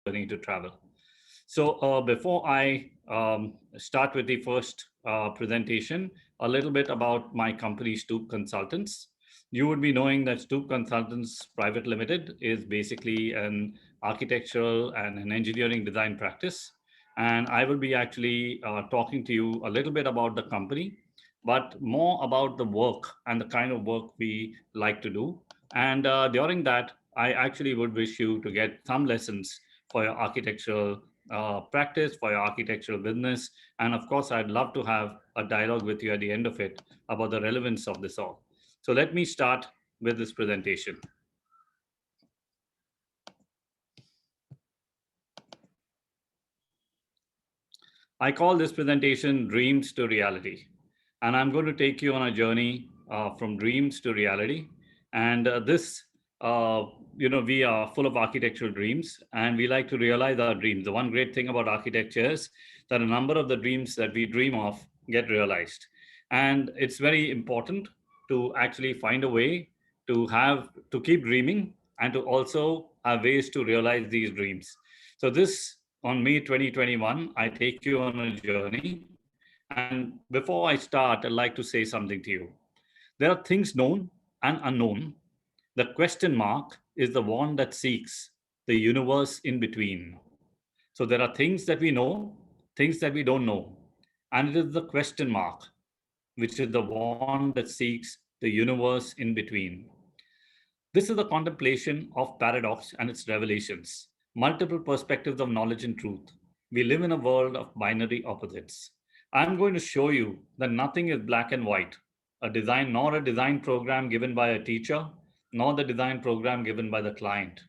journey to travel. So before I start with the first presentation, a little bit about my company, STUP Consultants. You would be knowing that STUP Consultants Private Limited is basically an architectural and an engineering design practice. And I will be actually talking to you a little bit about the company, but more about the work and the kind of work we like to do. And during that, I actually would wish you to get some lessons for your architectural practice, for your architectural business. And of course, I'd love to have a dialogue with you at the end of it about the relevance of this all. So let me start with this presentation. I call this presentation Dreams to Reality. And I'm going to take you on a journey from dreams to reality. And we are full of architectural dreams and we like to realize our dreams. The one great thing about architecture is that a number of the dreams that we dream of get realized. And it's very important to actually find a way to keep dreaming and to also have ways to realize these dreams. So this on May 2021, I take you on a journey. And before I start, I'd like to say something to you. There are things known and unknown. The question mark is the one that seeks the universe in between. So there are things that we know, things that we don't know. And it is the question mark, which is the one that seeks the universe in between. This is the contemplation of paradox and its revelations, multiple perspectives of knowledge and truth. We live in a world of binary opposites. I'm going to show you that nothing is black and white, nor a design program given by a teacher, nor the design program given by the client.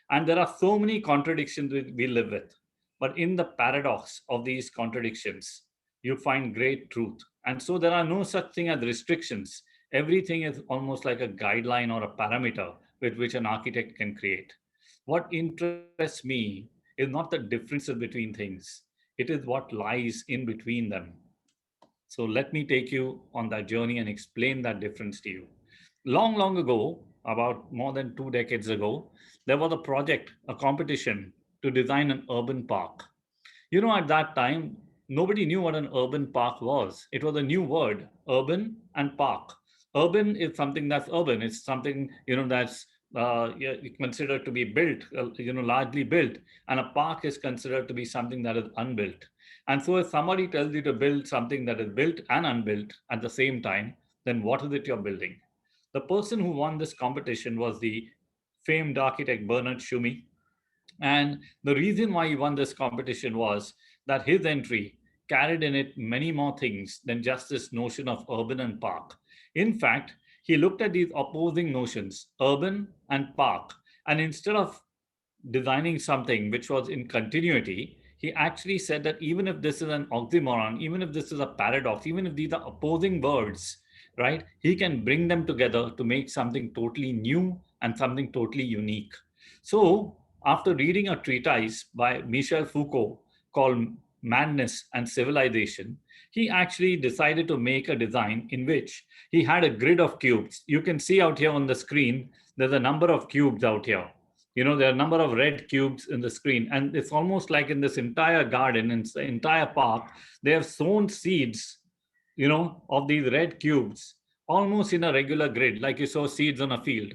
And there are so many contradictions we live with. But in the paradox of these contradictions, you find great truth. And so there are no such thing as restrictions. Everything is almost like a guideline or a parameter with which an architect can create. What interests me is not the differences between things, it is what lies in between them. So let me take you on that journey and explain that difference to you. Long, long ago, about more than 2 decades ago, there was a project, a competition to design an urban park. At that time, nobody knew what an urban park was. It was a new word, urban and park. Urban is something that's urban. It's something, that's considered to be built, largely built. And a park is considered to be something that is unbuilt. And so if somebody tells you to build something that is built and unbuilt at the same time, then what is it you're building? The person who won this competition was the famed architect Bernard Shumey. And the reason why he won this competition was that his entry carried in it many more things than just this notion of urban and park. In fact, he looked at these opposing notions, urban and park, and instead of designing something which was in continuity, he actually said that even if this is an oxymoron, even if this is a paradox, even if these are opposing words, right, he can bring them together to make something totally new and something totally unique. So, after reading a treatise by Michel Foucault called Madness and Civilization, he actually decided to make a design in which he had a grid of cubes. You can see out here on the screen, there's a number of cubes out here. There are a number of red cubes in the screen, and it's almost like in this entire garden, in the entire park, they have sown seeds, of these red cubes, almost in a regular grid, like you sow seeds on a field.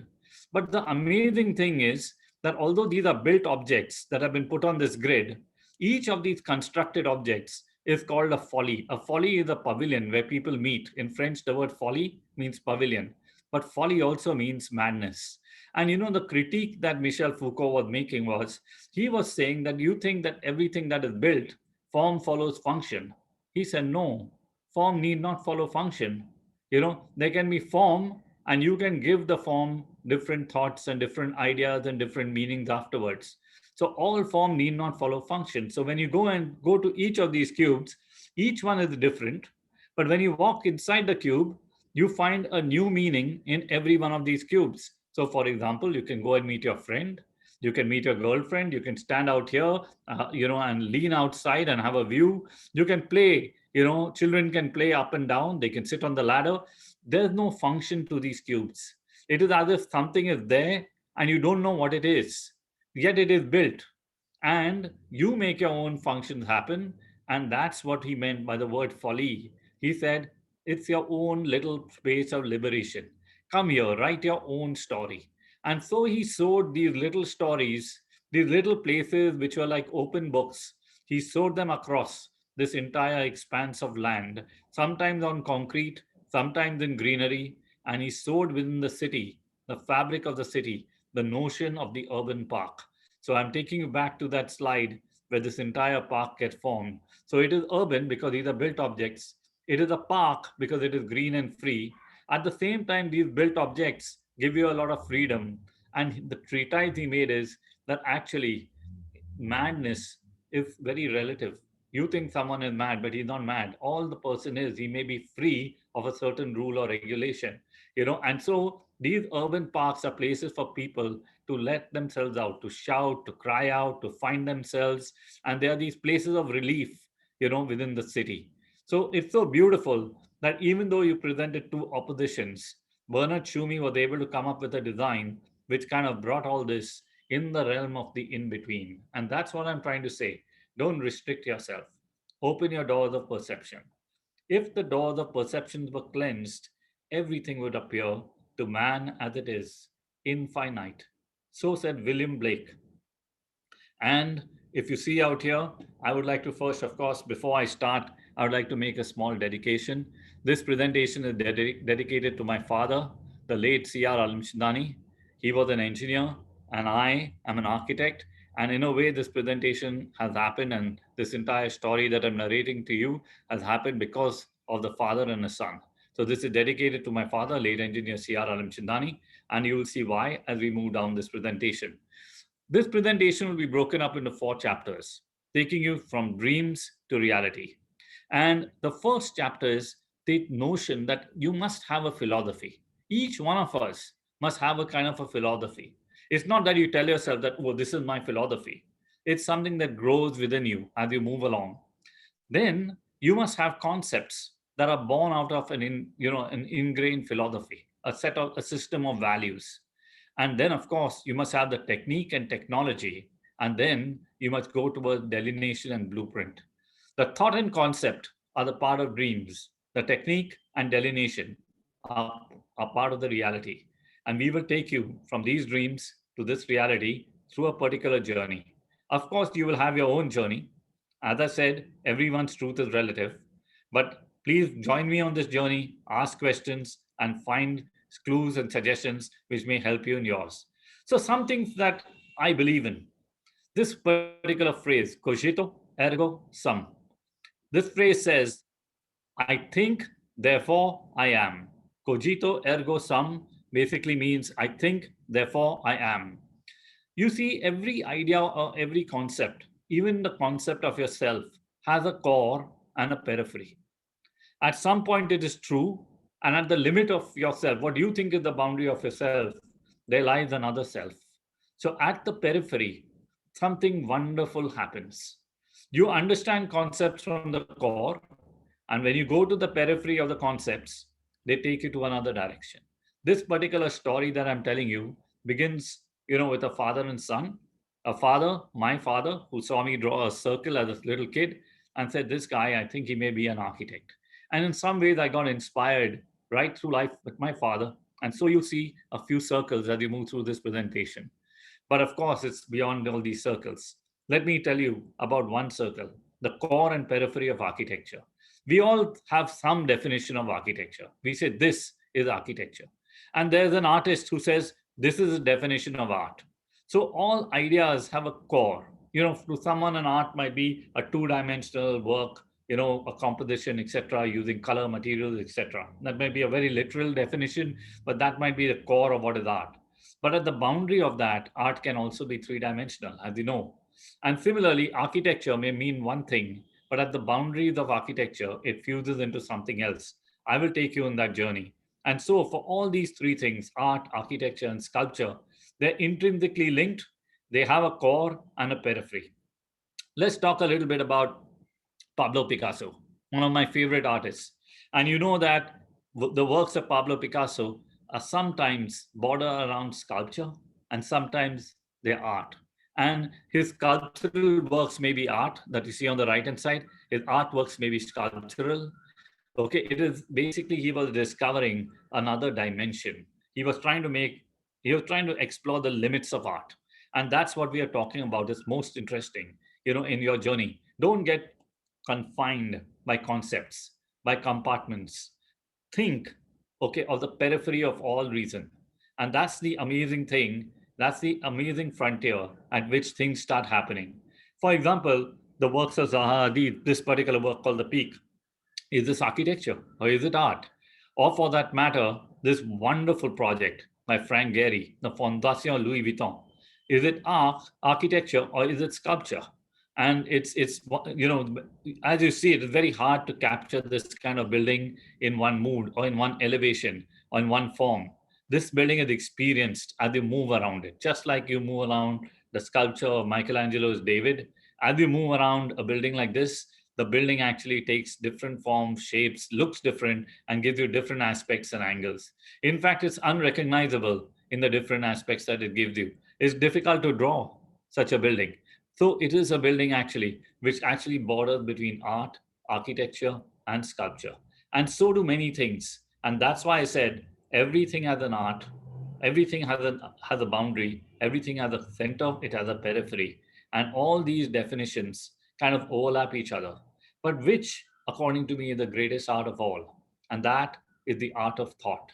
But the amazing thing is that although these are built objects that have been put on this grid, each of these constructed objects is called a folly. A folly is a pavilion where people meet. In French, the word folly means pavilion, but folly also means madness. And the critique that Michel Foucault was making was, he was saying that you think that everything that is built, form follows function. He said, no, form need not follow function. There can be form and you can give the form different thoughts and different ideas and different meanings afterwards. So all form need not follow function. So when you go to each of these cubes, each one is different. But when you walk inside the cube, you find a new meaning in every one of these cubes. So for example, you can go and meet your friend, you can meet your girlfriend, you can stand out here, and lean outside and have a view. You can play, children can play up and down, they can sit on the ladder. There's no function to these cubes. It is as if something is there and you don't know what it is, yet it is built. and you make your own functions happen. And that's what he meant by the word folly. He said, it's your own little space of liberation. Come here, write your own story. And so he sowed these little stories, these little places which were like open books. He sowed them across this entire expanse of land, sometimes on concrete, sometimes in greenery. And he sowed within the city, the fabric of the city, the notion of the urban park. So I'm taking you back to that slide where this entire park gets formed. So it is urban because these are built objects. It is a park because it is green and free. At the same time, these built objects give you a lot of freedom. And the treatise he made is that actually madness is very relative. You think someone is mad, but he's not mad. All the person is, he may be free of a certain rule or regulation, And so these urban parks are places for people to let themselves out, to shout, to cry out, to find themselves. And they are these places of relief, within the city. So it's so beautiful that even though you presented two oppositions, Bernard Schumi was able to come up with a design which kind of brought all this in the realm of the in between. And that's what I'm trying to say. Don't restrict yourself, open your doors of perception. If the doors of perceptions were cleansed, everything would appear to man as it is, infinite. So said William Blake. And if you see out here, I would like to first, of course, before I start, I would like to make a small dedication. This presentation is dedicated to my father, the late C.R. Alimchandani. He was an engineer, and I am an architect. And in a way, this presentation has happened, and this entire story that I'm narrating to you has happened because of the father and the son. So this is dedicated to my father, late engineer C.R. Alimchandani, and you will see why as we move down this presentation. This presentation will be broken up into 4 chapters, taking you from dreams to reality. And the first chapter is the notion that you must have a philosophy. Each one of us must have a kind of a philosophy. It's not that you tell yourself that, oh, this is my philosophy. It's something that grows within you as you move along. Then you must have concepts that are born out of an ingrained philosophy, a system of values. And then, of course, you must have the technique and technology. And then you must go towards delineation and blueprint. The thought and concept are the part of dreams. The technique and delineation are part of the reality. And we will take you from these dreams to this reality through a particular journey. Of course, you will have your own journey. As I said, everyone's truth is relative. But please join me on this journey, ask questions, and find clues and suggestions which may help you in yours. So, some things that I believe in. This particular phrase, cogito ergo sum. This phrase says, I think, therefore I am. Cogito ergo sum basically means I think, therefore I am. You see, every idea or every concept, even the concept of yourself, has a core and a periphery. At some point, it is true, and at the limit of yourself, what you think is the boundary of yourself, there lies another self. So, at the periphery, something wonderful happens. You understand concepts from the core, and when you go to the periphery of the concepts, they take you to another direction. This particular story that I'm telling you begins, with a father and son. A father, my father, who saw me draw a circle as a little kid and said, this guy, I think he may be an architect. And in some ways, I got inspired right through life with my father. And so you'll see a few circles as you move through this presentation. But of course, it's beyond all these circles. Let me tell you about one circle, the core and periphery of architecture. We all have some definition of architecture. We say this is architecture. And there's an artist who says this is a definition of art. So all ideas have a core. To someone, an art might be a two-dimensional work, a composition, etc., using color, materials, etc. That might be a very literal definition, but that might be the core of what is art. But at the boundary of that, art can also be three-dimensional, as you know. And similarly, architecture may mean one thing, but at the boundaries of architecture, it fuses into something else. I will take you on that journey. And so, for all these three things, art, architecture, and sculpture, they're intrinsically linked. They have a core and a periphery. Let's talk a little bit about Pablo Picasso, one of my favorite artists. And you know that the works of Pablo Picasso are sometimes border around sculpture and sometimes they're art. And his sculptural works may be art that you see on the right-hand side. His artworks may be sculptural. Okay, it is basically he was discovering another dimension. He was trying to explore the limits of art. And that's what we are talking about is most interesting, in your journey. Don't get confined by concepts, by compartments. Think, okay, of the periphery of all reason. And that's the amazing thing. That's the amazing frontier at which things start happening. For example, the works of Zaha Hadid, this particular work called The Peak, is this architecture or is it art? Or for that matter, this wonderful project by Frank Gehry, the Fondation Louis Vuitton, is it art, architecture, or is it sculpture? And it's as you see, it's very hard to capture this kind of building in one mood or in one elevation or in one form. This building is experienced as you move around it, just like you move around the sculpture of Michelangelo's David. As you move around a building like this, the building actually takes different forms, shapes, looks different, and gives you different aspects and angles. In fact, it's unrecognizable in the different aspects that it gives you. It's difficult to draw such a building. So it is a building actually, which actually borders between art, architecture, and sculpture. And so do many things. And that's why I said everything has an art, everything has a boundary, everything has a center, it has a periphery. And all these definitions kind of overlap each other. But which, according to me, is the greatest art of all? And that is the art of thought.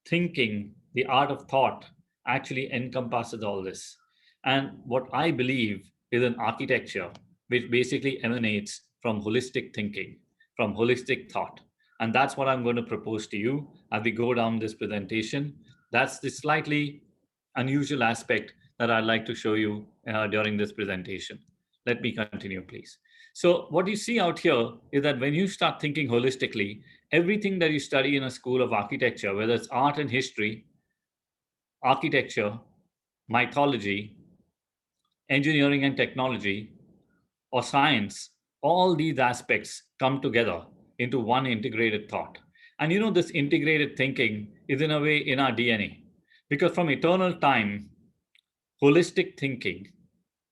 Thinking, the art of thought, actually encompasses all this. And what I believe is an architecture which basically emanates from holistic thinking, from holistic thought. And that's what I'm going to propose to you as we go down this presentation. That's the slightly unusual aspect that I'd like to show you during this presentation. Let me continue, please. So what you see out here is that when you start thinking holistically, everything that you study in a school of architecture, whether it's art and history, architecture, mythology, engineering and technology, or science, all these aspects come together into one integrated thought. And this integrated thinking is in a way in our DNA, because from eternal time, holistic thinking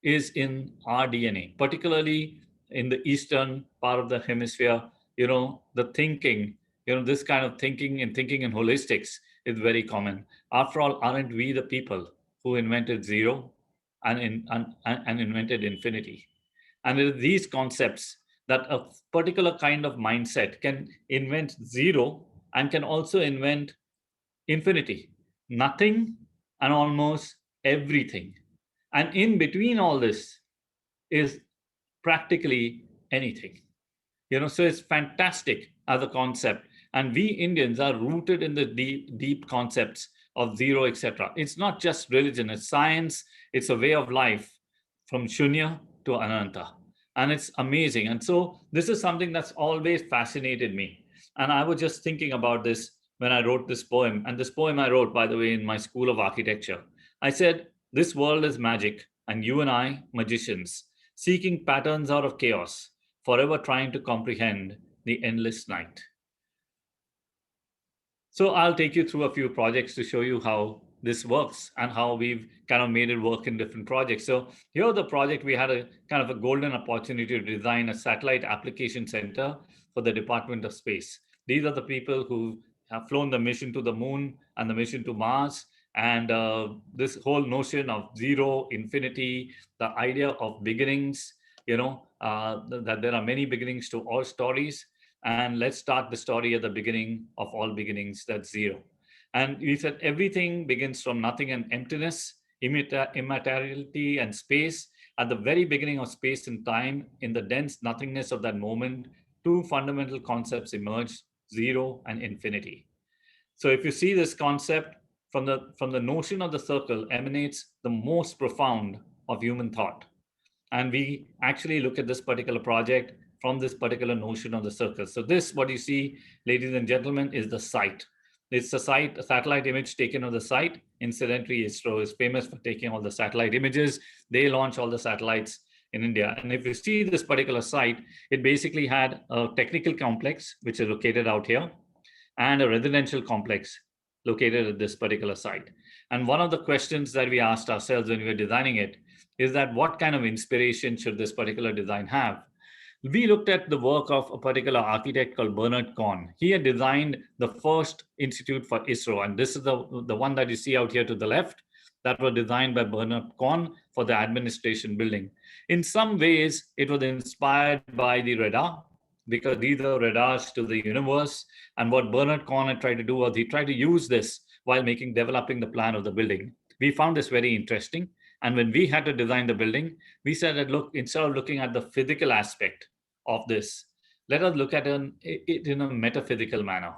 is in our DNA, particularly in the eastern part of the hemisphere. The thinking, this kind of thinking and thinking in holistics is very common. After all, aren't we the people who invented zero and invented infinity? And it is these concepts that a particular kind of mindset can invent zero and can also invent infinity, nothing and almost everything. And in between all this is practically anything. So it's fantastic as a concept. And we Indians are rooted in the deep, deep concepts of zero, etc. It's not just religion, it's science, it's a way of life from Shunya to Ananta. And it's amazing. And so this is something that's always fascinated me. And I was just thinking about this when I wrote this poem. And this poem I wrote, by the way, in my school of architecture. I said, this world is magic, and you and I, magicians, seeking patterns out of chaos, forever trying to comprehend the endless night. So I'll take you through a few projects to show you how this works and how we've kind of made it work in different projects. So here the project, we had a kind of a golden opportunity to design a satellite application center for the Department of Space. These are the people who have flown the mission to the moon and the mission to Mars. And this whole notion of zero, infinity, the idea of beginnings, that there are many beginnings to all stories. And let's start the story at the beginning of all beginnings, that's zero. And we said everything begins from nothing and emptiness, immateriality and space. At the very beginning of space and time, in the dense nothingness of that moment, two fundamental concepts emerge, zero and infinity. So if you see this concept, from the notion of the circle emanates the most profound of human thought. And we actually look at this particular project from this particular notion of the circle. So this, what you see, ladies and gentlemen, is the site. It's a site, a satellite image taken of the site. Incidentally, ISRO is famous for taking all the satellite images. They launch all the satellites in India. And if you see this particular site, it basically had a technical complex, which is located out here, and a residential complex located at this particular site. And one of the questions that we asked ourselves when we were designing it is that what kind of inspiration should this particular design have? We looked at the work of a particular architect called Bernard Cohn. He had designed the first institute for ISRO, and this is the one that you see out here to the left that was designed by Bernard Cohn for the administration building. In some ways, it was inspired by the radar because these are radars to the universe. And what Bernard Cohn had tried to do was he tried to use this while developing the plan of the building. We found this very interesting. And when we had to design the building, we said that look, instead of looking at the physical aspect of this, let us look at it in a metaphysical manner.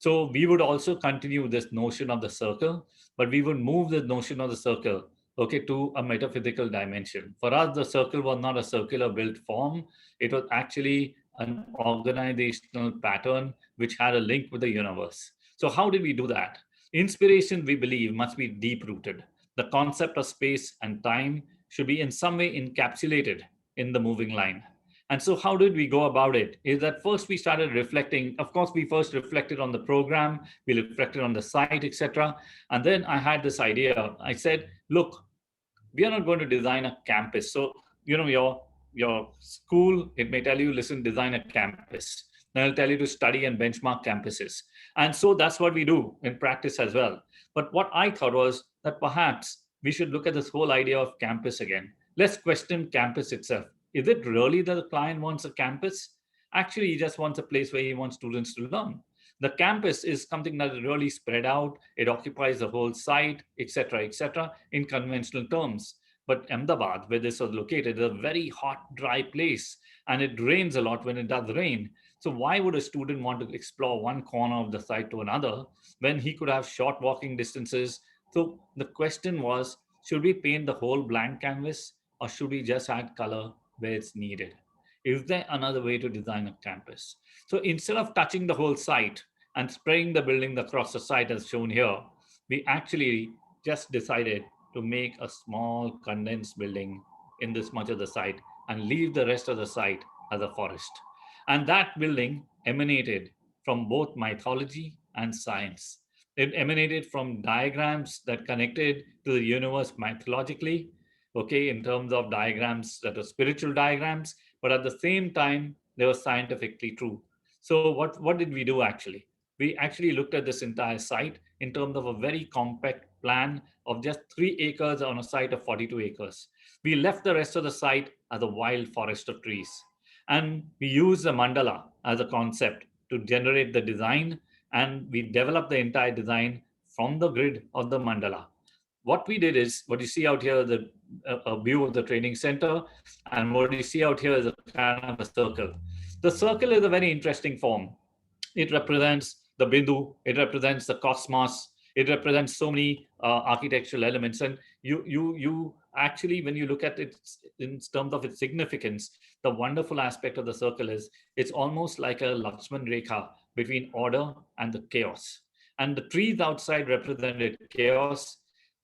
So we would also continue this notion of the circle, but we would move the notion of the circle, okay, to a metaphysical dimension. For us, the circle was not a circular built form. It was actually an organizational pattern which had a link with the universe. So how did we do that? Inspiration, we believe, must be deep rooted. The concept of space and time should be in some way encapsulated in the moving line. And so, how did we go about it? Is that first we started reflecting. Of course, we first reflected on the program, we reflected on the site, etc. And then I had this idea. I said, look, we are not going to design a campus. So, your school, it may tell you, listen, design a campus. Then it'll tell you to study and benchmark campuses. And so that's what we do in practice as well. But what I thought was that perhaps we should look at this whole idea of campus again. Let's question campus itself. Is it really that the client wants a campus? Actually, he just wants a place where he wants students to learn. The campus is something that is really spread out. It occupies the whole site, etc., in conventional terms. But Ahmedabad, where this was located, is a very hot, dry place, and it rains a lot when it does rain. So why would a student want to explore one corner of the site to another when he could have short walking distances? So the question was, should we paint the whole blank canvas, or should we just add color where it's needed? Is there another way to design a campus? So instead of touching the whole site and spraying the building across the site as shown here, we actually just decided to make a small condensed building in this much of the site and leave the rest of the site as a forest. And that building emanated from both mythology and science. It emanated from diagrams that connected to the universe mythologically, okay, in terms of diagrams that are spiritual diagrams, but at the same time, they were scientifically true. So what did we do actually? We actually looked at this entire site in terms of a very compact plan of just 3 acres on a site of 42 acres. We left the rest of the site as a wild forest of trees. And we used the mandala as a concept to generate the design, and we developed the entire design from the grid of the mandala. What we did is, what you see out here is a view of the training center, and what you see out here is a kind of a circle. The circle is a very interesting form. It represents the bindu, it represents the cosmos, it represents so many architectural elements. And you actually, when you look at it in terms of its significance, the wonderful aspect of the circle is it's almost like a Lakshman Rekha between order and the chaos. And the trees outside represented chaos.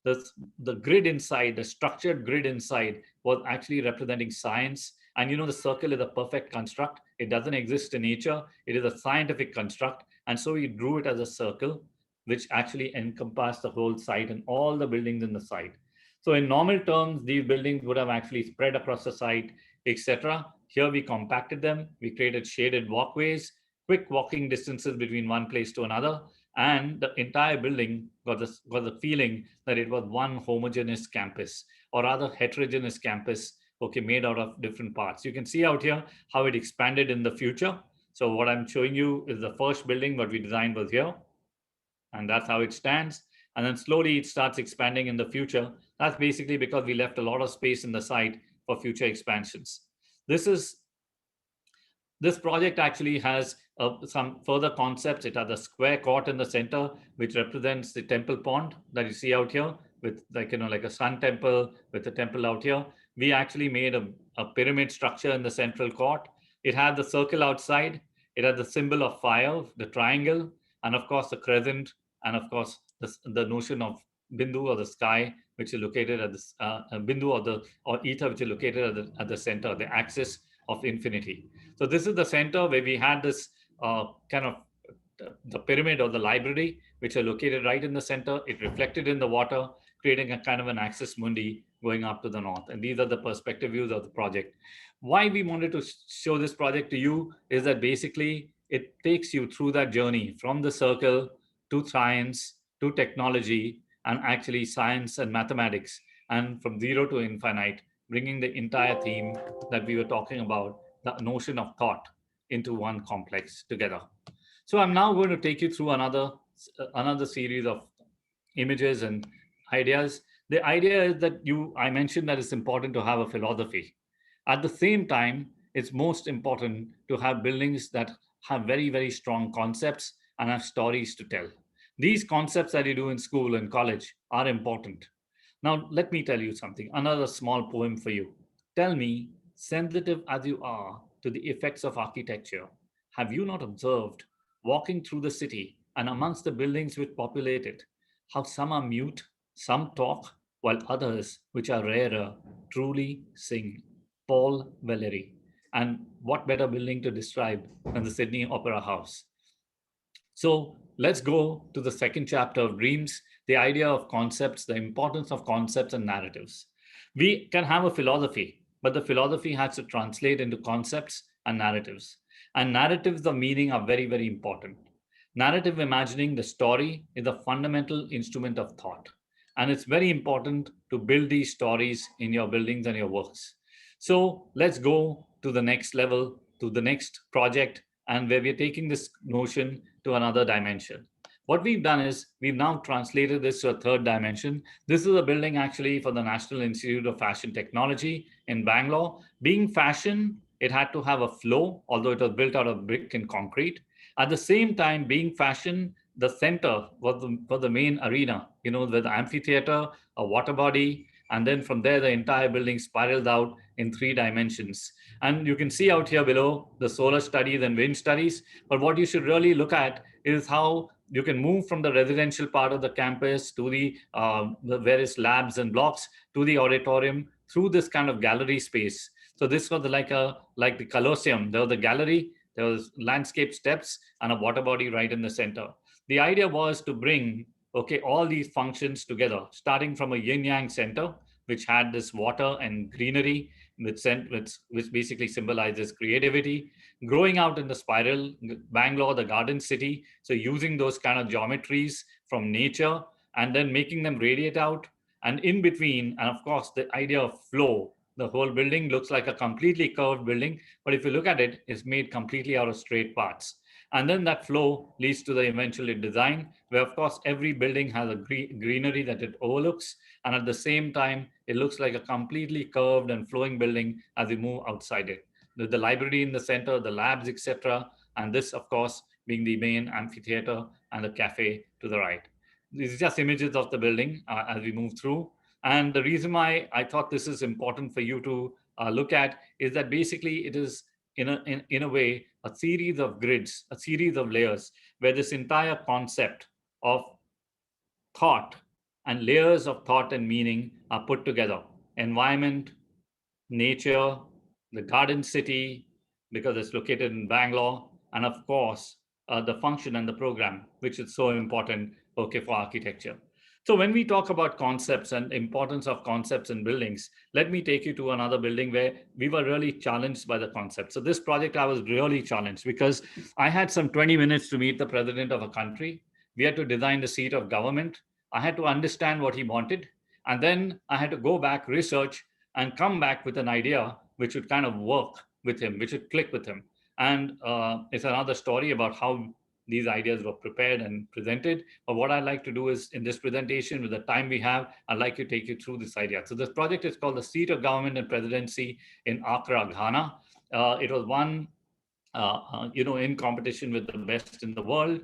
The, the grid inside, the structured grid inside, was actually representing science. And the circle is a perfect construct. It doesn't exist in nature. It is a scientific construct. And so we drew it as a circle, which actually encompassed the whole site and all the buildings in the site. So in normal terms, these buildings would have actually spread across the site, etc. Here we compacted them. We created shaded walkways, quick walking distances between one place to another, and the entire building got the feeling that it was one homogeneous campus, or rather heterogeneous campus, okay, made out of different parts. You can see out here how it expanded in the future. So what I'm showing you is the first building what we designed was here, and that's how it stands. And then slowly it starts expanding in the future. That's basically because we left a lot of space in the site for future expansions. This project actually has some further concepts. It has a square court in the center, which represents the temple pond that you see out here, with like a sun temple with a temple out here. We actually made a pyramid structure in the central court. It had the circle outside. It had the symbol of fire, the triangle, and of course the crescent, and of course the notion of bindu, or the sky, which is located at this bindu, or ether, which is located at the center, the axis of infinity. So this is the center where we had this kind of the pyramid or the library, which are located right in the center. It reflected in the water, creating a kind of an axis mundi, going up to the north. And these are the perspective views of the project. Why we wanted to show this project to you is that basically it takes you through that journey from the circle to science to technology and actually science and mathematics, and from zero to infinite, bringing the entire theme that we were talking about, the notion of thought, into one complex together. So I'm now going to take you through another series of images and ideas. The idea is that I mentioned that it's important to have a philosophy. At the same time, it's most important to have buildings that have very, very strong concepts and have stories to tell. These concepts that you do in school and college are important. Now, let me tell you something, another small poem for you. Tell me, sensitive as you are to the effects of architecture, have you not observed, walking through the city and amongst the buildings which populate it, how some are mute, some talk, while others, which are rarer, truly sing? Paul Valery. And what better building to describe than the Sydney Opera House? So let's go to the second chapter of dreams, the idea of concepts, the importance of concepts and narratives. We can have a philosophy, but the philosophy has to translate into concepts and narratives. And narratives of meaning are very, very important. Narrative imagining, the story, is a fundamental instrument of thought. And it's very important to build these stories in your buildings and your works. So let's go to the next level, to the next project, and where we're taking this notion to another dimension. What we've done is we've now translated this to a third dimension. This is a building actually for the National Institute of Fashion Technology in Bangalore. Being fashion, it had to have a flow, although it was built out of brick and concrete. At the same time, being fashion, the center was the main arena, with the amphitheater, a water body, and then from there, the entire building spiraled out in 3 dimensions. And you can see out here below the solar studies and wind studies. But what you should really look at is how you can move from the residential part of the campus to the various labs and blocks to the auditorium through this kind of gallery space. So this was like the Colosseum. There was a gallery, there was landscape steps, and a water body right in the center. The idea was to bring all these functions together, starting from a yin yang center, which had this water and greenery, which basically symbolizes creativity, growing out in the spiral, Bangalore, the garden city. So using those kind of geometries from nature and then making them radiate out. And in between, and of course, the idea of flow. The whole building looks like a completely curved building, but if you look at it, it's made completely out of straight parts. And then that flow leads to the eventual design, where of course every building has a greenery that it overlooks. And at the same time, it looks like a completely curved and flowing building as we move outside it. The library in the center, the labs, etc. And this, of course, being the main amphitheater and the cafe to the right. These are just images of the building as we move through. And the reason why I thought this is important for you to look at is that basically it is in a way a series of grids, a series of layers, where this entire concept of thought and layers of thought and meaning are put together. Environment, nature, the garden city, because it's located in Bangalore, and of course, the function and the program, which is so important, for architecture. So when we talk about concepts and importance of concepts in buildings, let me take you to another building where we were really challenged by the concept. So this project, I was really challenged because I had some 20 minutes to meet the president of a country. We had to design the seat of government. I had to understand what he wanted. And then I had to go back, research, and come back with an idea which would kind of work with him, which would click with him. And it's another story about how these ideas were prepared and presented. But what I'd like to do is in this presentation, with the time we have, I'd like to take you through this idea. So this project is called the Seat of Government and Presidency in Akra, Ghana. It was one in competition with the best in the world.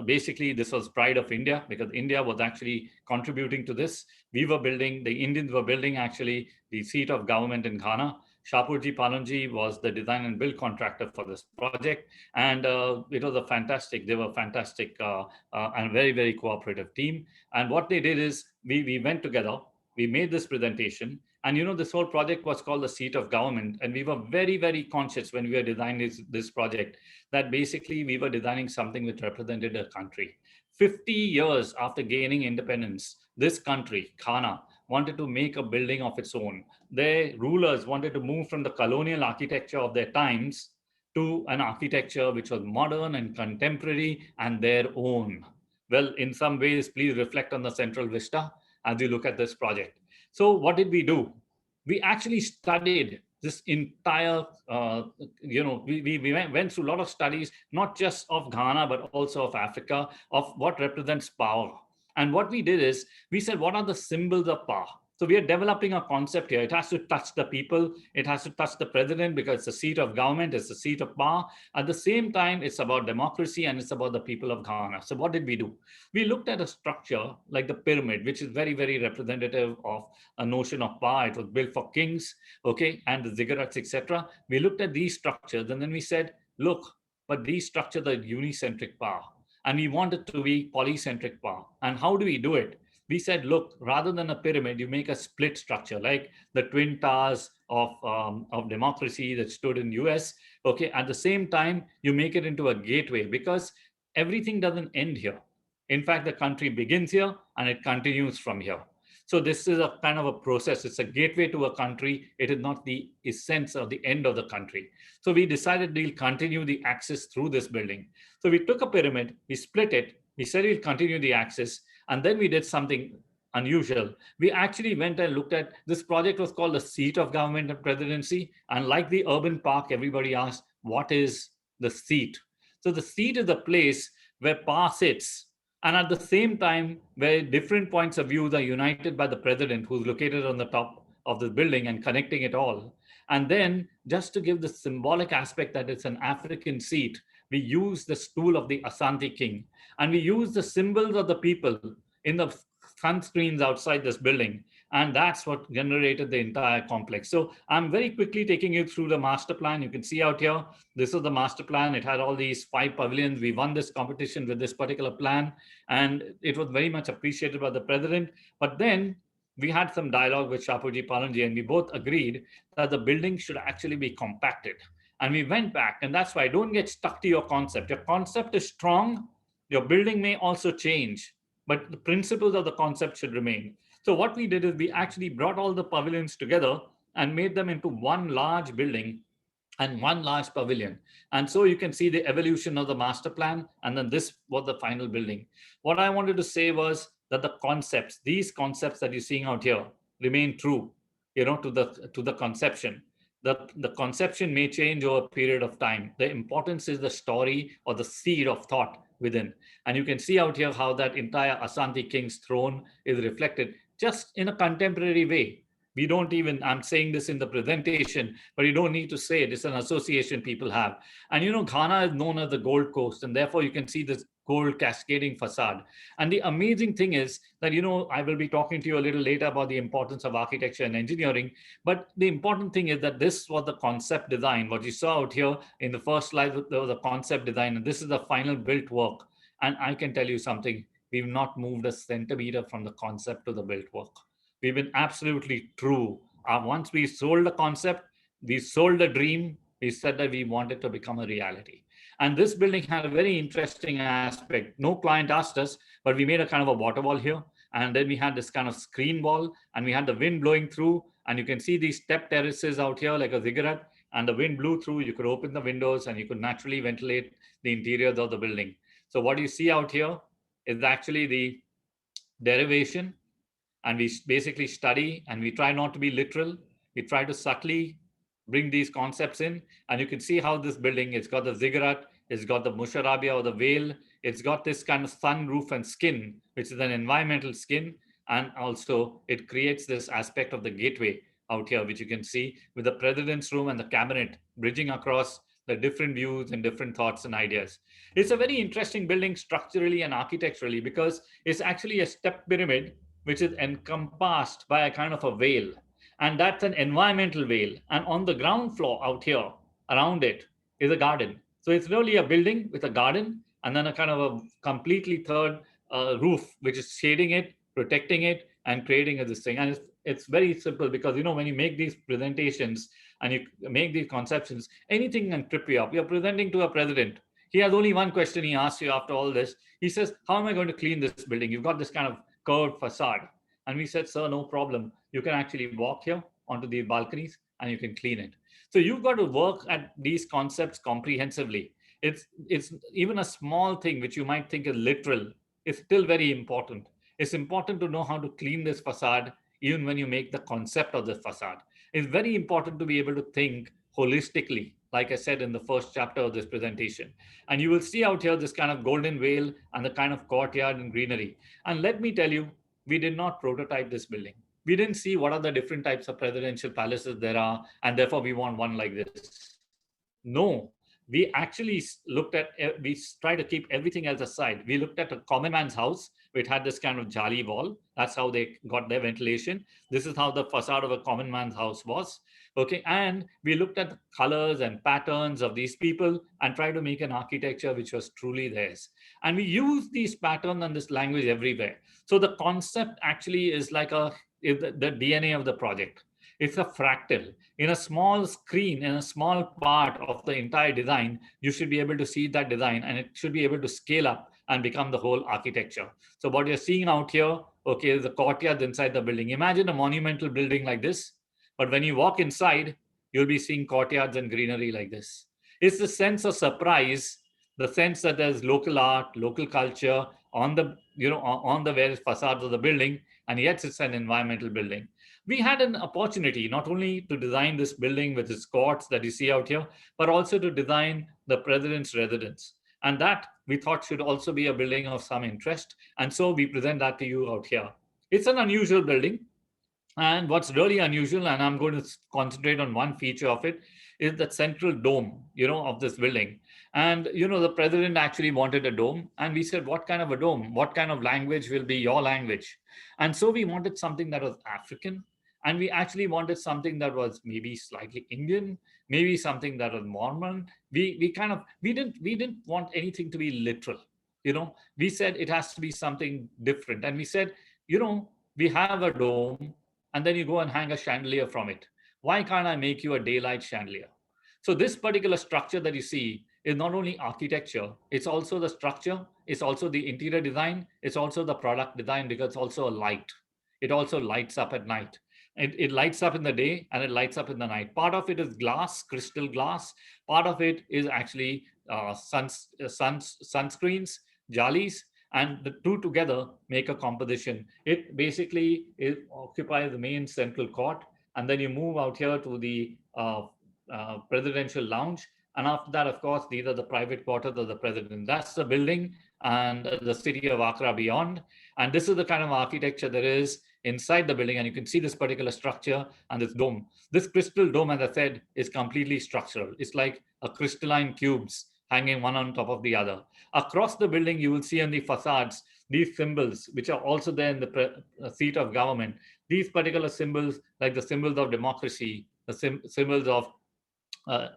Basically, this was pride of India because India was actually contributing to this. The Indians were building actually the seat of government in Ghana. Shapurji Palonji was the design and build contractor for this project. And it was they were fantastic and very, very cooperative team. And what they did is we went together, we made this presentation. And this whole project was called the Seat of Government. And we were very, very conscious when we were designing this project that basically we were designing something which represented a country. 50 years after gaining independence, this country, Ghana, wanted to make a building of its own. Their rulers wanted to move from the colonial architecture of their times to an architecture which was modern and contemporary and their own. Well, in some ways, please reflect on the central vista as you look at this project. So what did we do? We actually studied this entire, we went through a lot of studies, not just of Ghana, but also of Africa, of what represents power. And what we did is we said, what are the symbols of power? So we are developing a concept here. It has to touch the people. It has to touch the president because it's the seat of government. It's the seat of power. At the same time, it's about democracy and it's about the people of Ghana. So what did we do? We looked at a structure like the pyramid, which is very, very representative of a notion of power. It was built for kings, okay, and the ziggurats, etc. We looked at these structures and then we said, look, but these structures are unicentric power. And we want it to be polycentric power. And how do we do it? We said, look, rather than a pyramid, you make a split structure, like the twin towers of democracy that stood in US. Okay, at the same time, you make it into a gateway because everything doesn't end here. In fact, the country begins here and it continues from here. So this is a kind of a process. It's a gateway to a country. It is not the essence or the end of the country. So we decided we'll continue the axis through this building. So we took a pyramid, we split it, we said we'll continue the axis, and then we did something unusual. We actually went and looked at, this project was called the seat of government and presidency. And like the urban park, everybody asked, what is the seat? So the seat is the place where power sits. And at the same time, where different points of view are united by the president who's located on the top of the building and connecting it all. And then just to give the symbolic aspect that it's an African seat, we use the stool of the Asante king. And we use the symbols of the people in the sunscreens outside this building. And that's what generated the entire complex. So I'm very quickly taking you through the master plan. You can see out here, this is the master plan. It had all these 5 pavilions. We won this competition with this particular plan. And it was very much appreciated by the president. But then we had some dialogue with Shapoorji Pallonji, and we both agreed that the building should actually be compacted. And we went back, and that's why don't get stuck to your concept. Your concept is strong. Your building may also change, but the principles of the concept should remain. So what we did is we actually brought all the pavilions together and made them into one large building and one large pavilion. And so you can see the evolution of the master plan. And then this was the final building. What I wanted to say was that the concepts, these concepts that you're seeing out here remain true, to the conception. The conception may change over a period of time. The importance is the story or the seed of thought within. And you can see out here how that entire Asante king's throne is reflected just in a contemporary way. We don't even, I'm saying this in the presentation, but you don't need to say it. It's an association people have. And Ghana is known as the Gold Coast, and therefore you can see this gold cascading facade. And the amazing thing is that, I will be talking to you a little later about the importance of architecture and engineering, but the important thing is that this was the concept design. What you saw out here in the first slide, there was a concept design, and this is the final built work. And I can tell you something, we've not moved a centimeter from the concept to the built work. We've been absolutely true. Once we sold the concept, we sold the dream, we said that we wanted to become a reality. And this building had a very interesting aspect. No client asked us, but we made a kind of a water wall here. And then we had this kind of screen wall, and we had the wind blowing through. And you can see these step terraces out here like a ziggurat, and the wind blew through. You could open the windows and you could naturally ventilate the interiors of the building. So what you see out here is actually the derivation. And we basically study, and we try not to be literal. We try to subtly bring these concepts in. And you can see how this building, it's got the ziggurat, it's got the musharabia or the veil, it's got this kind of sun roof and skin, which is an environmental skin. And also it creates this aspect of the gateway out here, which you can see with the president's room and the cabinet bridging across the different views and different thoughts and ideas. It's a very interesting building structurally and architecturally because it's actually a step pyramid which is encompassed by a kind of a veil. And that's an environmental veil. And on the ground floor out here, around it, is a garden. So it's really a building with a garden and then a kind of a completely third roof, which is shading it, protecting it, and creating this thing. And it's very simple because, when you make these presentations and you make these conceptions, anything can trip you up. You're presenting to a president. He has only one question he asks you after all this. He says, how am I going to clean this building? You've got this kind of curved facade. And we said, sir, no problem. You can actually walk here onto the balconies and you can clean it. So you've got to work at these concepts comprehensively. It's even a small thing which you might think is literal is still very important. It's important to know how to clean this facade even when you make the concept of the facade. It's very important to be able to think holistically, like I said in the first chapter of this presentation. And you will see out here this kind of golden veil and the kind of courtyard and greenery. And let me tell you, we did not prototype this building. We didn't see what are the different types of presidential palaces there are, and therefore we want one like this. No, we actually looked at, we tried to keep everything else aside. We looked at a common man's house, which had this kind of jali wall. That's how they got their ventilation. This is how the facade of a common man's house was. Okay, and we looked at the colors and patterns of these people and tried to make an architecture which was truly theirs. And we use these patterns and this language everywhere. So the concept actually is like the DNA of the project. It's a fractal. In a small screen, in a small part of the entire design, you should be able to see that design and it should be able to scale up and become the whole architecture. So what you're seeing out here, okay, is the courtyard inside the building. Imagine a monumental building like this, but when you walk inside, you'll be seeing courtyards and greenery like this. It's the sense of surprise, the sense that there's local art, local culture on the, on the various facades of the building, and yet it's an environmental building. We had an opportunity not only to design this building with its courts that you see out here, but also to design the president's residence. And that we thought should also be a building of some interest. And so we present that to you out here. It's an unusual building. And what's really unusual, and I'm going to concentrate on one feature of it, is the central dome, of this building. And, the president actually wanted a dome. And we said, what kind of a dome? What kind of language will be your language? And so we wanted something that was African. And we actually wanted something that was maybe slightly Indian, maybe something that was Mormon. We didn't want anything to be literal. We said it has to be something different. And we said, we have a dome, and then you go and hang a chandelier from it. Why can't I make you a daylight chandelier? So this particular structure that you see is not only architecture, it's also the structure, it's also the interior design, it's also the product design, because it's also a light. It also lights up at night. It lights up in the day and it lights up in the night. Part of it is glass, crystal glass. Part of it is actually sunscreens, jalis, and the two together make a composition. It basically occupies the main central court, and then you move out here to the presidential lounge. And after that, of course, these are the private quarters of the president. That's the building and the city of Akra beyond. And this is the kind of architecture there is inside the building. And you can see this particular structure and this dome. This crystal dome, as I said, is completely structural. It's like a crystalline cubes hanging one on top of the other. Across the building, you will see on the facades these symbols, which are also there in the seat of government. These particular symbols, like the symbols of democracy, the symbols of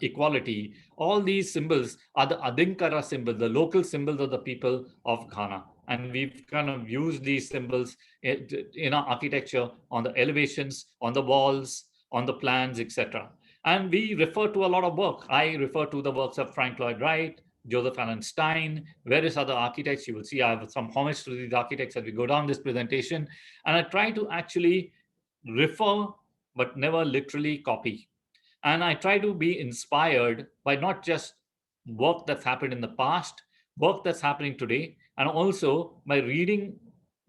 equality, all these symbols are the Adinkara symbols, the local symbols of the people of Ghana. And we've kind of used these symbols in our architecture on the elevations, on the walls, on the plans, etc. And we refer to a lot of work. I refer to the works of Frank Lloyd Wright, Joseph Allen Stein, various other architects. You will see I have some homage to these architects as we go down this presentation. And I try to actually refer, but never literally copy. And I try to be inspired by not just work that's happened in the past, work that's happening today, and also by reading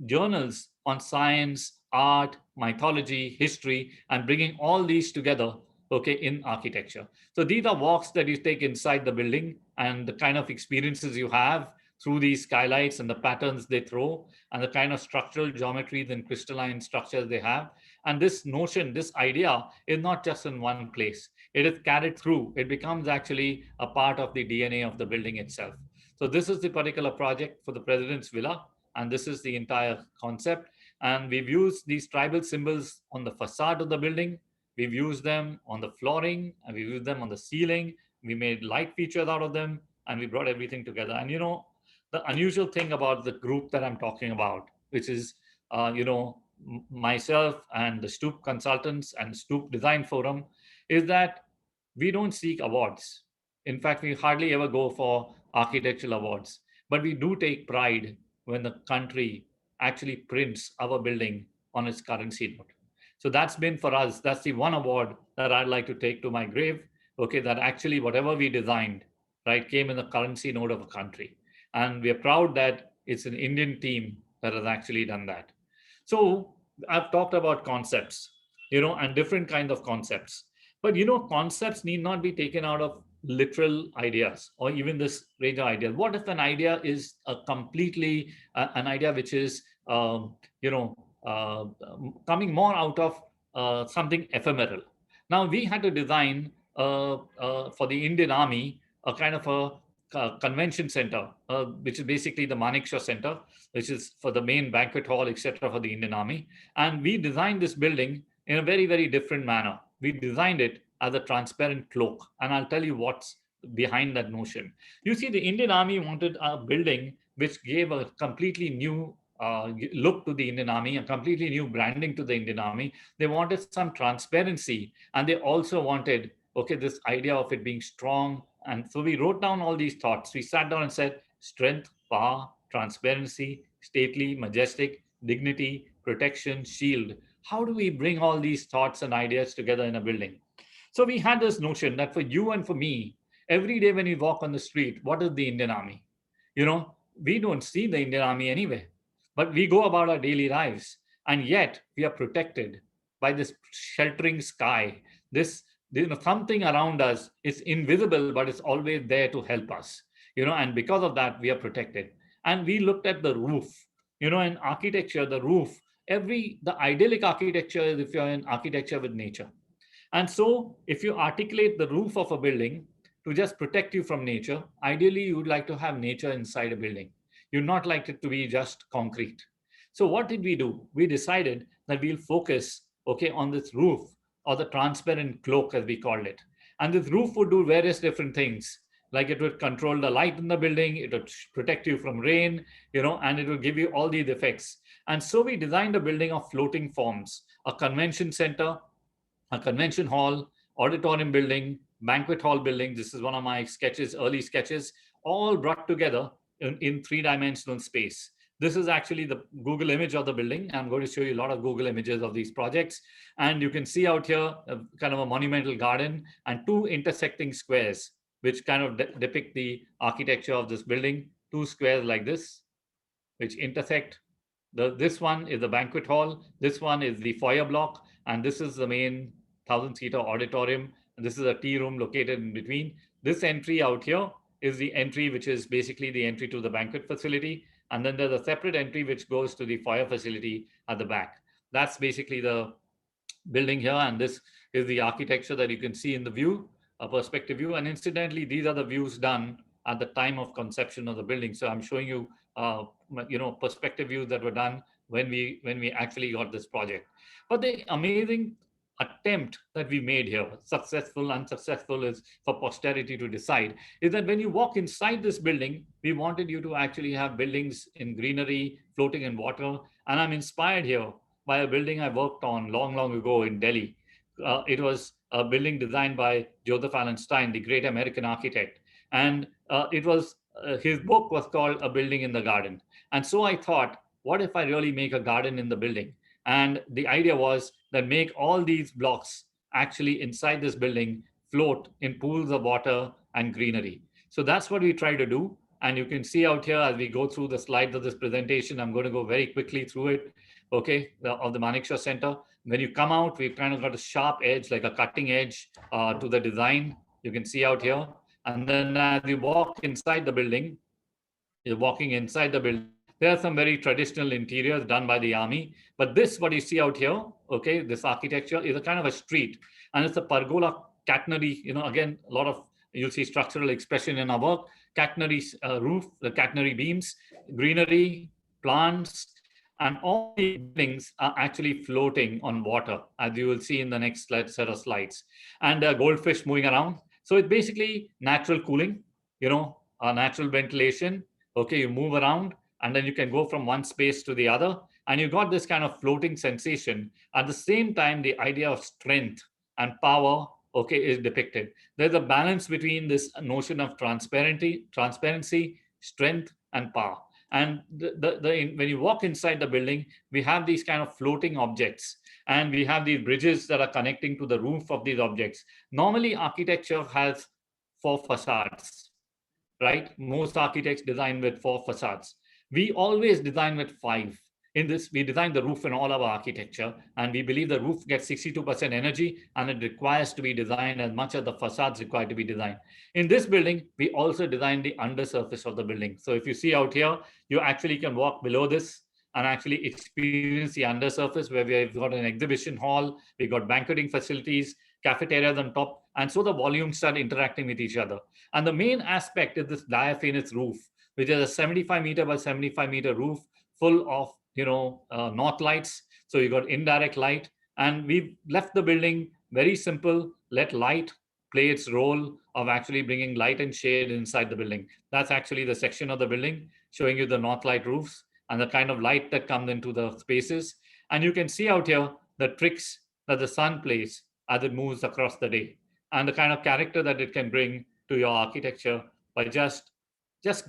journals on science, art, mythology, history, and bringing all these together, okay, in architecture. So these are walks that you take inside the building and the kind of experiences you have through these skylights and the patterns they throw and the kind of structural geometries and crystalline structures they have. And this notion, this idea is not just in one place. It is carried through. It becomes actually a part of the DNA of the building itself. So this is the particular project for the President's Villa, and this is the entire concept. And we've used these tribal symbols on the facade of the building. We've used them on the flooring, and we've used them on the ceiling. We made light features out of them, and we brought everything together. And the unusual thing about the group that I'm talking about, which is, myself and the STUP Consultants and STUP Design Forum, is that we don't seek awards. In fact, we hardly ever go for architectural awards, but we do take pride when the country actually prints our building on its currency note. So that's been for us, that's the one award that I'd like to take to my grave, okay, that actually whatever we designed, right, came in the currency note of a country. And we are proud that it's an Indian team that has actually done that. So I've talked about concepts, and different kinds of concepts. But concepts need not be taken out of literal ideas or even this range of ideas. What if an idea is a completely an idea which is coming more out of something ephemeral? Now we had to design for the Indian Army a kind of a convention center, which is basically the Manekshaw Center, which is for the main banquet hall, etc., for the Indian Army. And we designed this building in a very, very different manner. We designed it as a transparent cloak. And I'll tell you what's behind that notion. You see, the Indian Army wanted a building which gave a completely new look to the Indian Army, a completely new branding to the Indian Army. They wanted some transparency, and they also wanted, okay, this idea of it being strong. And so we wrote down all these thoughts. We sat down and said, strength, power, transparency, stately, majestic, dignity, protection, shield. How do we bring all these thoughts and ideas together in a building? So we had this notion that for you and for me, every day when we walk on the street, what is the Indian Army? We don't see the Indian Army anywhere, but we go about our daily lives, and yet we are protected by this sheltering sky. This, something around us is invisible, but it's always there to help us. And because of that, we are protected. And we looked at the roof. In architecture, the roof. The idyllic architecture is if you're in architecture with nature. And so, if you articulate the roof of a building to just protect you from nature, ideally you would like to have nature inside a building. You'd not like it to be just concrete. So what did we do? We decided that we'll focus, okay, on this roof, or the transparent cloak as we called it. And this roof would do various different things. Like it would control the light in the building, it would protect you from rain, and it would give you all these effects. And so we designed a building of floating forms, a convention center, a convention hall, auditorium building, banquet hall building. This is one of my sketches, early sketches, all brought together in three-dimensional space. This is actually the Google image of the building. I'm going to show you a lot of Google images of these projects. And you can see out here kind of a monumental garden and two intersecting squares, which kind of depict the architecture of this building. Two squares like this, which intersect. This one is the banquet hall. This one is the foyer block. And this is the main 1,000-seater auditorium. And this is a tea room located in between. This entry out here is the entry, which is basically the entry to the banquet facility. And then there's a separate entry which goes to the foyer facility at the back. That's basically the building here. And this is the architecture that you can see in the view, a perspective view. And incidentally, these are the views done at the time of conception of the building. So I'm showing you, perspective views that were done when we actually got this project. But the amazing attempt that we made here, successful, unsuccessful, is for posterity to decide, is that when you walk inside this building, we wanted you to actually have buildings in greenery, floating in water. And I'm inspired here by a building I worked on long, long ago in Delhi. It was a building designed by Joseph Allen Stein, the great American architect. And his book was called A Building in the Garden. And so I thought, what if I really make a garden in the building? And the idea was that make all these blocks actually inside this building float in pools of water and greenery. So that's what we try to do. And you can see out here as we go through the slides of this presentation, I'm going to go very quickly through it, okay, of the Manekshaw Center. When you come out, we've kind of got a sharp edge, like a cutting edge to the design. You can see out here. And then as you walk inside the building, you're walking inside the building. There are some very traditional interiors done by the army. But this, what you see out here, okay, this architecture is a kind of a street. And it's a pergola catenary, again, a lot of, you'll see structural expression in our work, catenary roof, the catenary beams, greenery, plants, and all the buildings are actually floating on water, as you will see in the next set of slides. And goldfish moving around. So it's basically natural cooling, natural ventilation. Okay, you move around and then you can go from one space to the other. And you got this kind of floating sensation. At the same time, the idea of strength and power, okay, is depicted. There's a balance between this notion of transparency, strength, and power. And when you walk inside the building, we have these kind of floating objects, and we have these bridges that are connecting to the roof of these objects. Normally, architecture has 4 facades, right? Most architects design with 4 facades. We always design with 5. In this, we design the roof in all our architecture, and we believe the roof gets 62% energy, and it requires to be designed as much as the facades required to be designed. In this building, we also design the undersurface of the building. So if you see out here, you actually can walk below this and actually experience the undersurface, where we've got an exhibition hall, we've got banqueting facilities, cafeterias on top, and so the volumes start interacting with each other. And the main aspect is this diaphanous roof, which is a 75 meter by 75 meter roof full of north lights. So you got indirect light, and we've left the building very simple. Let light play its role of actually bringing light and shade inside the building. That's actually the section of the building showing you the north light roofs and the kind of light that comes into the spaces. And you can see out here the tricks that the sun plays as it moves across the day, and the kind of character that it can bring to your architecture by just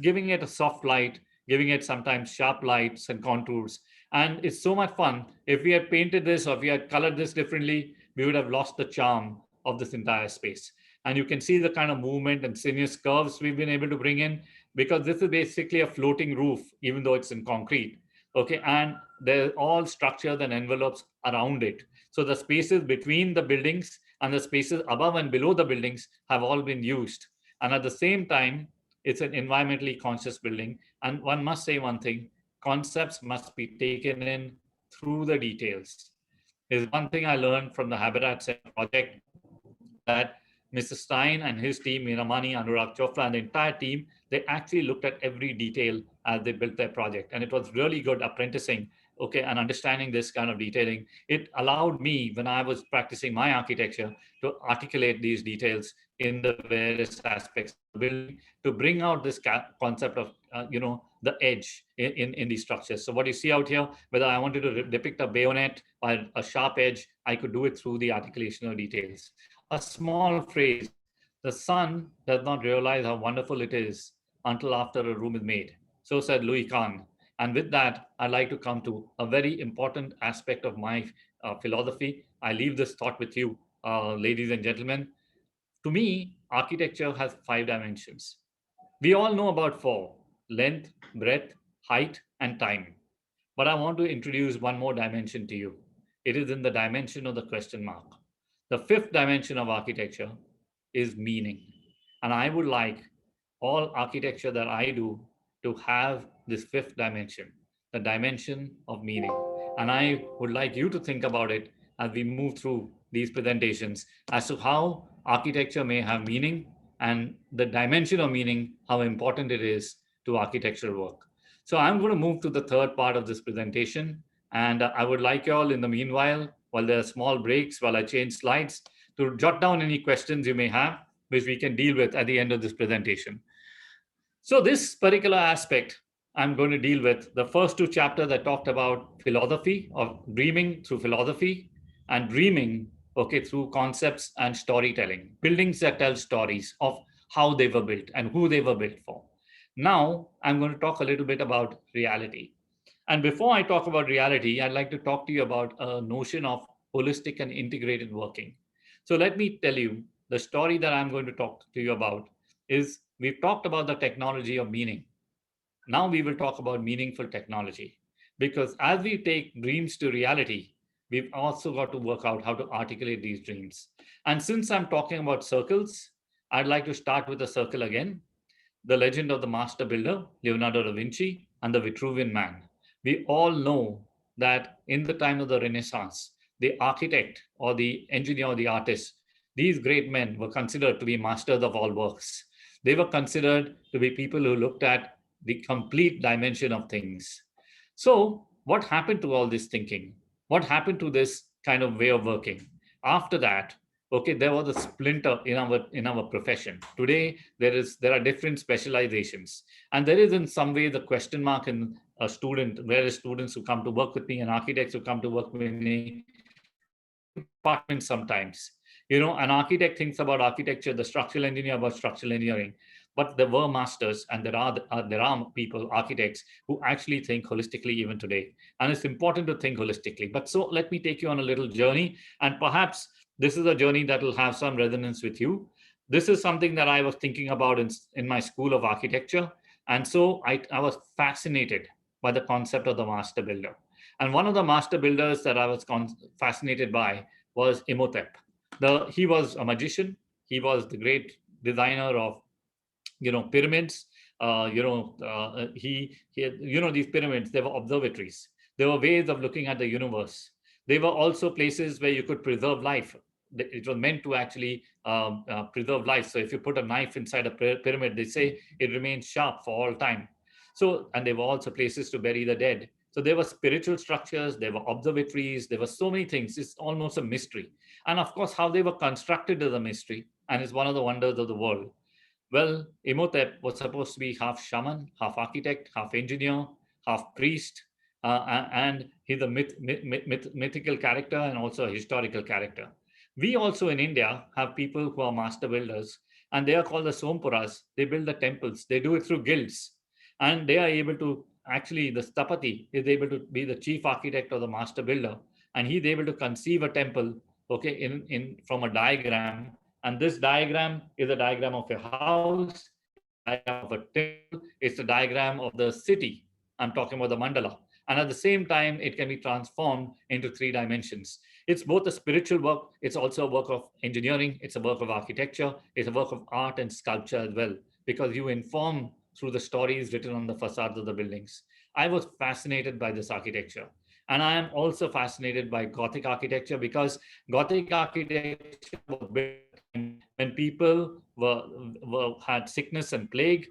giving it a soft light, giving it sometimes sharp lights and contours. And it's so much fun. If we had painted this or if we had colored this differently, we would have lost the charm of this entire space. And you can see the kind of movement and sinuous curves we've been able to bring in, because this is basically a floating roof, even though it's in concrete. Okay, and there's all structures and envelopes around it. So the spaces between the buildings and the spaces above and below the buildings have all been used. And at the same time, it's an environmentally conscious building. And one must say one thing: concepts must be taken in through the details. There's one thing I learned from the Habitat Center project, that Mr. Stein and his team, Miramani, Anurag Chopra, and the entire team, they actually looked at every detail as they built their project. And it was really good apprenticing, okay, and understanding this kind of detailing. It allowed me, when I was practicing my architecture, to articulate these details in the various aspects of the building to bring out this concept of, the edge in these structures. So what you see out here, whether I wanted to depict a bayonet or a sharp edge, I could do it through the articulation of details. A small phrase: the sun does not realize how wonderful it is until after a room is made. So said Louis Kahn. And with that, I'd like to come to a very important aspect of my philosophy. I leave this thought with you, ladies and gentlemen. To me, architecture has 5 dimensions. We all know about 4: length, breadth, height, and time. But I want to introduce one more dimension to you. It is in the dimension of the question mark. The 5th dimension of architecture is meaning. And I would like all architecture that I do to have this 5th dimension, the dimension of meaning. And I would like you to think about it as we move through these presentations as to how architecture may have meaning, and the dimension of meaning, how important it is to architectural work. So I'm going to move to the 3rd part of this presentation. And I would like you all, in the meanwhile, while there are small breaks, while I change slides, to jot down any questions you may have, which we can deal with at the end of this presentation. So this particular aspect, I'm going to deal with the first 2 chapters that talked about philosophy, of dreaming through philosophy, and dreaming, okay, through concepts and storytelling, buildings that tell stories of how they were built and who they were built for. Now, I'm going to talk a little bit about reality. And before I talk about reality, I'd like to talk to you about a notion of holistic and integrated working. So let me tell you, the story that I'm going to talk to you about is, we've talked about the technology of meaning. Now we will talk about meaningful technology. Because as we take dreams to reality, we've also got to work out how to articulate these dreams. And since I'm talking about circles, I'd like to start with a circle again: the legend of the master builder, Leonardo da Vinci, and the Vitruvian Man. We all know that in the time of the Renaissance, the architect or the engineer or the artist, these great men were considered to be masters of all works. They were considered to be people who looked at the complete dimension of things. So, what happened to all this thinking? What happened to this kind of way of working? After that, okay, there was a splinter in our profession. Today, there are different specializations, and there is in some way the question mark in a student. Various students who come to work with me and architects who come to work with me, departments sometimes. An architect thinks about architecture, the structural engineer about structural engineering, but there were masters, and there are people, architects, who actually think holistically even today. And it's important to think holistically. But so let me take you on a little journey, and perhaps this is a journey that will have some resonance with you. This is something that I was thinking about in my school of architecture. And so I was fascinated by the concept of the master builder. And one of the master builders that I was fascinated by was Imhotep. He was a magician. He was the great designer of pyramids. These pyramids, they were observatories. They were ways of looking at the universe. They were also places where you could preserve life. It was meant to actually preserve life. So if you put a knife inside a pyramid, they say it remains sharp for all time. So, and they were also places to bury the dead. So there were spiritual structures, there were observatories, there were so many things. It's almost a mystery. And of course, how they were constructed is a mystery, and is one of the wonders of the world. Well, Imhotep was supposed to be half shaman, half architect, half engineer, half priest, and he's a mythical character and also a historical character. We also in India have people who are master builders, and they are called the Sompuras. They build the temples. They do it through guilds, and they are able to actually, the Stapati is able to be the chief architect or the master builder, and he's able to conceive a temple, okay, in from a diagram. And this diagram is a diagram of a house, it's a diagram of a temple, it's a diagram of the city. I'm talking about the mandala. And at the same time, it can be transformed into 3 dimensions. It's both a spiritual work, it's also a work of engineering, it's a work of architecture, it's a work of art and sculpture as well, because you inform through the stories written on the facades of the buildings. I was fascinated by this architecture. And I am also fascinated by Gothic architecture, because Gothic architecture was built at a time when people had sickness and plague.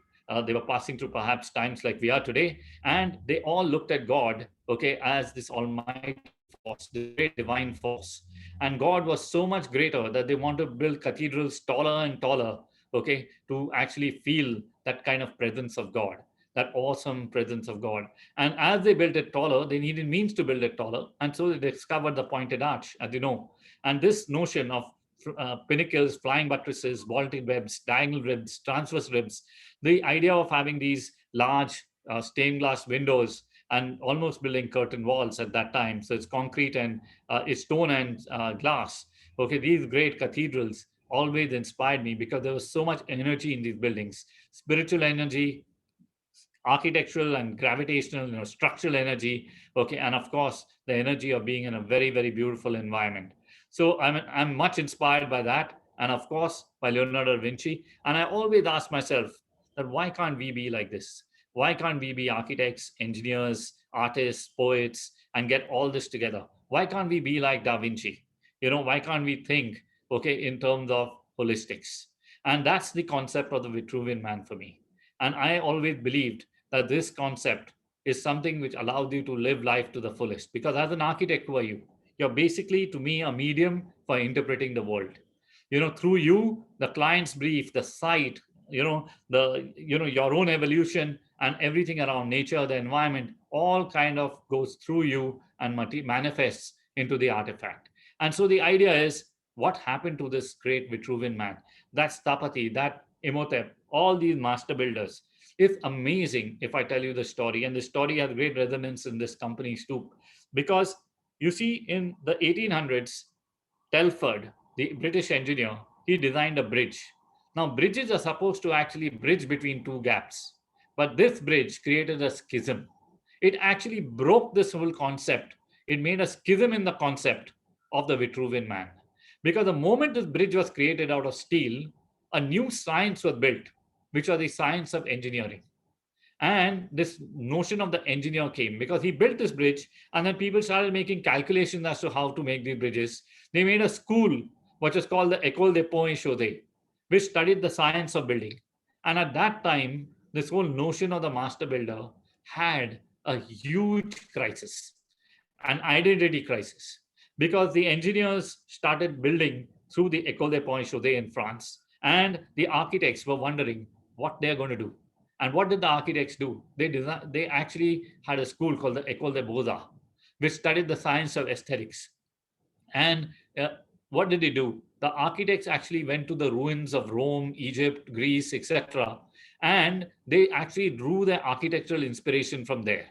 They were passing through perhaps times like we are today, and they all looked at God, okay, as this almighty force, this great divine force. And God was so much greater that they want to build cathedrals taller and taller, okay, to actually feel that kind of presence of God, that awesome presence of God. And as they built it taller, they needed means to build it taller. And so they discovered the pointed arch, as you know. And this notion of pinnacles, flying buttresses, vaulted ribs, diagonal ribs, transverse ribs, the idea of having these large stained glass windows and almost building curtain walls at that time. So it's concrete and it's stone and glass. Okay, these great cathedrals always inspired me because there was so much energy in these buildings, spiritual energy, architectural and gravitational, structural energy. Okay, and of course the energy of being in a very, very beautiful environment. So I'm much inspired by that, and of course by Leonardo da Vinci. And I always ask myself that why can't we be like this? Why can't we be architects, engineers, artists, poets, and get all this together? Why can't we be like Da Vinci? Why can't we think, okay, in terms of holistics? And that's the concept of the Vitruvian Man for me. And I always believed that this concept is something which allows you to live life to the fullest. Because as an architect, who are you? You're basically, to me, a medium for interpreting the world. Through you, the client's brief, the site, your own evolution and everything around nature, the environment, all kind of goes through you and manifests into the artifact. And so the idea is, what happened to this great Vitruvian man? That Stapati, that Imhotep, all these master builders. It's amazing if I tell you the story, and the story has great resonance in this company STUP, because you see, in the 1800s, Telford, the British engineer, he designed a bridge. Now, bridges are supposed to actually bridge between two gaps, but this bridge created a schism. It actually broke this whole concept. It made a schism in the concept of the Vitruvian Man. Because the moment this bridge was created out of steel, a new science was built, which was the science of engineering. And this notion of the engineer came because he built this bridge, and then people started making calculations as to how to make these bridges. They made a school, which is called the École des Ponts et Chaussées, which studied the science of building. And at that time, this whole notion of the master builder had a huge crisis, an identity crisis, because the engineers started building through the École des Ponts et Chaussées in France, and the architects were wondering what they're going to do. And what did the architects do? They actually had a school called the École des Beaux-Arts, which studied the science of aesthetics. And what did they do? The architects actually went to the ruins of Rome, Egypt, Greece, etc. And they actually drew their architectural inspiration from there.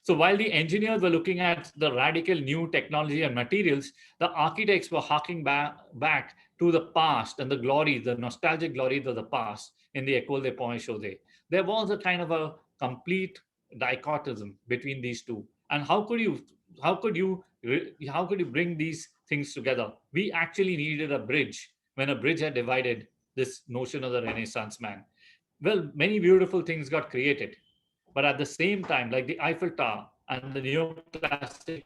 So while the engineers were looking at the radical new technology and materials, the architects were harking back to the past and the glories, the nostalgic glories of the past in the École des Ponts et Chaussées. There was a kind of a complete dichotomy between these two. And how could you how could you bring these things together? We actually needed a bridge when a bridge had divided this notion of the Renaissance man. Well, many beautiful things got created, but at the same time, like the Eiffel Tower and the neoclassic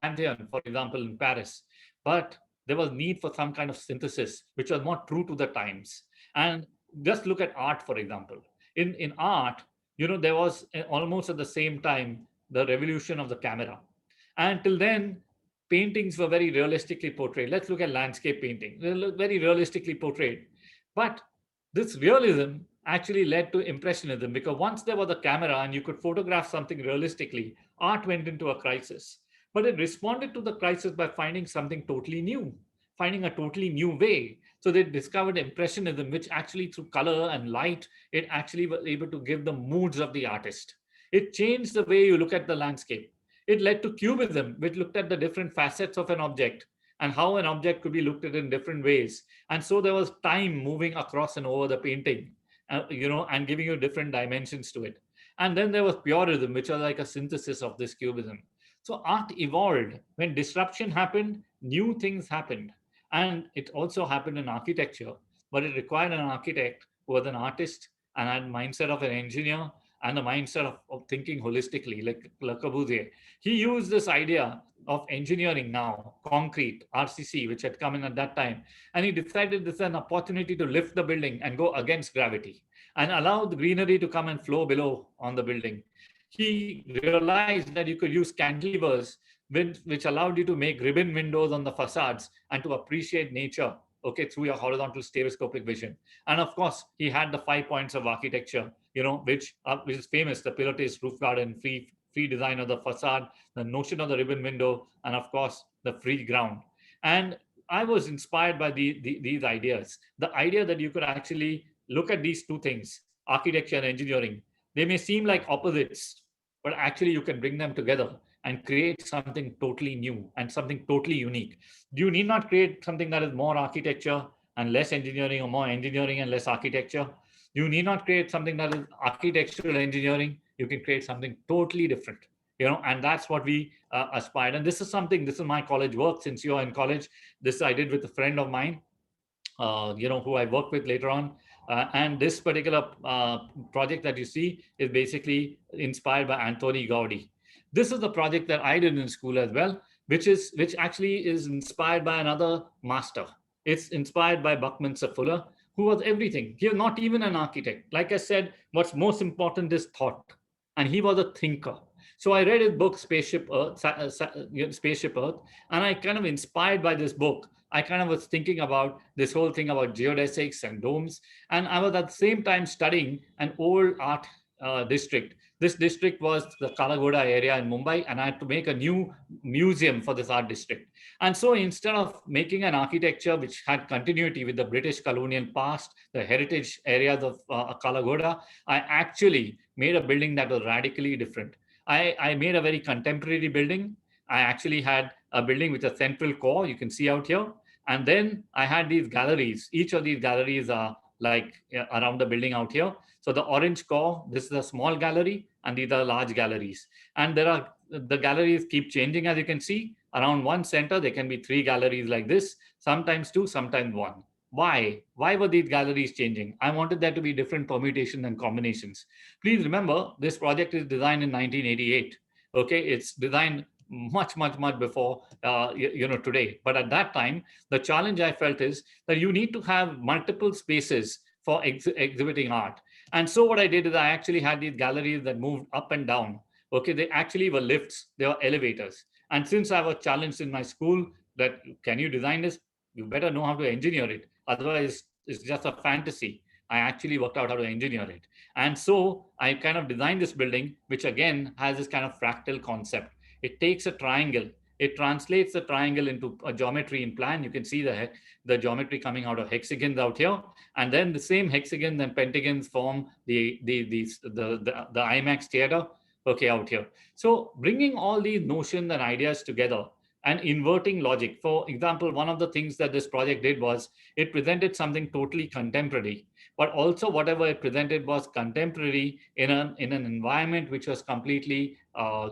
Pantheon, for example, in Paris, but there was need for some kind of synthesis which was more true to the times. And just look at art, for example. In art, there was almost at the same time the revolution of the camera. And till then, paintings were very realistically portrayed. Let's look at landscape painting. They look very realistically portrayed. But this realism actually led to impressionism, because once there was a camera and you could photograph something realistically, art went into a crisis. But it responded to the crisis by finding something totally new, finding a totally new way. So they discovered impressionism, which actually through color and light, it actually was able to give the moods of the artist. It changed the way you look at the landscape. It led to cubism, which looked at the different facets of an object and how an object could be looked at in different ways. And so there was time moving across and over the painting, and giving you different dimensions to it. And then there was purism, which was like a synthesis of this cubism. So art evolved. When disruption happened, new things happened. And it also happened in architecture, but it required an architect who was an artist and had mindset of an engineer and the mindset of thinking holistically, like Le Corbusier. He used this idea of engineering now, concrete, RCC, which had come in at that time. And he decided this is an opportunity to lift the building and go against gravity and allow the greenery to come and flow below on the building. He realized that you could use cantilevers, which allowed you to make ribbon windows on the facades and to appreciate nature, okay, through your horizontal stereoscopic vision. And of course, he had the 5 points of architecture, which is famous: the pilotis, roof garden, free design of the facade, the notion of the ribbon window, and of course, the free ground. And I was inspired by these ideas. The idea that you could actually look at these two things, architecture and engineering. They may seem like opposites, but actually you can bring them together and create something totally new and something totally unique. You need not create something that is more architecture and less engineering, or more engineering and less architecture. You need not create something that is architectural engineering. You can create something totally different, and that's what we aspired. And this is my college work. Since you're in college, this I did with a friend of mine, who I worked with later on. And this particular project that you see is basically inspired by Antoni Gaudi. This is the project that I did in school as well, which actually is inspired by another master. It's inspired by Buckminster Fuller, who was everything. He was not even an architect. Like I said, what's most important is thought. And he was a thinker. So I read his book, Spaceship Earth, and I kind of inspired by this book. I kind of was thinking about this whole thing about geodesics and domes. And I was at the same time studying an old art district. This district was the Kalagoda area in Mumbai, and I had to make a new museum for this art district. And so instead of making an architecture which had continuity with the British colonial past, the heritage areas of Kalagoda, I actually made a building that was radically different. I made a very contemporary building. I actually had a building with a central core, you can see out here. And then I had these galleries. Each of these galleries are like around the building out here. So the orange core, this is a small gallery, and these are large galleries. And the galleries keep changing, as you can see. Around one center, there can be 3 galleries like this, sometimes 2, sometimes 1. Why? Why were these galleries changing? I wanted there to be different permutations and combinations. Please remember, this project is designed in 1988. Okay, it's designed much before today. But at that time, the challenge I felt is that you need to have multiple spaces for exhibiting art. And so what I did is I actually had these galleries that moved up and down. Okay, they actually were lifts, they were elevators. And since I was challenged in my school that, can you design this? You better know how to engineer it. Otherwise, it's just a fantasy. I actually worked out how to engineer it. And so I kind of designed this building, which again has this kind of fractal concept. It takes a triangle. It translates the triangle into a geometry in plan. You can see the geometry coming out of hexagons out here, and then the same hexagons and pentagons form the IMAX theater, okay, out here. So bringing all these notions and ideas together and inverting logic. For example, one of the things that this project did was it presented something totally contemporary, but also whatever it presented was contemporary in an environment which was completely a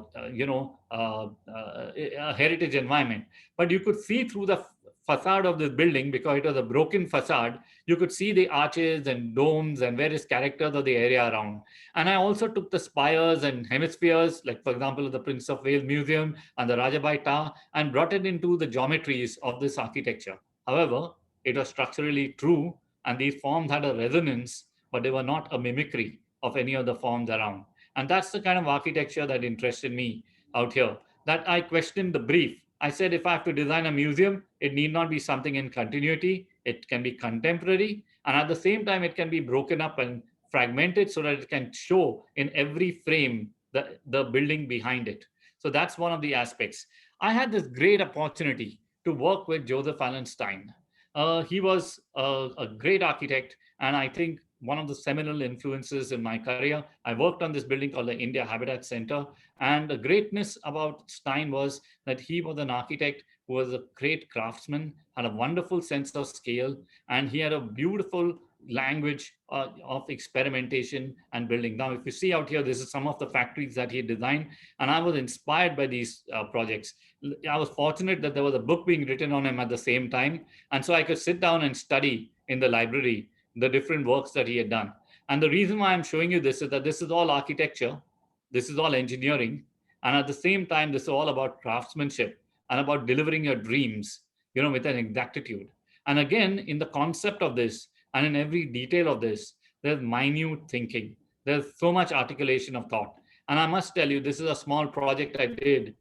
heritage environment. But you could see through the facade of this building, because it was a broken facade, you could see the arches and domes and various characters of the area around. And I also took the spires and hemispheres, like for example the Prince of Wales Museum and the Rajabai Tower, and brought it into the geometries of this architecture. However, it was structurally true, and these forms had a resonance, but they were not a mimicry of any of the forms around. And that's the kind of architecture that interested me out here, that I questioned the brief. I said, if I have to design a museum, it need not be something in continuity. It can be contemporary. And at the same time, it can be broken up and fragmented so that it can show in every frame the building behind it. So that's one of the aspects. I had this great opportunity to work with Joseph Allen Stein. He was a great architect, and I think one of the seminal influences in my career. I worked on this building called the India Habitat Center, and the greatness about Stein was that he was an architect who was a great craftsman, had a wonderful sense of scale, and he had a beautiful language of experimentation and building. Now, if you see out here, this is some of the factories that he designed, and I was inspired by these projects. I was fortunate that there was a book being written on him at the same time, and so I could sit down and study in the library the different works that he had done. And the reason why I'm showing you this is that this is all architecture, this is all engineering, and at the same time, this is all about craftsmanship and about delivering your dreams, with an exactitude. And again, in the concept of this and in every detail of this, there's minute thinking. There's so much articulation of thought. And I must tell you, this is a small project I did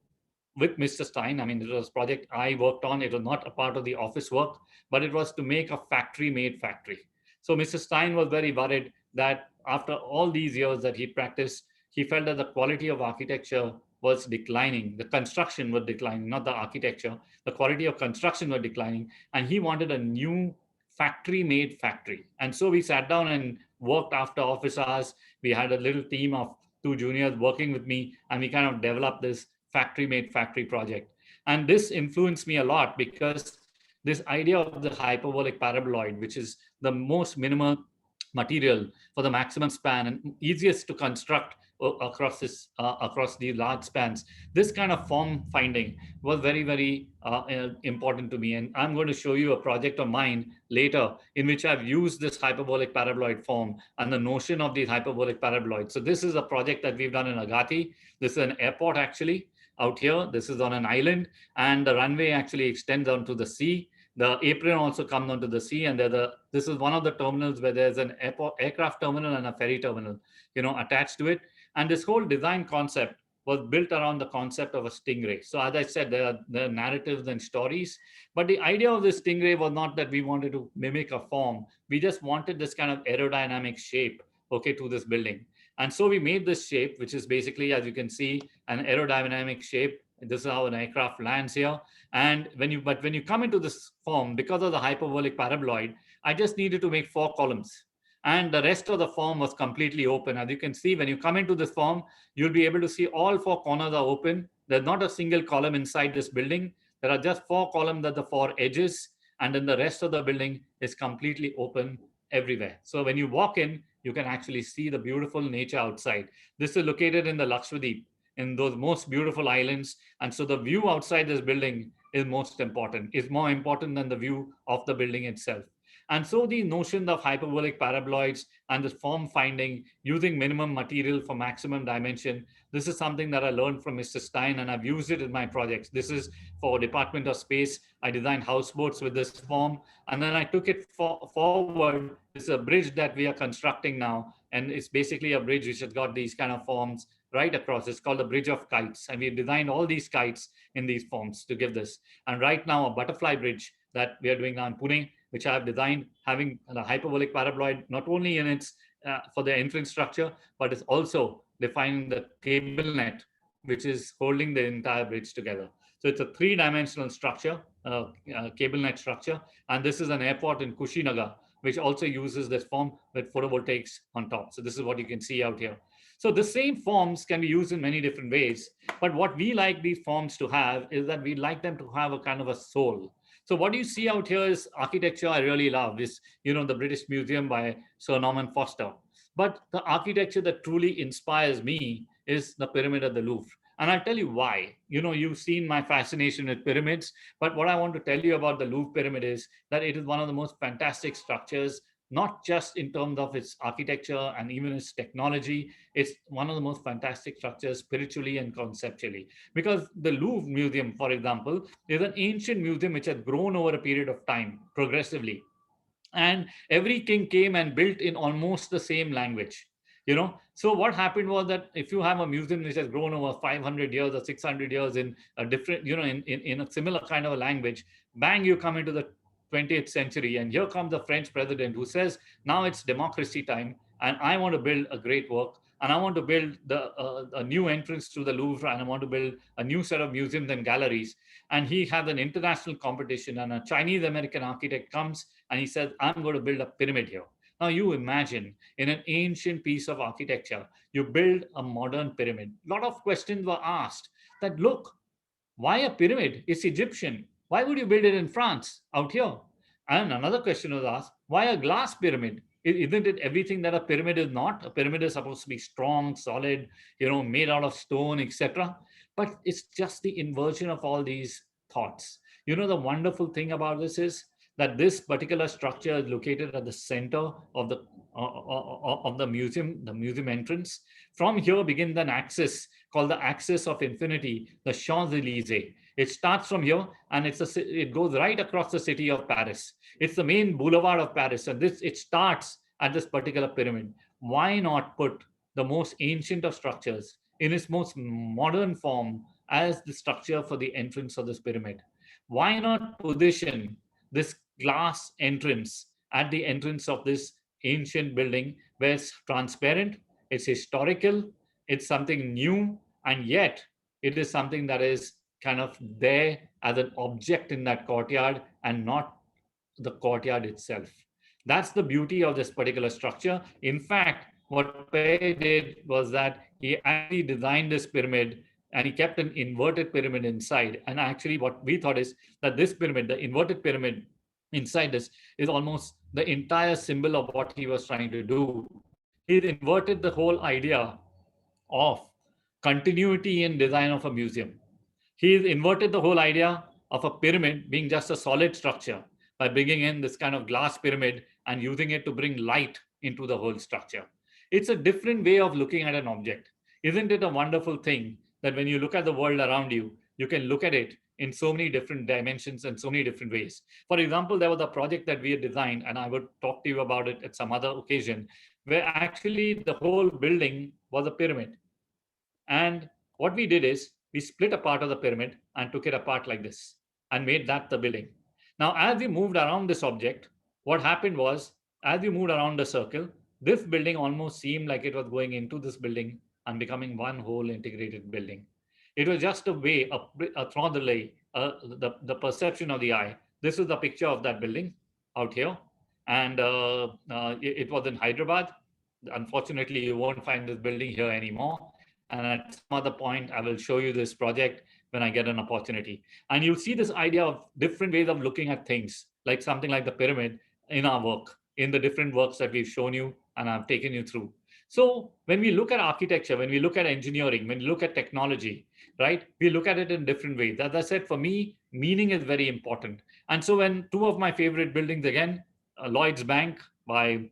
with Mr. Stein. I mean, it was a project I worked on. It was not a part of the office work, but it was to make a factory-made factory. So Mr. Stein was very worried that after all these years that he practiced, he felt that the quality of architecture was declining. The construction was declining, not the architecture. The quality of construction was declining, and he wanted a new factory-made factory. And so we sat down and worked after office hours. We had a little team of 2 juniors working with me, and we kind of developed this factory-made factory project. And this influenced me a lot because this idea of the hyperbolic paraboloid, which is the most minimal material for the maximum span and easiest to construct across these large spans. This kind of form finding was very, very important to me. And I'm going to show you a project of mine later in which I've used this hyperbolic paraboloid form and the notion of these hyperbolic paraboloids. So this is a project that we've done in Agades. This is an airport actually out here. This is on an island, and the runway actually extends onto the sea. The apron also comes onto the sea, and this is one of the terminals where there's an aircraft terminal and a ferry terminal, attached to it. And this whole design concept was built around the concept of a stingray. So as I said, there are narratives and stories, but the idea of this stingray was not that we wanted to mimic a form. We just wanted this kind of aerodynamic shape, okay, to this building. And so we made this shape, which is basically, as you can see, an aerodynamic shape. This is how an aircraft lands here. And when you come into this form, because of the hyperbolic paraboloid, I just needed to make 4 columns. And the rest of the form was completely open. As you can see, when you come into this form, you'll be able to see all 4 corners are open. There's not a single column inside this building. There are just 4 columns at the 4 edges. And then the rest of the building is completely open everywhere. So when you walk in, you can actually see the beautiful nature outside. This is located in the Lakshadweep, in those most beautiful islands. And so the view outside this building is most important, is more important than the view of the building itself. And so the notion of hyperbolic paraboloids and the form finding using minimum material for maximum dimension, this is something that I learned from Mr. Stein, and I've used it in my projects. This is for Department of Space. I designed houseboats with this form, and then I took it forward. It's a bridge that we are constructing now, and it's basically a bridge which has got these kind of forms right across. It's called the Bridge of Kites, and we've designed all these kites in these forms to give this. And right now, a butterfly bridge that we are doing now in Pune, which I have designed, having the hyperbolic paraboloid not only in its for the entrance structure, but it's also defining the cable net, which is holding the entire bridge together. So it's a three-dimensional structure, cable net structure. And this is an airport in Kushinagar, which also uses this form with photovoltaics on top. So this is what you can see out here. So the same forms can be used in many different ways. But what we like these forms to have is that we like them to have a kind of a soul. So what you see out here is architecture I really love. Is, the British Museum by Sir Norman Foster. But the architecture that truly inspires me is the Pyramid at the Louvre. And I'll tell you why. You've seen my fascination with pyramids, but what I want to tell you about the Louvre Pyramid is that it is one of the most fantastic structures, not just in terms of its architecture and even its technology. It's one of the most fantastic structures spiritually and conceptually. Because the Louvre Museum, for example, is an ancient museum which has grown over a period of time progressively, and every king came and built in almost the same language. So what happened was that if you have a museum which has grown over 500 years or 600 years in a different, in a similar kind of a language, bang, you come into the 20th century, and here comes the French president who says, now it's democracy time, and I want to build a great work, and I want to build a new entrance to the Louvre, and I want to build a new set of museums and galleries. And he has an international competition, and a Chinese American architect comes and he says, I'm going to build a pyramid here. Now you imagine, in an ancient piece of architecture, you build a modern pyramid. A lot of questions were asked that, look, why a pyramid? It's Egyptian. Why would you build it in France out here? And another question was asked, why a glass pyramid? Isn't it everything that a pyramid is not? A pyramid is supposed to be strong, solid, made out of stone, etc. But it's just the inversion of all these thoughts. The wonderful thing about this is that this particular structure is located at the center of the museum entrance. From here begins an axis called the axis of infinity, the Champs-Élysées. It starts from here, and it goes right across the city of Paris. It's the main boulevard of Paris, and it starts at this particular pyramid. Why not put the most ancient of structures in its most modern form as the structure for the entrance of this pyramid? Why not position this glass entrance at the entrance of this ancient building, where it's transparent, it's historical, it's something new, and yet it is something that is kind of there as an object in that courtyard and not the courtyard itself. That's the beauty of this particular structure. In fact, what Pei did was that he actually designed this pyramid, and he kept an inverted pyramid inside. And actually, what we thought is that this pyramid, the inverted pyramid inside this, is almost the entire symbol of what he was trying to do. He inverted the whole idea of continuity in design of a museum. He's inverted the whole idea of a pyramid being just a solid structure by bringing in this kind of glass pyramid and using it to bring light into the whole structure. It's a different way of looking at an object. Isn't it a wonderful thing that when you look at the world around you, you can look at it in so many different dimensions and so many different ways? For example, there was a project that we had designed, and I would talk to you about it at some other occasion, where actually the whole building was a pyramid. And what we did is we split a part of the pyramid and took it apart like this and made that the building. Now, as we moved around this object, what happened was, as we moved around the circle, this building almost seemed like it was going into this building and becoming one whole integrated building. It was just a way, through the perception of the eye. This is the picture of that building out here. And it was in Hyderabad. Unfortunately, you won't find this building here anymore. And at some other point, I will show you this project when I get an opportunity. And you'll see this idea of different ways of looking at things, like something like the pyramid in our work, in the different works that we've shown you and I've taken you through. So when we look at architecture, when we look at engineering, when we look at technology, right, we look at it in different ways. As I said, for me, meaning is very important. And so when two of my favorite buildings, again, Lloyd's Bank by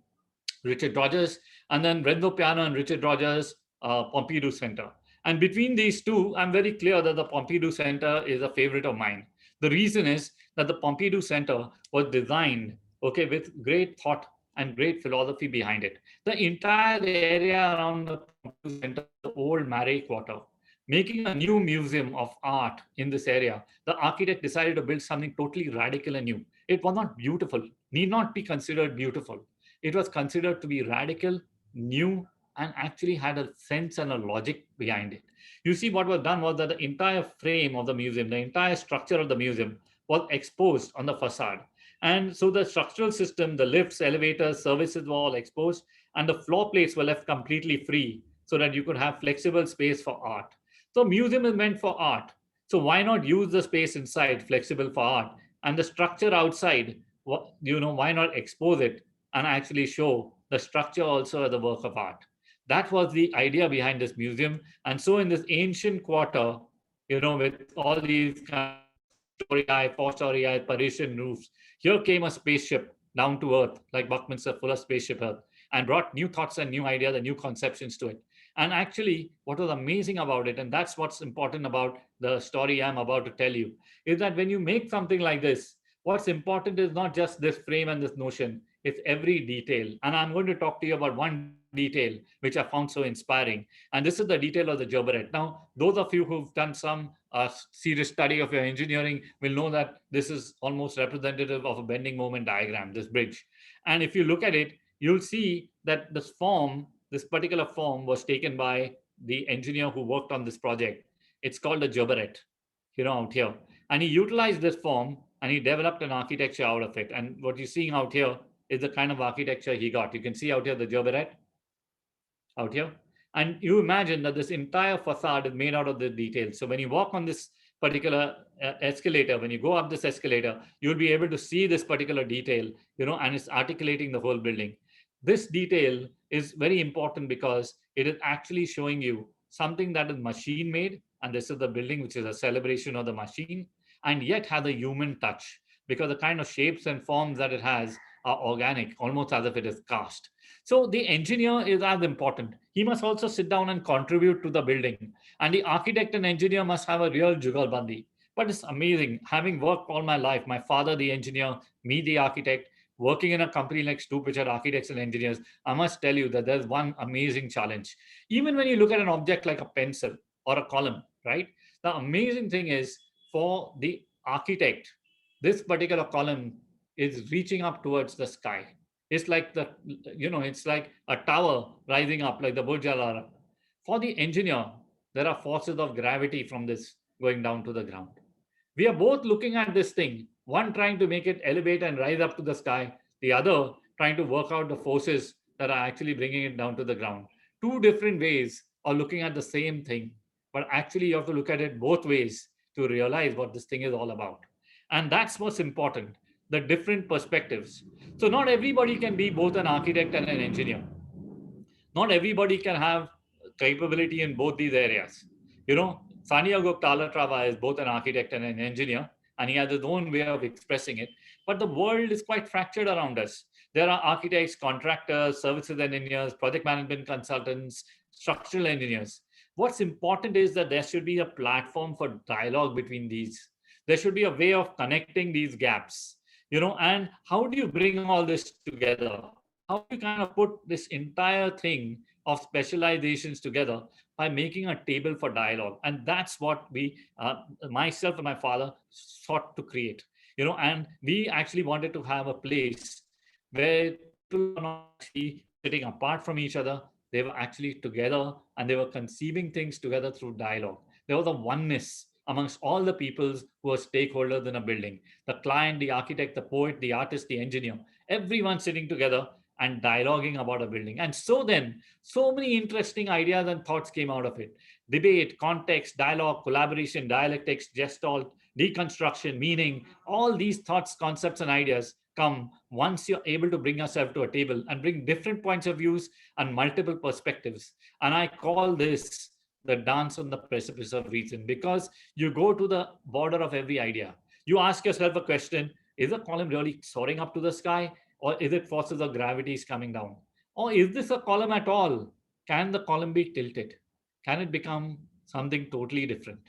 Richard Rogers, and then Renzo Piano and Richard Rogers, Pompidou Center. And between these two, I'm very clear that the Pompidou Center is a favorite of mine. The reason is that the Pompidou Center was designed, with great thought and great philosophy behind it. The entire area around the Pompidou Center, the old Marais Quarter, making a new museum of art in this area, the architect decided to build something totally radical and new. It was not beautiful, need not be considered beautiful. It was considered to be radical, new, and actually had a sense and a logic behind it. You see, what was done was that the entire frame of the museum, the entire structure of the museum was exposed on the facade. And so the structural system, the lifts, elevators, services were all exposed, and the floor plates were left completely free so that you could have flexible space for art. So museum is meant for art. So why not use the space inside flexible for art, and the structure outside, why not expose it and actually show the structure also as a work of art? That was the idea behind this museum. And so in this ancient quarter, with all these kind of three-story high, four-story high Parisian roofs, here came a spaceship down to earth, like Buckminster Fuller's Spaceship Earth, and brought new thoughts and new ideas and new conceptions to it. And actually, what was amazing about it, and that's what's important about the story I'm about to tell you, is that when you make something like this, what's important is not just this frame and this notion, it's every detail. And I'm going to talk to you about one detail which I found so inspiring. And this is the detail of the gerberat. Now, those of you who've done some serious study of your engineering will know that this is almost representative of a bending moment diagram, this bridge. And if you look at it, you'll see that this particular form was taken by the engineer who worked on this project. It's called a gerberat, out here. And he utilized this form and he developed an architecture out of it. And what you're seeing out here is the kind of architecture he got. You can see out here the gerberat out here. And you imagine that this entire facade is made out of the details. So when you walk on this particular escalator, when you go up this escalator, you'll be able to see this particular detail, and it's articulating the whole building. This detail is very important because it is actually showing you something that is machine made. And this is the building, which is a celebration of the machine, and yet has a human touch because the kind of shapes and forms that it has are organic, almost as if it is cast. So the engineer is as important. He must also sit down and contribute to the building. And the architect and engineer must have a real jugalbandi. But it's amazing. Having worked all my life, my father, the engineer, me, the architect, working in a company like STUP, which are architects and engineers, I must tell you that there's one amazing challenge. Even when you look at an object like a pencil or a column, right? The amazing thing is for the architect, this particular column is reaching up towards the sky. It's like it's like a tower rising up, like the Burj Al Arab. For the engineer, there are forces of gravity from this going down to the ground. We are both looking at this thing, one trying to make it elevate and rise up to the sky, the other trying to work out the forces that are actually bringing it down to the ground. Two different ways of looking at the same thing, but actually you have to look at it both ways to realize what this thing is all about. And that's what's important, the different perspectives. So not everybody can be both an architect and an engineer. Not everybody can have capability in both these areas. Santiago Calatrava is both an architect and an engineer, and he has his own way of expressing it. But the world is quite fractured around us. There are architects, contractors, services engineers, project management consultants, structural engineers. What's important is that there should be a platform for dialogue between these. There should be a way of connecting these gaps, and how do you bring all this together? How do you kind of put this entire thing of specializations together by making a table for dialogue? And that's what myself and my father sought to create, and we actually wanted to have a place where people were not actually sitting apart from each other. They were actually together and they were conceiving things together through dialogue. There was a oneness amongst all the peoples who are stakeholders in a building: the client, the architect, the poet, the artist, the engineer, everyone sitting together and dialoguing about a building. And so then, so many interesting ideas and thoughts came out of it. Debate, context, dialogue, collaboration, dialectics, gestalt, deconstruction, meaning, all these thoughts, concepts, and ideas come once you're able to bring yourself to a table and bring different points of views and multiple perspectives. And I call this the dance on the precipice of reason, because you go to the border of every idea. You ask yourself a question: is the column really soaring up to the sky, or is it forces of gravity is coming down? Or is this a column at all? Can the column be tilted? Can it become something totally different?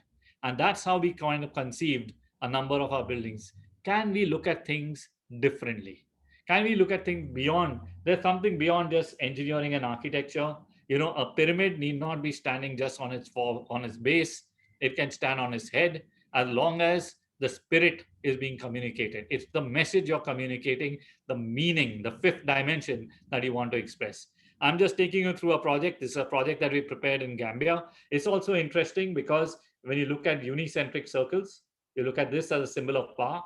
And that's how we kind of conceived a number of our buildings. Can we look at things differently? Can we look at things beyond? There's something beyond just engineering and architecture. A pyramid need not be standing just on its base. It can stand on its head, as long as the spirit is being communicated. It's the message you're communicating, the meaning, the fifth dimension that you want to express. I'm just taking you through a project. This is a project that we prepared in Gambia. It's also interesting because when you look at unicentric circles, you look at this as a symbol of power,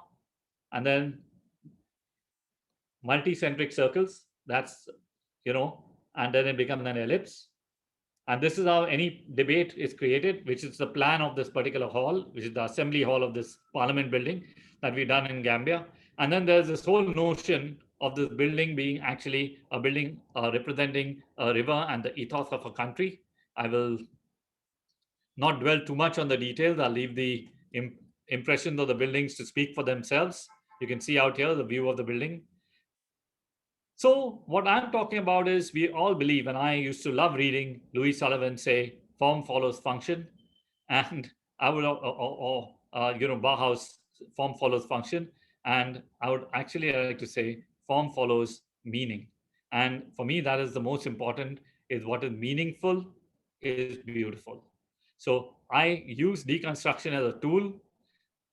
and then multicentric circles, that's, and then it becomes an ellipse. And this is how any debate is created, which is the plan of this particular hall, which is the assembly hall of this parliament building that we've done in Gambia. And then there's this whole notion of this building being actually a building representing a river and the ethos of a country. I will not dwell too much on the details. I'll leave the impressions of the buildings to speak for themselves. You can see out here the view of the building. So what I'm talking about is we all believe, and I used to love reading Louis Sullivan say, form follows function. And I would, Bauhaus, form follows function. And I would actually like to say, form follows meaning. And for me, that is the most important, is what is meaningful is beautiful. So I use deconstruction as a tool.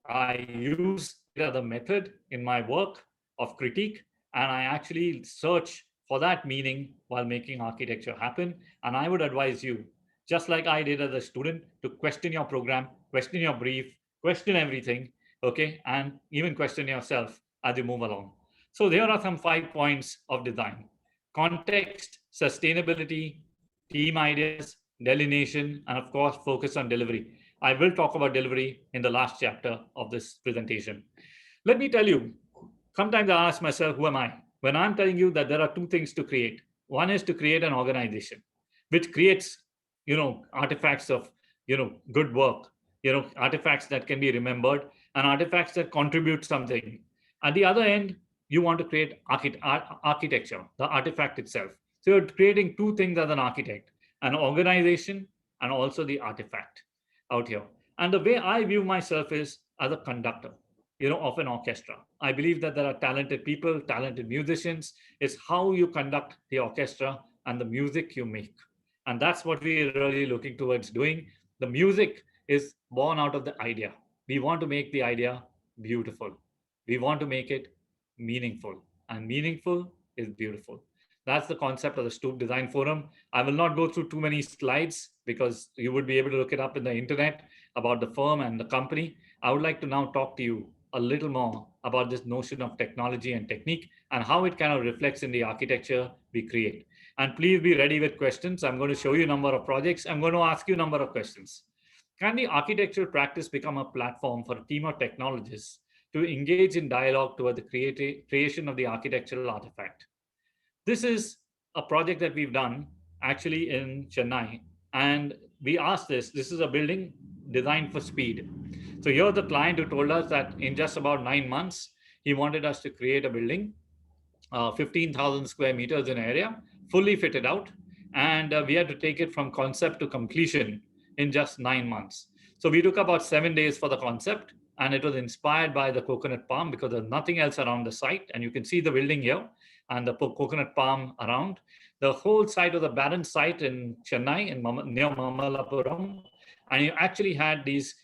I use it as a method in my work of critique, and I actually search for that meaning while making architecture happen. And I would advise you, just like I did as a student, to question your program, question your brief, question everything, okay, and even question yourself as you move along. So there are some 5 points of design: context, sustainability, team ideas, delineation, and of course, focus on delivery. I will talk about delivery in the last chapter of this presentation. Let me tell you, sometimes I ask myself, who am I? When I'm telling you that there are 2 things to create. One is to create an organization, which creates, artifacts of, good work, artifacts that can be remembered and artifacts that contribute something. At the other end, you want to create architecture, the artifact itself. So you're creating 2 things as an architect: an organization and also the artifact out here. And the way I view myself is as a conductor, of an orchestra. I believe that there are talented people, talented musicians. It's how you conduct the orchestra and the music you make. And that's what we're really looking towards doing. The music is born out of the idea. We want to make the idea beautiful. We want to make it meaningful. And meaningful is beautiful. That's the concept of the STUP Design Forum. I will not go through too many slides because you would be able to look it up in the internet about the firm and the company. I would like to now talk to you a little more about this notion of technology and technique and how it kind of reflects in the architecture we create. And please be ready with questions. I'm going to show you a number of projects. I'm going to ask you a number of questions. Can the architectural practice become a platform for a team of technologists to engage in dialogue toward the creation of the architectural artifact? This is a project that we've done actually in Chennai. And we asked this is a building designed for speed. So here's the client who told us that in just about 9 months, he wanted us to create a building, 15,000 square meters in area, fully fitted out. And we had to take it from concept to completion in just 9 months. So we took about 7 days for the concept, and it was inspired by the coconut palm because there's nothing else around the site. And you can see the building here and the coconut palm around. The whole site was a barren site in Chennai, near Mamallapuram. And you actually had these,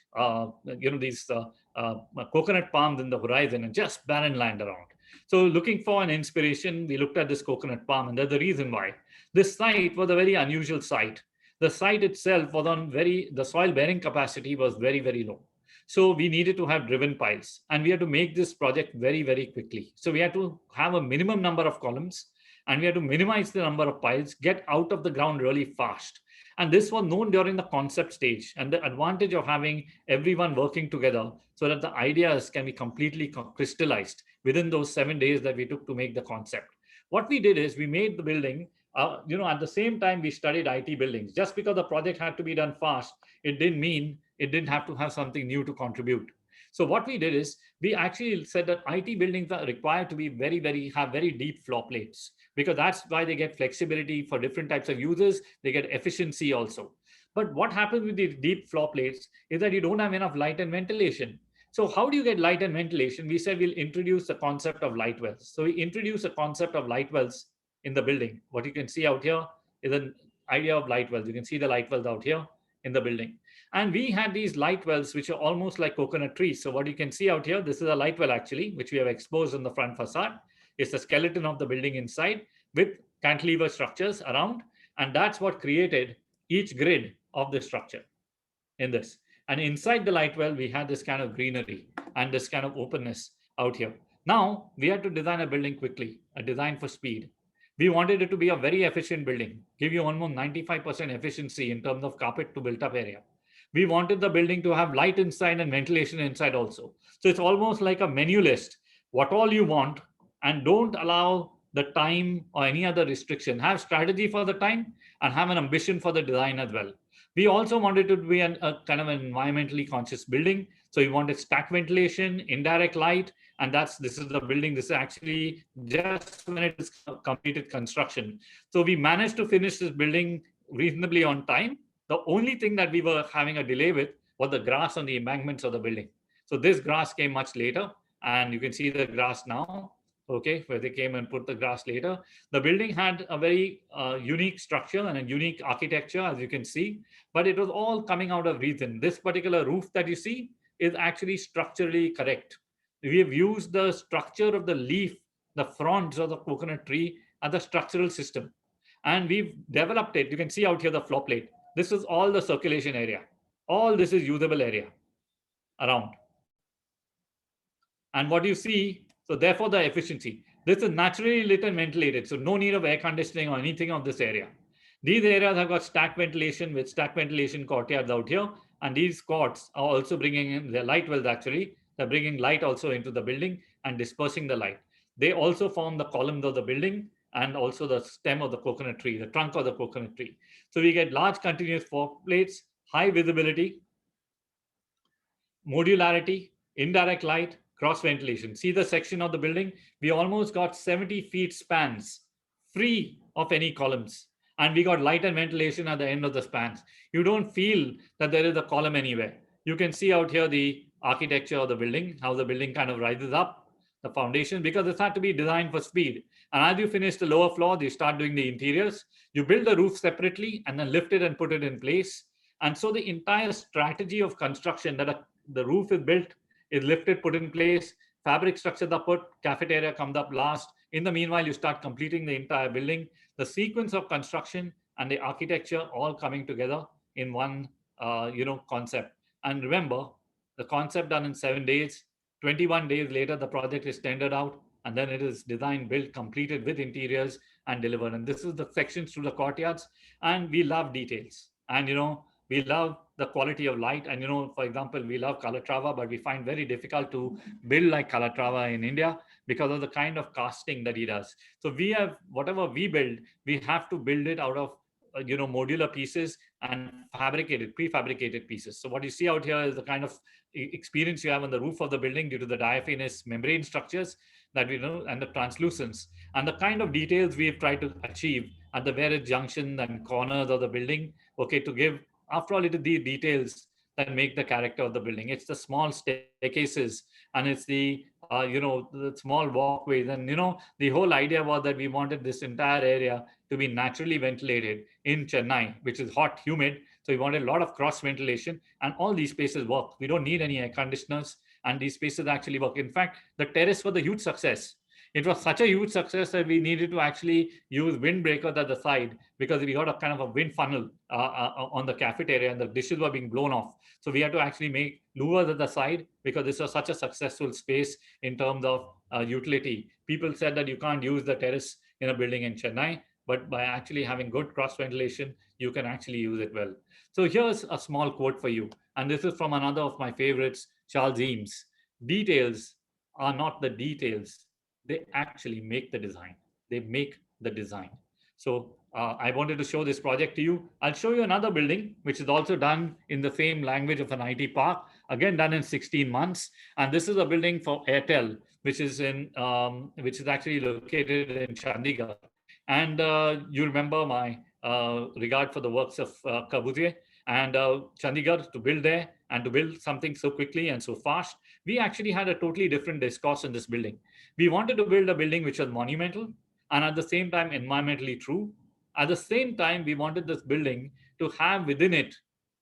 coconut palms in the horizon and just barren land around. So looking for an inspiration, we looked at this coconut palm, and there's the reason why. This site was a very unusual site. The site itself was the soil bearing capacity was very, very low. So we needed to have driven piles, and we had to make this project very, very quickly. So we had to have a minimum number of columns, and we had to minimize the number of piles, get out of the ground really fast. And this was known during the concept stage, and the advantage of having everyone working together so that the ideas can be completely crystallized within those 7 days that we took to make the concept. What we did is we made the building, at the same time we studied IT buildings. Just because the project had to be done fast, it didn't mean it didn't have to have something new to contribute. So what we did is we actually said that IT buildings are required to be have very deep floor plates, because that's why they get flexibility for different types of users. They get efficiency also. But what happens with the deep floor plates is that you don't have enough light and ventilation. So how do you get light and ventilation? We said we'll introduce the concept of light wells. So we introduce a concept of light wells in the building. What you can see out here is an idea of light wells. You can see the light wells out here in the building. And we had these light wells, which are almost like coconut trees. So what you can see out here, this is a light well actually, which we have exposed on the front facade. It's the skeleton of the building inside with cantilever structures around, and that's what created each grid of the structure in this. And inside the light well, we had this kind of greenery and this kind of openness out here. Now, we had to design a building quickly, a design for speed. We wanted it to be a very efficient building, give you almost 95% efficiency in terms of carpet to built up area. We wanted the building to have light inside and ventilation inside also. So it's almost like a menu list, what all you want, and don't allow the time or any other restriction. Have strategy for the time and have an ambition for the design as well. We also wanted it to be a kind of an environmentally conscious building. So we wanted stack ventilation, indirect light, and this is the building. This is actually just when it is completed construction. So we managed to finish this building reasonably on time. The only thing that we were having a delay with was the grass on the embankments of the building. So this grass came much later, and you can see the grass now, okay, where they came and put the grass later. The building had a very unique structure and a unique architecture, as you can see, but it was all coming out of reason. This particular roof that you see is actually structurally correct. We have used the structure of the leaf, the fronds of the coconut tree as a structural system. And we've developed it. You can see out here the floor plate. This is all the circulation area. All this is usable area around. And what you see, so therefore the efficiency. This is naturally lit and ventilated, so no need of air conditioning or anything of this area. These areas have got stack ventilation with stack ventilation courtyards out here, and these courts are also bringing in the light wells actually. They're bringing light also into the building and dispersing the light. They also form the columns of the building and also the stem of the coconut tree, the trunk of the coconut tree. So we get large continuous floor plates, high visibility, modularity, indirect light, cross ventilation. See the section of the building? We almost got 70 feet spans free of any columns. And we got light and ventilation at the end of the spans. You don't feel that there is a column anywhere. You can see out here the architecture of the building, how the building kind of rises up, the foundation, because it's had to be designed for speed. And as you finish the lower floor, you start doing the interiors. You build the roof separately and then lift it and put it in place. And so the entire strategy of construction that the roof is built, is lifted, put in place, fabric structures are put, cafeteria comes up last. In the meanwhile, you start completing the entire building. The sequence of construction and the architecture all coming together in one concept. And remember, the concept done in 7 days, 21 days later, the project is tendered out, and then it is designed, built, completed with interiors and delivered. And this is the sections through the courtyards. And we love details. And, we love the quality of light. And, for example, we love Calatrava, but we find very difficult to build like Calatrava in India because of the kind of casting that he does. So we have, whatever we build, we have to build it out of, modular pieces and prefabricated pieces. So what you see out here is the kind of experience you have on the roof of the building due to the diaphanous membrane structures that we know and the translucence and the kind of details we've tried to achieve at the various junctions and corners of the building, okay, to give, after all, it is the details that make the character of the building. It's the small staircases and it's the the small walkways. And the whole idea was that we wanted this entire area to be naturally ventilated in Chennai, which is hot, humid. So we wanted a lot of cross ventilation, and all these spaces work. We don't need any air conditioners, and these spaces actually work. In fact, the terrace was a huge success. It was such a huge success that we needed to actually use windbreakers at the side because we got a kind of a wind funnel on the cafeteria and the dishes were being blown off. So we had to actually make louvers at the side because this was such a successful space in terms of utility. People said that you can't use the terrace in a building in Chennai, but by actually having good cross ventilation, you can actually use it well. So here's a small quote for you. And this is from another of my favorites, Charles Eames. Details are not the details. They actually make the design. They make the design. So I wanted to show this project to you. I'll show you another building, which is also done in the same language of an IT park, again done in 16 months. And this is a building for Airtel, which is actually located in Chandigarh. And you remember my regard for the works of Corbusier and Chandigarh, to build there and to build something so quickly and so fast. We actually had a totally different discourse in this building. We wanted to build a building which was monumental and at the same time environmentally true. At the same time, we wanted this building to have within it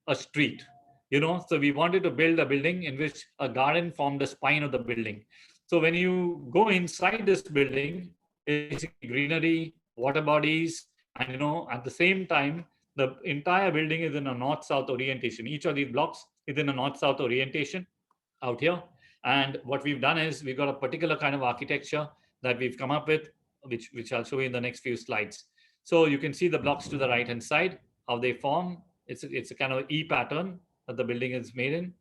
a street. So we wanted to build a building in which a garden formed the spine of the building. So when you go inside this building, it's greenery, water bodies, and at the same time, the entire building is in a north-south orientation. Each of these blocks is in a north-south orientation out here. And what we've done is we've got a particular kind of architecture that we've come up with, which I'll show you in the next few slides. So you can see the blocks to the right hand side, how they form. It's a kind of E pattern that the building is made in.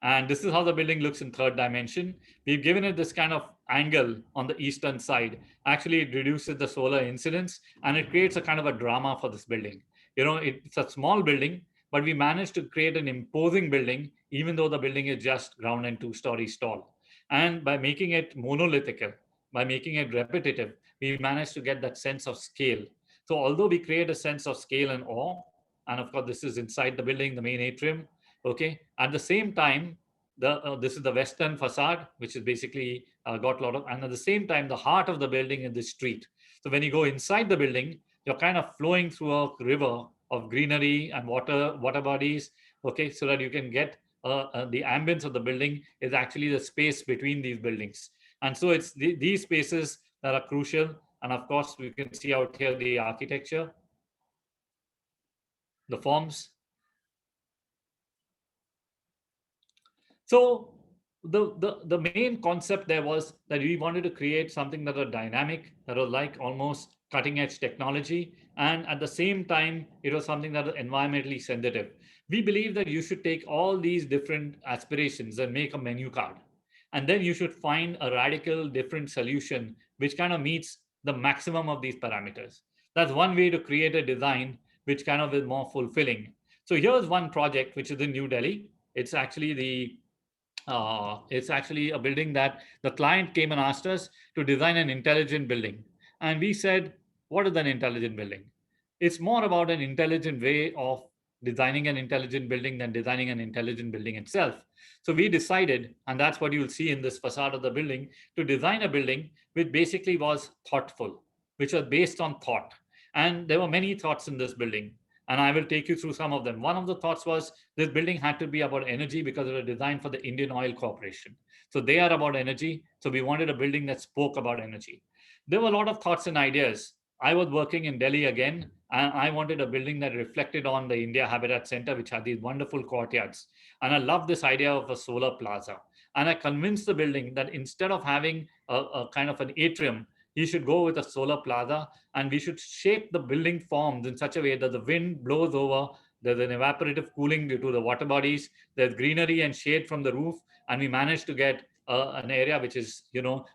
And this is how the building looks in third dimension. We've given it this kind of angle on the eastern side. Actually, it reduces the solar incidence and it creates a kind of a drama for this building. It's a small building, but we managed to create an imposing building, even though the building is just ground and 2 stories tall. And by making it monolithic, by making it repetitive, we managed to get that sense of scale. So although we create a sense of scale and awe, and of course, this is inside the building, the main atrium, okay, at the same time, this is the western facade, which is basically got a lot of, and at the same time, the heart of the building is the street. So when you go inside the building, you're kind of flowing through a river of greenery and water bodies, okay, so that you can get the ambience of the building is actually the space between these buildings. And so it's these spaces that are crucial. And of course, we can see out here the architecture, the forms. So the main concept there was that we wanted to create something that was dynamic, that was like almost cutting edge technology, and at the same time, it was something that was environmentally sensitive. We believe that you should take all these different aspirations and make a menu card, and then you should find a radical different solution which kind of meets the maximum of these parameters. That's one way to create a design which kind of is more fulfilling. So here's one project which is in New Delhi. It's actually a building that the client came and asked us to design an intelligent building. And we said, what is an intelligent building? It's more about an intelligent way of designing an intelligent building than designing an intelligent building itself. So we decided, and that's what you'll see in this facade of the building, to design a building which basically was thoughtful, which was based on thought. And there were many thoughts in this building. And I will take you through some of them. One of the thoughts was this building had to be about energy because it was designed for the Indian Oil Corporation. So they are about energy. So we wanted a building that spoke about energy. There were a lot of thoughts and ideas. I was working in Delhi again, and I wanted a building that reflected on the India Habitat Center, which had these wonderful courtyards. And I love this idea of a solar plaza. And I convinced the building that instead of having a kind of an atrium, you should go with a solar plaza, and we should shape the building forms in such a way that the wind blows over, there's an evaporative cooling due to the water bodies, there's greenery and shade from the roof, and we managed to get an area which is,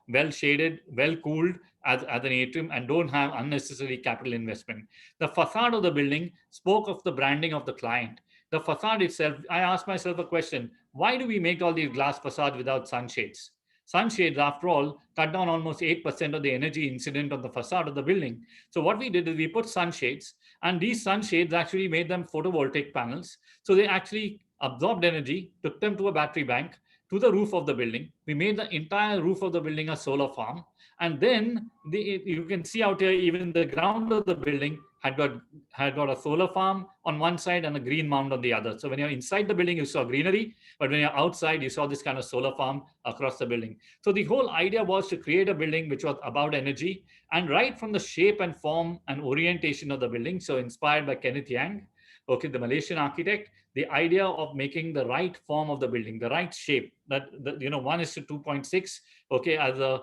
well shaded, well cooled as an atrium, and don't have unnecessary capital investment. The facade of the building spoke of the branding of the client. The facade itself, I asked myself a question: why do we make all these glass facades without sunshades? Sunshades, after all, cut down almost 8% of the energy incident on the facade of the building. So what we did is we put sunshades, and these sunshades actually made them photovoltaic panels. So they actually absorbed energy, took them to a battery bank, to the roof of the building. We made the entire roof of the building a solar farm. And then you can see out here, even the ground of the building had got a solar farm on one side and a green mound on the other. So when you're inside the building, you saw greenery, but when you're outside, you saw this kind of solar farm across the building. So the whole idea was to create a building which was about energy, and right from the shape and form and orientation of the building, so inspired by Kenneth Yang, okay, the Malaysian architect, the idea of making the right form of the building, the right shape, that 1:2.6, okay, as a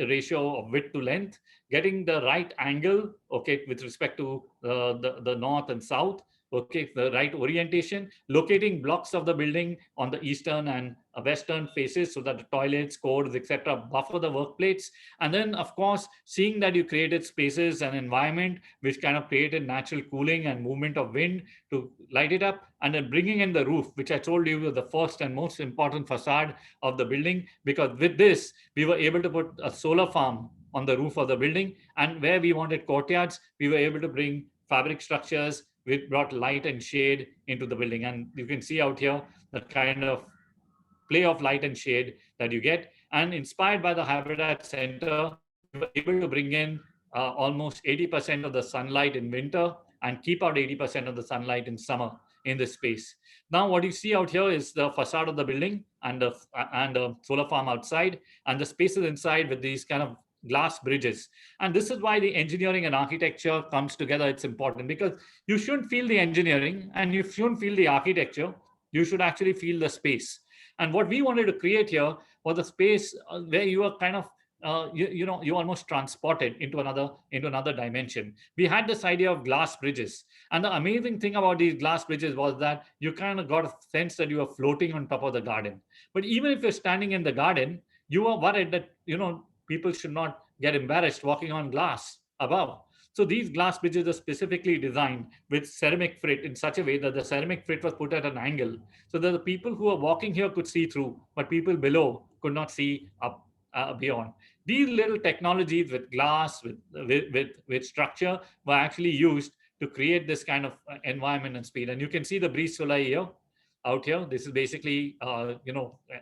ratio of width to length, getting the right angle, okay, with respect to the north and south, okay, the right orientation, locating blocks of the building on the eastern and western faces so that the toilets, cords, etc. buffer the workplace. And then, of course, seeing that you created spaces and environment which kind of created natural cooling and movement of wind to light it up, and then bringing in the roof, which I told you was the first and most important facade of the building, because with this, we were able to put a solar farm on the roof of the building, and where we wanted courtyards, we were able to bring fabric structures which brought light and shade into the building. And you can see out here the kind of play of light and shade that you get. And inspired by the Habitat Center, we were able to bring in almost 80% of the sunlight in winter and keep out 80% of the sunlight in summer in this space. Now, what you see out here is the facade of the building and the solar farm outside, and the spaces inside with these kind of glass bridges. And this is why the engineering and architecture comes together. It's important because you shouldn't feel the engineering and you shouldn't feel the architecture. You should actually feel the space. And what we wanted to create here was a space where you are kind of you almost transported into another dimension. We had this idea of glass bridges, and the amazing thing about these glass bridges was that you kind of got a sense that you were floating on top of the garden. But even if you're standing in the garden, you are worried that people should not get embarrassed walking on glass above. So these glass bridges are specifically designed with ceramic frit in such a way that the ceramic frit was put at an angle so that the people who are walking here could see through, but people below could not see up beyond. These little technologies with glass, with structure, were actually used to create this kind of environment and speed. And you can see the Brise Soleil here, out here. This is basically,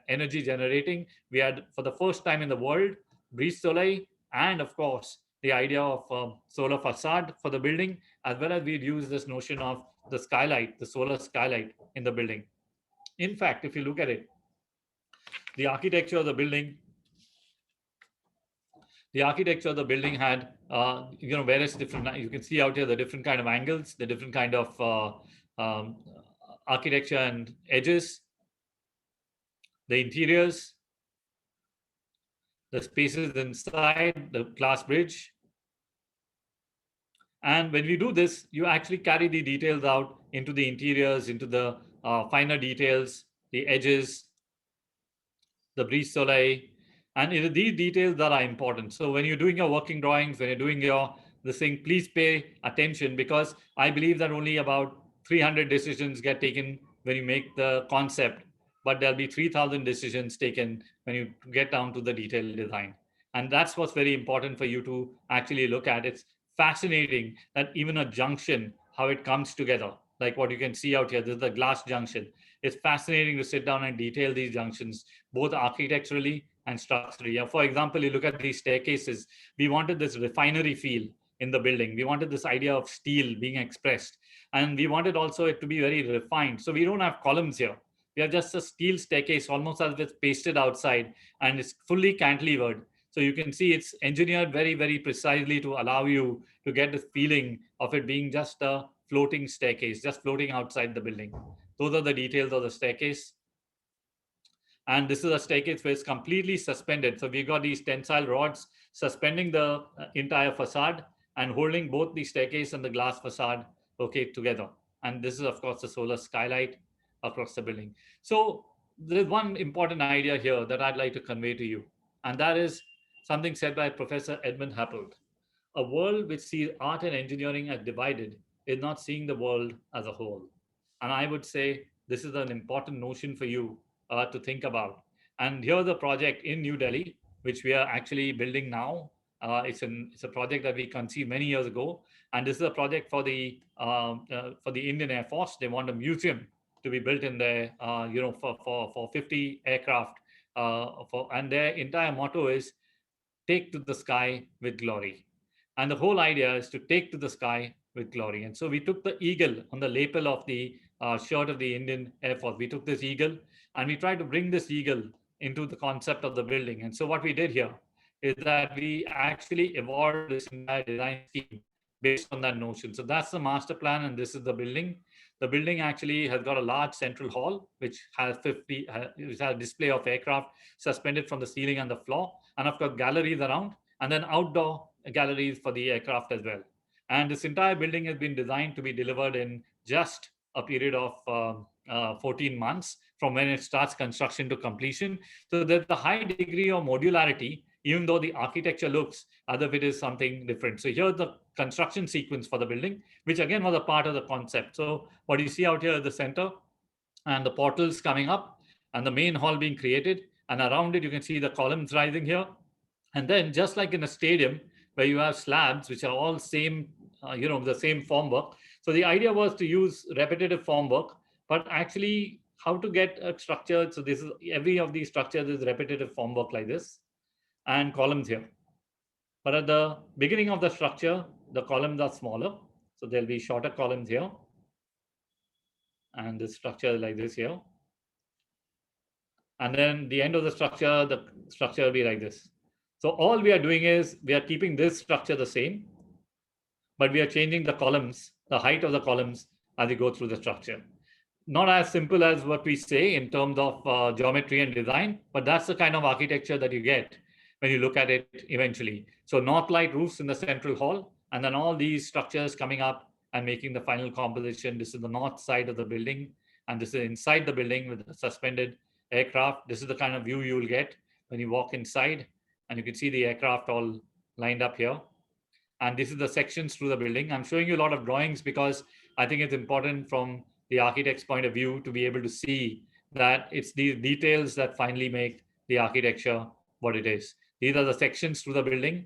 energy generating. We had, for the first time in the world, Brise Soleil, and of course, the idea of solar facade for the building, as well as we'd use this notion of the skylight, the solar skylight in the building. In fact, if you look at it, the architecture of the building had various different, you can see out here the different kind of angles, the different kind of architecture and edges, the interiors, the spaces inside the glass bridge. And when we do this, you actually carry the details out into the interiors, into the finer details, the edges, the Brise Soleil, and these details that are important. So when you're doing your working drawings, when you're doing this thing, please pay attention, because I believe that only about 300 decisions get taken when you make the concept, but there'll be 3,000 decisions taken when you get down to the detailed design. And that's what's very important for you to actually look at. It's fascinating that even a junction, how it comes together, like what you can see out here, this is the glass junction. It's fascinating to sit down and detail these junctions, both architecturally and structurally. For example, you look at these staircases, we wanted this refinery feel in the building. We wanted this idea of steel being expressed. And we wanted also it to be very refined. So we don't have columns here. We have just a steel staircase, almost as if it's pasted outside, and it's fully cantilevered. So you can see it's engineered very, very precisely to allow you to get the feeling of it being just a floating staircase, just floating outside the building. Those are the details of the staircase. And this is a staircase where it's completely suspended. So we've got these tensile rods suspending the entire facade and holding both the staircase and the glass facade together. And this is, of course, the solar skylight across the building. So there's one important idea here that I'd like to convey to you, and that is something said by Professor Edmund Happold. A world which sees art and engineering as divided is not seeing the world as a whole. And I would say this is an important notion for you to think about. And here's a project in New Delhi, which we are actually building now. It's a project that we conceived many years ago, and this is a project for the Indian Air Force. They want a museum to be built in there, for 50 aircraft, and their entire motto is "Take to the sky with glory." And the whole idea is to take to the sky with glory. And so we took the eagle on the lapel of the shirt of the Indian Air Force. We took this eagle and we tried to bring this eagle into the concept of the building. And so what we did here is that we actually evolved this entire design scheme based on that notion. So that's the master plan, and this is the building. The building actually has got a large central hall, which has a display of aircraft suspended from the ceiling and the floor, and of course galleries around, and then outdoor galleries for the aircraft as well. And this entire building has been designed to be delivered in just a period of 14 months from when it starts construction to completion. So there's a high degree of modularity, even though the architecture looks as if it is something different. So here's the construction sequence for the building, which again was a part of the concept. So what you see out here is the center and the portals coming up and the main hall being created. And around it, you can see the columns rising here. And then just like in a stadium where you have slabs, which are all same, the same formwork. So the idea was to use repetitive formwork, but actually how to get a structure. So this is, every of these structures is repetitive formwork like this, and columns here. But at the beginning of the structure, the columns are smaller. So there'll be shorter columns here. And this structure like this here. And then the end of the structure will be like this. So all we are doing is we are keeping this structure the same, but we are changing the columns, the height of the columns as we go through the structure. Not as simple as what we say in terms of geometry and design, but that's the kind of architecture that you get when you look at it eventually. So north light roofs in the central hall, and then all these structures coming up and making the final composition. This is the north side of the building, and this is inside the building with the suspended aircraft. This is the kind of view you will get when you walk inside, and you can see the aircraft all lined up here. And this is the sections through the building. I'm showing you a lot of drawings because I think it's important from the architect's point of view to be able to see that it's these details that finally make the architecture what it is. These are the sections through the building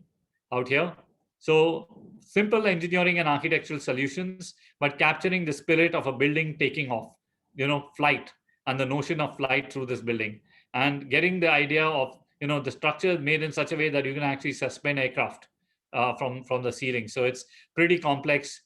out here. So simple engineering and architectural solutions, but capturing the spirit of a building taking off, flight, and the notion of flight through this building, and getting the idea of, the structure made in such a way that you can actually suspend aircraft from the ceiling. So it's pretty complex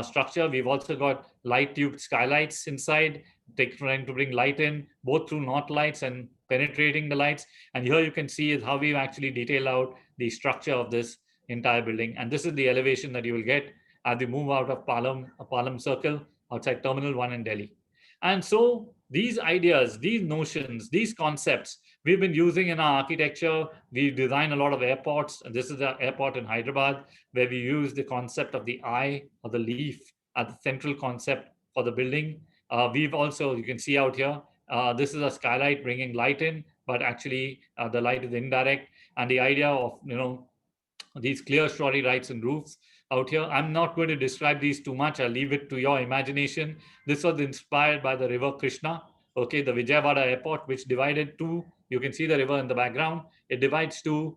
structure. We've also got light tube skylights inside, trying to bring light in, both through north lights and penetrating the lights. And here you can see is how we've actually detailed out the structure of this entire building. And this is the elevation that you will get as we move out of Palam Circle outside Terminal 1 in Delhi. And so these ideas, these notions, these concepts, we've been using in our architecture. We design a lot of airports. And this is the airport in Hyderabad, where we use the concept of the eye or the leaf as the central concept for the building. We've also, you can see out here, this is a skylight bringing light in, but actually the light is indirect. And the idea of, these clear story lights and roofs out here. I'm not going to describe these too much. I'll leave it to your imagination. This was inspired by the river Krishna, okay, the Vijayawada Airport, which divided two. You can see the river in the background. It divides two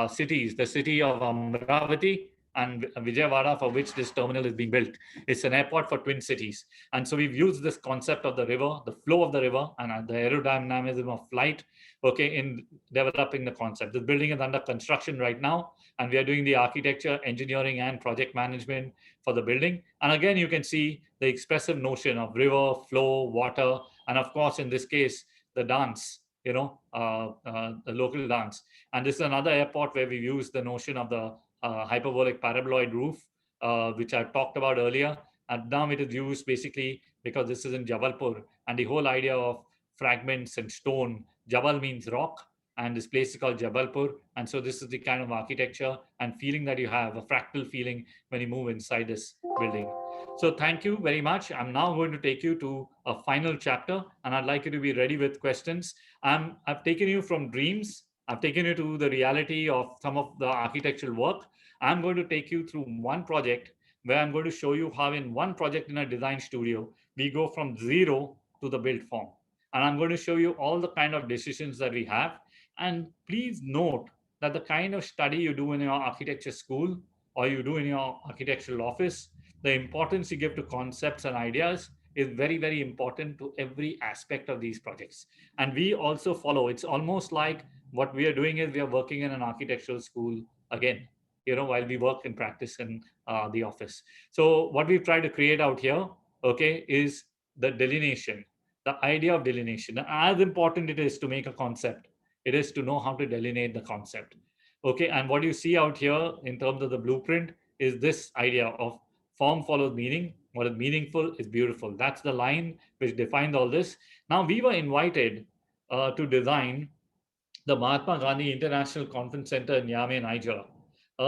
cities, the city of Amravati and Vijayawada, for which this terminal is being built. It's an airport for twin cities. And so we've used this concept of the river, the flow of the river, and the aerodynamism of flight, okay, in developing the concept. This building is under construction right now, and we are doing the architecture, engineering, and project management for the building. And again, you can see the expressive notion of river, flow, water, and of course, in this case, the dance, the local dance. And this is another airport where we use the notion of the hyperbolic paraboloid roof, which I talked about earlier. And now it is used basically because this is in Jabalpur, and the whole idea of fragments and stone. Jabal means rock, and this place is called Jabalpur. And so this is the kind of architecture and feeling that you have, a fractal feeling when you move inside this building. So thank you very much. I'm now going to take you to a final chapter, and I'd like you to be ready with questions. I've taken you from dreams. I've taken you to the reality of some of the architectural work. I'm going to take you through one project where I'm going to show you how in one project in a design studio, we go from zero to the built form. And I'm going to show you all the kind of decisions that we have. And please note that the kind of study you do in your architecture school or you do in your architectural office, the importance you give to concepts and ideas is very, very important to every aspect of these projects. And we also follow, it's almost like what we are doing is we are working in an architectural school again, while we work in practice in the office. So what we've tried to create out here, okay, is the delineation, the idea of delineation. As important it is to make a concept, it is to know how to delineate the concept. Okay, and what you see out here in terms of the blueprint is this idea of form follows meaning. What is meaningful is beautiful. That's the line which defines all this. Now, we were invited to design the Mahatma Gandhi International Conference Center in Niamey, Nigeria.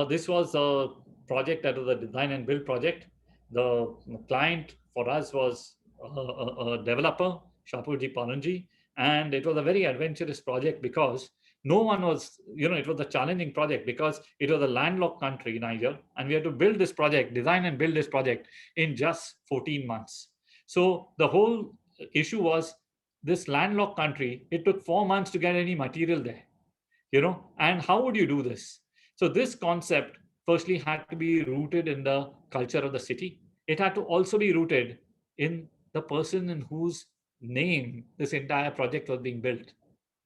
This was a project that was a design and build project. The client for us was a developer, Shapurji Paranji, and it was a very adventurous project because no one was, it was a challenging project because it was a landlocked country, Niger, and we had to build this project, design and build this project in just 14 months. So the whole issue was this landlocked country, it took 4 months to get any material there, and how would you do this? So this concept firstly had to be rooted in the culture of the city. It had to also be rooted in the person in whose name this entire project was being built,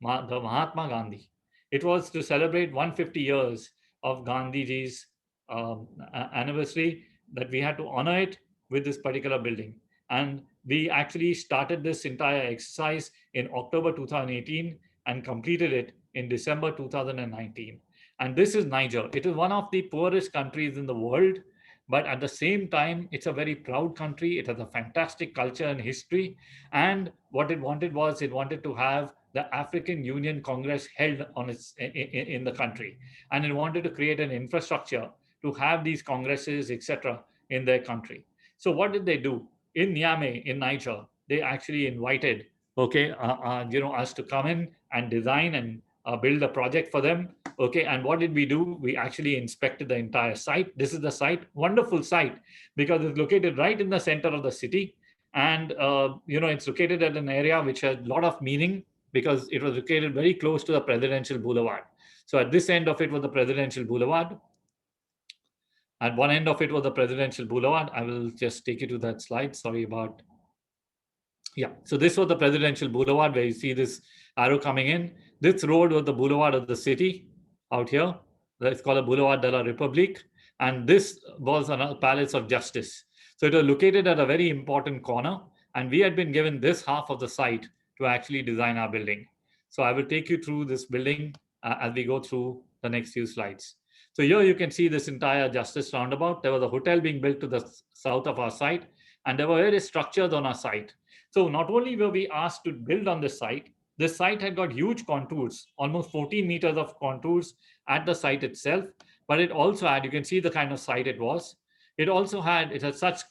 the Mahatma Gandhi. It was to celebrate 150 years of Gandhiji's anniversary that we had to honor it with this particular building. And we actually started this entire exercise in October 2018 and completed it in December 2019. And this is Niger. It is one of the poorest countries in the world, but at the same time, it's a very proud country. It has a fantastic culture and history. And what it wanted was it wanted to have the African Union Congress held on in the country. And it wanted to create an infrastructure to have these congresses, etc., in their country. So what did they do? In Niamey, in Niger, they actually invited, us to come in and design and build a project for them. Okay, and what did we do? We actually inspected the entire site. This is the site, wonderful site, because it's located right in the center of the city. And, it's located at an area which has a lot of meaning because it was located very close to the Presidential Boulevard. So at this end of it was the Presidential Boulevard. At one end of it was the Presidential Boulevard. I will just take you to that slide. Sorry about. Yeah, so this was the Presidential Boulevard where you see this arrow coming in. This road was the boulevard of the city out here. It's called the Boulevard de la République. And this was a Palace of Justice. So it was located at a very important corner. And we had been given this half of the site to actually design our building. So I will take you through this building as we go through the next few slides. So here you can see this entire Justice roundabout. There was a hotel being built to the south of our site. And there were various structures on our site. So not only were we asked to build on this site had got huge contours, almost 14 meters of contours at the site itself, but it also had, you can see the kind of site it was. It had such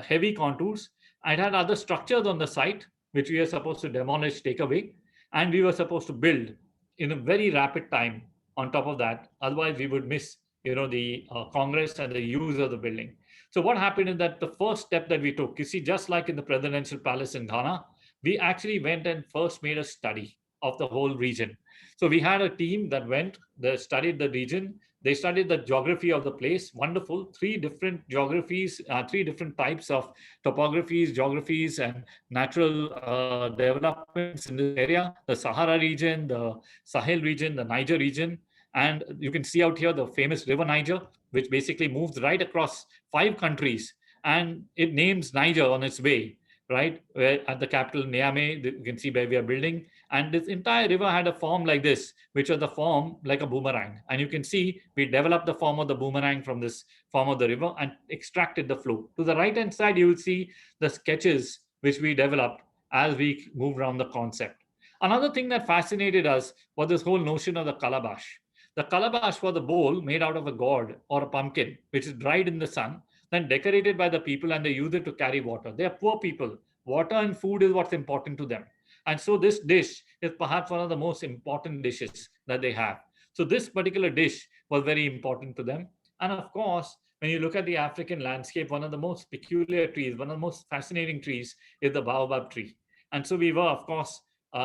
heavy contours. It had other structures on the site, which we were supposed to demolish, take away, and we were supposed to build in a very rapid time on top of that. Otherwise, we would miss, the Congress and the use of the building. So what happened is that the first step that we took, you see, just like in the presidential palace in Ghana, we actually went and first made a study of the whole region. So we had a team that went, they studied the region, they studied the geography of the place. Wonderful. Three different geographies, three different types of topographies, geographies, and natural developments in this area, the Sahara region, the Sahel region, the Niger region. And you can see out here the famous river Niger, which basically moves right across 5 countries, and it names Niger on its way, right? Where at the capital Niamey, you can see where we are building. And this entire river had a form like this, which was the form like a boomerang. And you can see we developed the form of the boomerang from this form of the river and extracted the flow. To the right-hand side, you will see the sketches which we developed as we moved around the concept. Another thing that fascinated us was this whole notion of the calabash. The calabash was a bowl made out of a gourd or a pumpkin, which is dried in the sun, then decorated by the people, and they use it to carry water. They are poor people. Water and food is what's important to them. And so this dish is perhaps one of the most important dishes that they have. So this particular dish was very important to them. And of course, when you look at the African landscape, one of the most peculiar trees, one of the most fascinating trees is the baobab tree. And so we were, of course,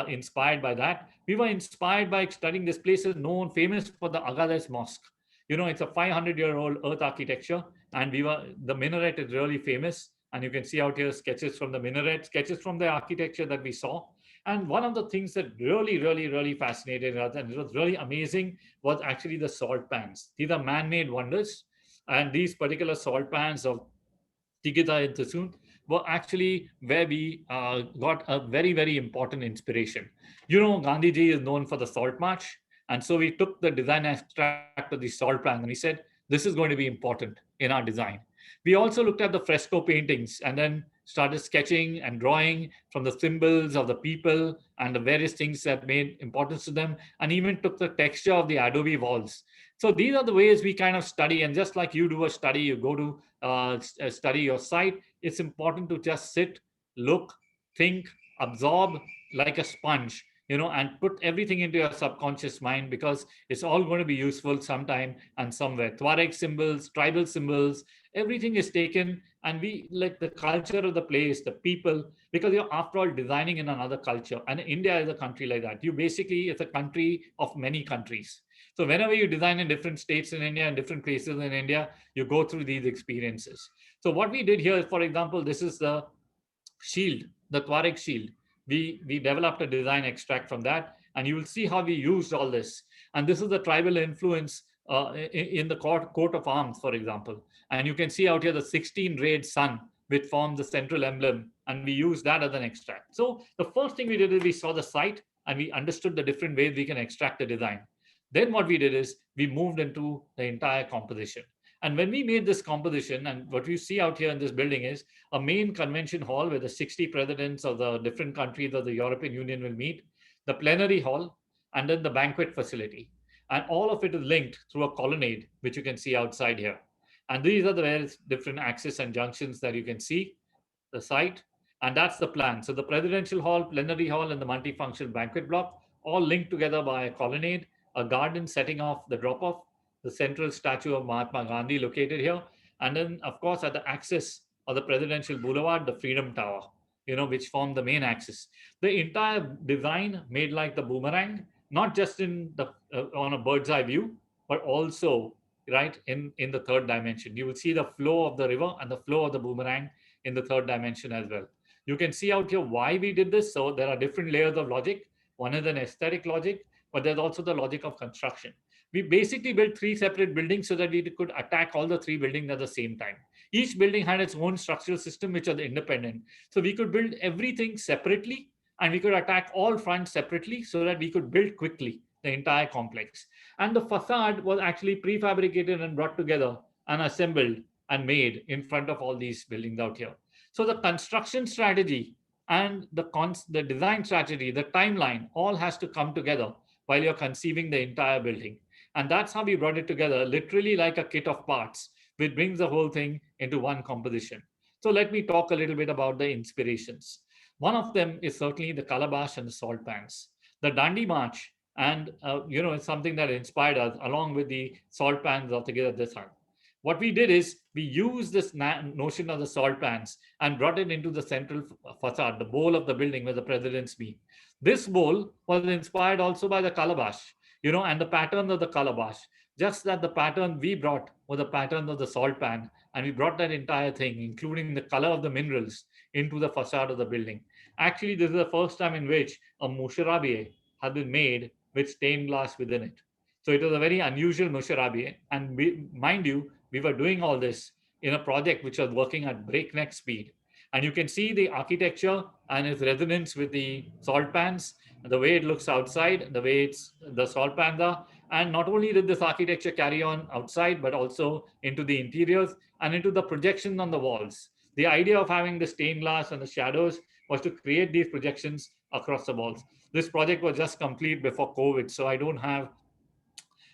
inspired by that. We were inspired by studying this place is known, famous for the Agades Mosque. It's a 500-year-old earth architecture, and the minaret is really famous. And you can see out here sketches from the minaret, sketches from the architecture that we saw. And one of the things that really, really, really fascinated us, and it was really amazing, was actually the salt pans. These are man-made wonders. And these particular salt pans of Tigita and Tasun were actually where we got a very, very important inspiration. Gandhiji is known for the salt march. And so we took the design abstract of the salt pan and we said, this is going to be important in our design. We also looked at the fresco paintings and then started sketching and drawing from the symbols of the people and the various things that made importance to them, and even took the texture of the adobe walls. So these are the ways we kind of study. And just like you do a study, you go to study your site, it's important to just sit, look, think, absorb like a sponge, and put everything into your subconscious mind, because it's all going to be useful sometime and somewhere. Tuareg symbols, tribal symbols, everything is taken, and we like the culture of the place, the people, because you're after all designing in another culture. And India is a country like that. It's a country of many countries. So whenever you design in different states in India and different places in India, you go through these experiences. So what we did here, for example, this is the shield, the Tuareg shield. We developed a design extract from that, and you will see how we used all this. And this is the tribal influence in the coat of arms, for example. And you can see out here the 16-rayed sun, which forms the central emblem, and we use that as an extract. So the first thing we did is we saw the site and we understood the different ways we can extract the design. Then what we did is we moved into the entire composition. And when we made this composition, and what you see out here in this building is a main convention hall where the 60 presidents of the different countries of the European Union will meet, the plenary hall, and then the banquet facility. And all of it is linked through a colonnade, which you can see outside here. And these are the various different axes and junctions that you can see, the site, and that's the plan. So the presidential hall, plenary hall, and the multifunctional banquet block all linked together by a colonnade, a garden setting off the drop off, the central statue of Mahatma Gandhi located here, and then, of course, at the axis of the presidential boulevard, the Freedom Tower, which form the main axis. The entire design made like the boomerang, not just in the on a bird's eye view, but also right in the third dimension. You will see the flow of the river and the flow of the boomerang in the third dimension as well. You can see out here why we did this. So there are different layers of logic. One is an aesthetic logic, but there's also the logic of construction. We basically built three separate buildings so that we could attack all the three buildings at the same time. Each building had its own structural system, which are independent. So we could build everything separately and we could attack all fronts separately so that we could build quickly the entire complex. And the facade was actually prefabricated and brought together and assembled and made in front of all these buildings out here. So the construction strategy and the design strategy, the timeline, all has to come together while you're conceiving the entire building. And that's how we brought it together, literally like a kit of parts, which brings the whole thing into one composition. So let me talk a little bit about the inspirations. One of them is certainly the calabash and the salt pans. The Dandi March, and it's something that inspired us, along with the salt pans of the Desant. What we did is we used this notion of the salt pans and brought it into the central facade, the bowl of the building where the presidents meet. This bowl was inspired also by the calabash, and the pattern of the calabash. Just that the pattern we brought was the pattern of the salt pan, and we brought that entire thing, including the color of the minerals, into the facade of the building. Actually, this is the first time in which a musharabiye had been made with stained glass within it. So it was a very unusual musharabiye, and mind you, we were doing all this in a project which was working at breakneck speed. And you can see the architecture and its resonance with the salt pans, the way it looks outside, the way the salt pans are. And not only did this architecture carry on outside, but also into the interiors and into the projections on the walls. The idea of having the stained glass and the shadows was to create these projections across the walls. This project was just complete before COVID, so I don't have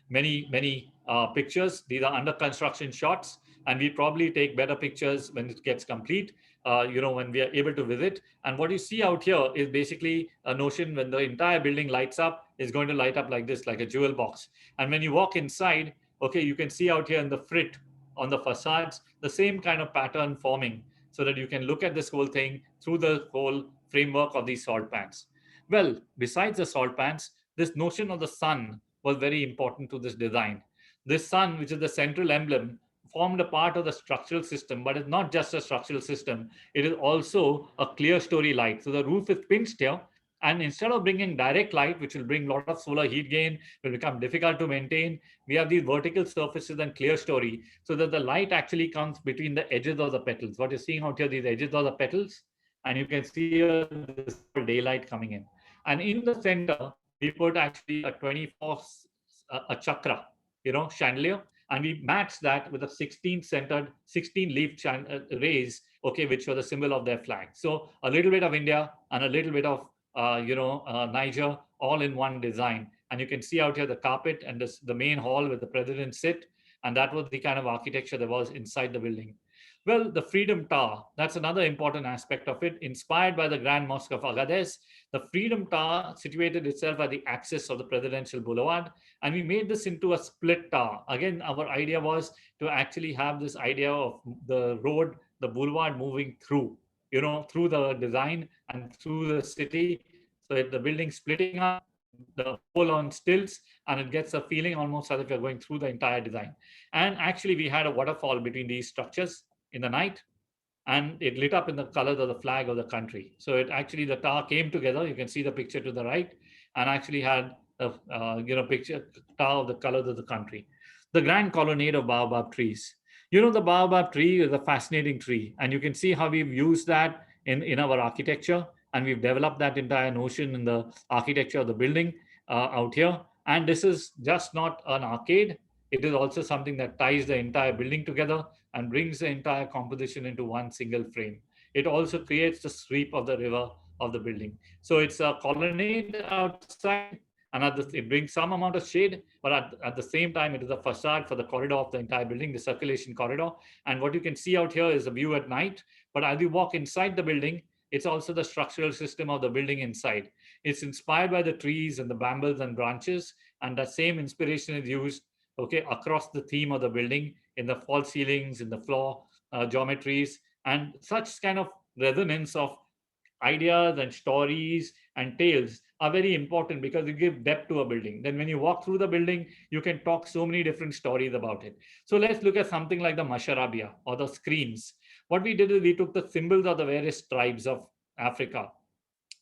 many pictures. These are under construction shots, and we probably take better pictures when it gets complete, when we are able to visit. And what you see out here is basically a notion when the entire building lights up, is going to light up like this, like a jewel box. And when you walk inside, okay, you can see out here in the frit on the facades, the same kind of pattern forming so that you can look at this whole thing through the whole framework of these salt pans. Well, besides the salt pans, this notion of the sun was very important to this design. This sun, which is the central emblem, formed a part of the structural system, but it's not just a structural system. It is also a clear story light. So the roof is pinched here, and instead of bringing direct light, which will bring a lot of solar heat gain, will become difficult to maintain, we have these vertical surfaces and clear story, so that the light actually comes between the edges of the petals. What you're seeing out here, these edges of the petals, and you can see this daylight coming in. And in the center, we put actually a 24 a chakra, chandelier, and we matched that with a 16-centered, 16-leaf rays, okay, which were the symbol of their flag. So a little bit of India and a little bit of Niger, all in one design. And you can see out here the carpet and the main hall where the president sit, and that was the kind of architecture that was inside the building. Well, the Freedom Tower, that's another important aspect of it. Inspired by the Grand Mosque of Agades, the Freedom Tower situated itself at the axis of the Presidential Boulevard, and we made this into a split tower. Again, our idea was to actually have this idea of the road, the boulevard moving through, through the design and through the city. So the building splitting up, the whole on stilts, and it gets a feeling almost as if you're going through the entire design. And actually, we had a waterfall between these structures in the night, and it lit up in the colors of the flag of the country. So it actually, the tower came together. You can see the picture to the right, and actually had a picture tower of the colors of the country. The grand colonnade of baobab trees. The baobab tree is a fascinating tree, and you can see how we've used that in our architecture, and we've developed that entire notion in the architecture of the building out here. And this is just not an arcade. It is also something that ties the entire building together and brings the entire composition into one single frame. It also creates the sweep of the river of the building. So it's a colonnade outside, and it brings some amount of shade, but at the same time, it is a facade for the corridor of the entire building, the circulation corridor. And what you can see out here is a view at night. But as you walk inside the building, it's also the structural system of the building inside. It's inspired by the trees and the brambles and branches, and that same inspiration is used, okay, across the theme of the building in the false ceilings, in the floor geometries, and such kind of resonance of ideas and stories and tales are very important because you give depth to a building. Then when you walk through the building, you can talk so many different stories about it. So let's look at something like the masharabia or the screens. What we did is we took the symbols of the various tribes of Africa.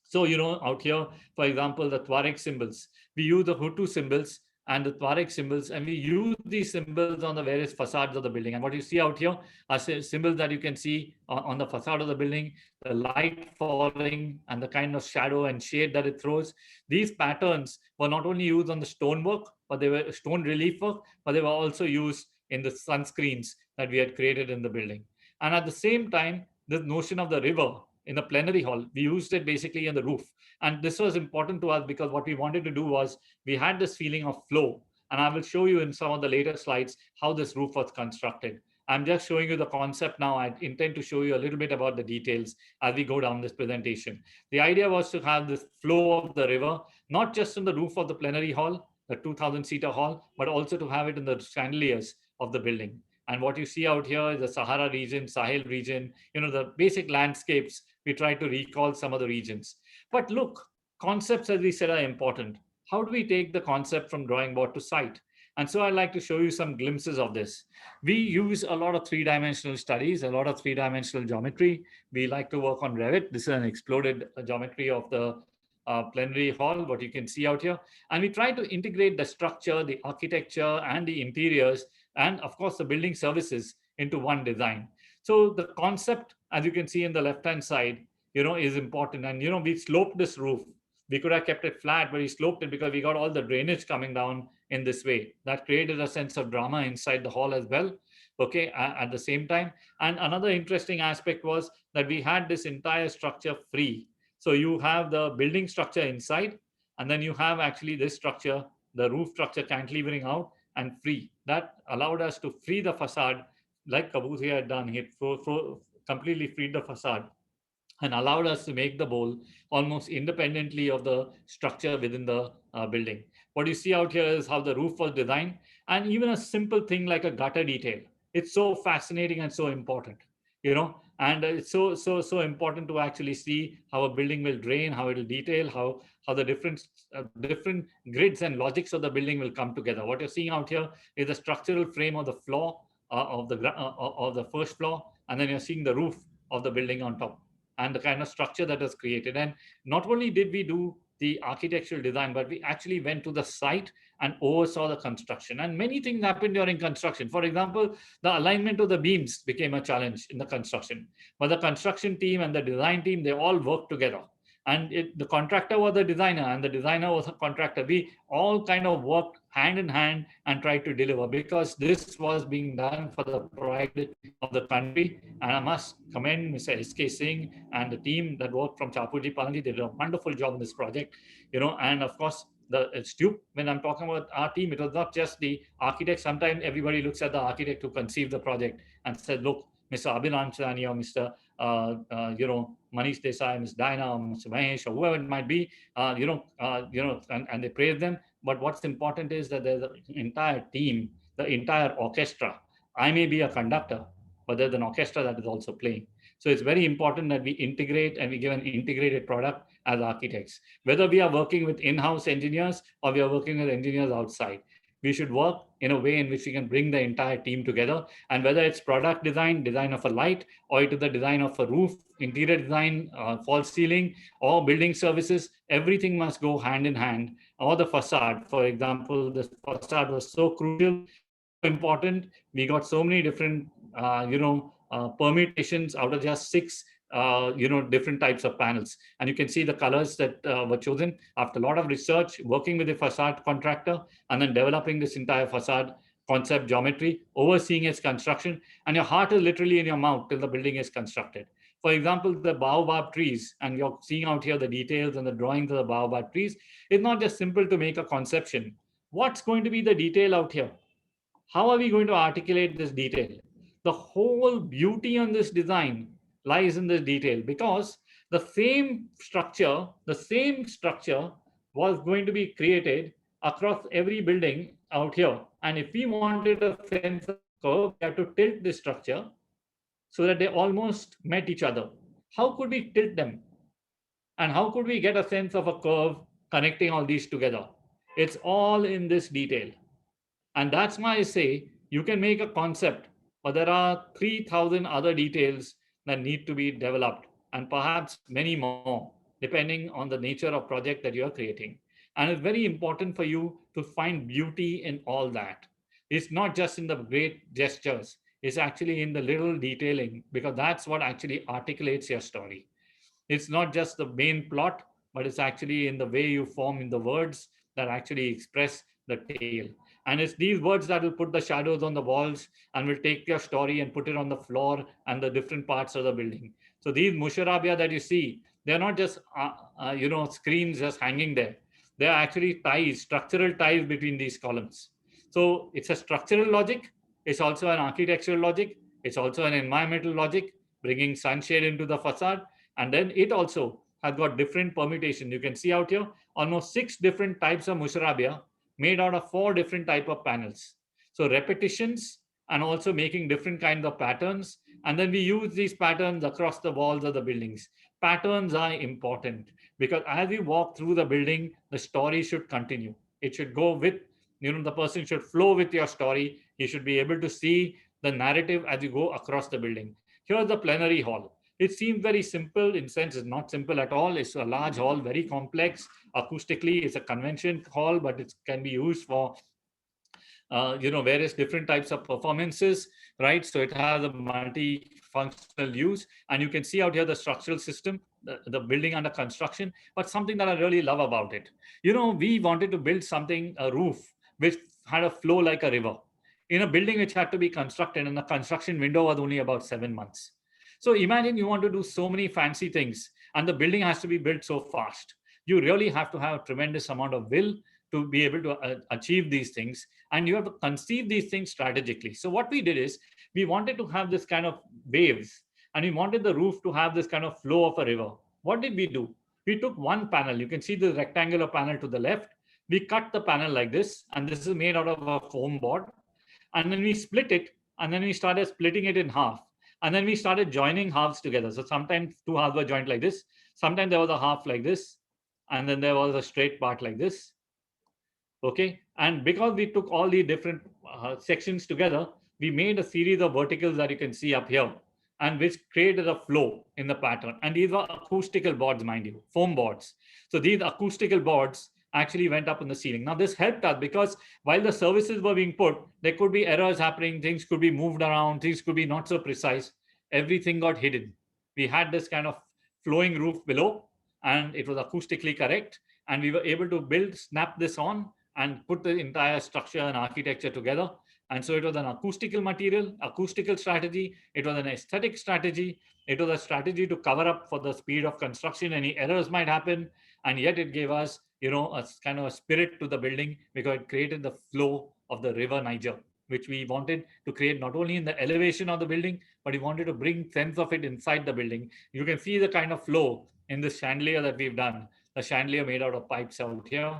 So, out here, for example, the Tuareg symbols, we use the Hutu symbols and the Tuareg symbols, and we use these symbols on the various facades of the building. And what you see out here are symbols that you can see on the facade of the building, the light falling and the kind of shadow and shade that it throws. These patterns were not only used on the stonework, but they were stone relief work, but they were also used in the sunscreens that we had created in the building. And at the same time, this notion of the river in the plenary hall, we used it basically on the roof. And this was important to us because what we wanted to do was we had this feeling of flow. And I will show you in some of the later slides how this roof was constructed. I'm just showing you the concept now. I intend to show you a little bit about the details as we go down this presentation. The idea was to have this flow of the river, not just on the roof of the plenary hall, the 2,000-seater hall, but also to have it in the chandeliers of the building. And what you see out here is the Sahara region, Sahel region, the basic landscapes. We try to recall some of the regions. But look, concepts, as we said, are important. How do we take the concept from drawing board to site? And so I'd like to show you some glimpses of this. We use a lot of three-dimensional studies, a lot of three-dimensional geometry. We like to work on Revit. This is an exploded geometry of the plenary hall, what you can see out here. And we try to integrate the structure, the architecture, and the interiors, and of course, the building services into one design. So the concept, as you can see in the left-hand side, is important. And, we sloped this roof. We could have kept it flat, but we sloped it because we got all the drainage coming down in this way. That created a sense of drama inside the hall as well, okay, at the same time. And another interesting aspect was that we had this entire structure free. So you have the building structure inside, and then you have actually this structure, the roof structure cantilevering out and free. That allowed us to free the facade like Kabuthi had done. He completely freed the facade and allowed us to make the bowl almost independently of the structure within the building. What you see out here is how the roof was designed, and even a simple thing like a gutter detail. It's so fascinating and so important, and it's so important to actually see how a building will drain, how it will detail, how the different grids and logics of the building will come together. What you're seeing out here is the structural frame of the floor of the first floor, and then you're seeing the roof of the building on top, and the kind of structure that was created. And not only did we do the architectural design, but we actually went to the site and oversaw the construction. And many things happened during construction. For example, the alignment of the beams became a challenge in the construction. But the construction team and the design team, they all worked together. And the contractor was the designer, and the designer was a contractor. We all kind of worked hand in hand and tried to deliver, because this was being done for the pride of the country. And I must commend Mr. S.K. Singh and the team that worked from Chapuji Palanji. They did a wonderful job in this project, and of course, the STUP, when I'm talking about our team, it was not just the architect. Sometimes everybody looks at the architect who conceived the project and said, look, Mr. Abhin Alimchandani or Mr. Manish Desai, Ms. Diana, or Mr. Mahesh, or whoever it might be, and they praise them. But what's important is that there's an entire team, the entire orchestra. I may be a conductor, but there's an orchestra that is also playing. So it's very important that we integrate and we give an integrated product as architects. Whether we are working with in-house engineers or we are working with engineers outside, we should work in a way in which we can bring the entire team together. And whether it's product design, design of a light, or it is the design of a roof, interior design, false ceiling, or building services, everything must go hand in hand. Or the facade, for example, the facade was so crucial, so important. We got so many different, permutations out of just 6 different types of panels. And you can see the colors that were chosen after a lot of research, working with the facade contractor, and then developing this entire facade concept geometry, overseeing its construction, and your heart is literally in your mouth till the building is constructed. For example, the baobab trees, and you're seeing out here the details and the drawings of the baobab trees. It's not just simple to make a conception. What's going to be the detail out here? How are we going to articulate this detail? The whole beauty on this design lies in this detail, because the same structure was going to be created across every building out here. And if we wanted a sense of curve, we had to tilt this structure so that they almost met each other. How could we tilt them? And how could we get a sense of a curve connecting all these together? It's all in this detail. And that's why I say you can make a concept, but there are 3,000 other details that need to be developed, and perhaps many more, depending on the nature of project that you're creating. And it's very important for you to find beauty in all that. It's not just in the great gestures, it's actually in the little detailing, because that's what actually articulates your story. It's not just the main plot, but it's actually in the way you form in the words that actually express the tale. And it's these words that will put the shadows on the walls and will take your story and put it on the floor and the different parts of the building. So these musharabia that you see, they're not just screens just hanging there. They are actually ties, structural ties between these columns. So it's a structural logic. It's also an architectural logic. It's also an environmental logic, bringing sunshade into the facade. And then it also has got different permutation. You can see out here almost 6 different types of musharabia made out of 4 different type of panels. So repetitions and also making different kinds of patterns. And then we use these patterns across the walls of the buildings. Patterns are important because as you walk through the building, the story should continue. It should go with, the person should flow with your story. You should be able to see the narrative as you go across the building. Here's the plenary hall. It seems very simple. In sense, it's not simple at all. It's a large hall, very complex. Acoustically, it's a convention hall, but it can be used for various different types of performances, right? So it has a multi-functional use. And you can see out here the structural system, the building under construction. But something that I really love about it, we wanted to build something, a roof, which had a flow like a river in a building which had to be constructed, and the construction window was only about 7 months. So imagine you want to do so many fancy things, and the building has to be built so fast. You really have to have a tremendous amount of will to be able to achieve these things, and you have to conceive these things strategically. So what we did is we wanted to have this kind of waves, and we wanted the roof to have this kind of flow of a river. What did we do? We took one panel. You can see the rectangular panel to the left. We cut the panel like this, and this is made out of a foam board. And then we split it, and then we started splitting it in half. And then we started joining halves together. So sometimes 2 halves were joined like this. Sometimes there was a half like this. And then there was a straight part like this. Okay. And because we took all the different sections together, we made a series of verticals that you can see up here, and which created a flow in the pattern. And these were acoustical boards, mind you, foam boards. So these acoustical boards actually went up in the ceiling. Now this helped us because while the services were being put, there could be errors happening, things could be moved around, things could be not so precise. Everything got hidden. We had this kind of flowing roof below, and it was acoustically correct. And we were able to snap this on and put the entire structure and architecture together. And so it was an acoustical material, acoustical strategy. It was an aesthetic strategy. It was a strategy to cover up for the speed of construction. Any errors might happen. And yet it gave us, a kind of a spirit to the building because it created the flow of the river Niger, which we wanted to create not only in the elevation of the building, but we wanted to bring sense of it inside the building. You can see the kind of flow in this chandelier that we've done, the chandelier made out of pipes out here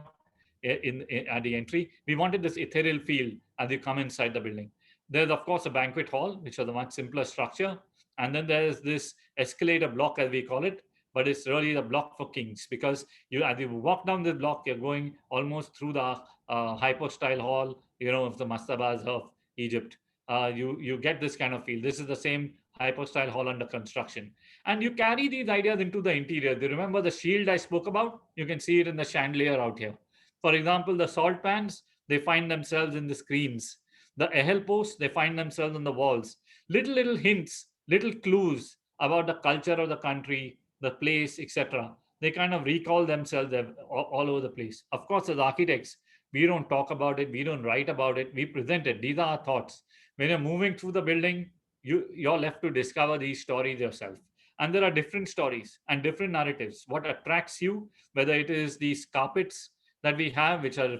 at the entry. We wanted this ethereal feel as you come inside the building. There's, of course, a banquet hall, which is a much simpler structure. And then there's this escalator block, as we call it, but it's really the block for kings because as you walk down this block, you're going almost through the hypostyle hall, of the mastabas of Egypt. You get this kind of feel. This is the same hypostyle hall under construction. And you carry these ideas into the interior. Do you remember the shield I spoke about? You can see it in the chandelier out here. For example, the salt pans, they find themselves in the screens. The ehel posts, they find themselves on the walls. Little hints, little clues about the culture of the country, the place, etc. They kind of recall themselves all over the place. Of course, as architects, we don't talk about it, we don't write about it, we present it. These are our thoughts. When you're moving through the building, you're left to discover these stories yourself. And there are different stories and different narratives. What attracts you, whether it is these carpets that we have, which are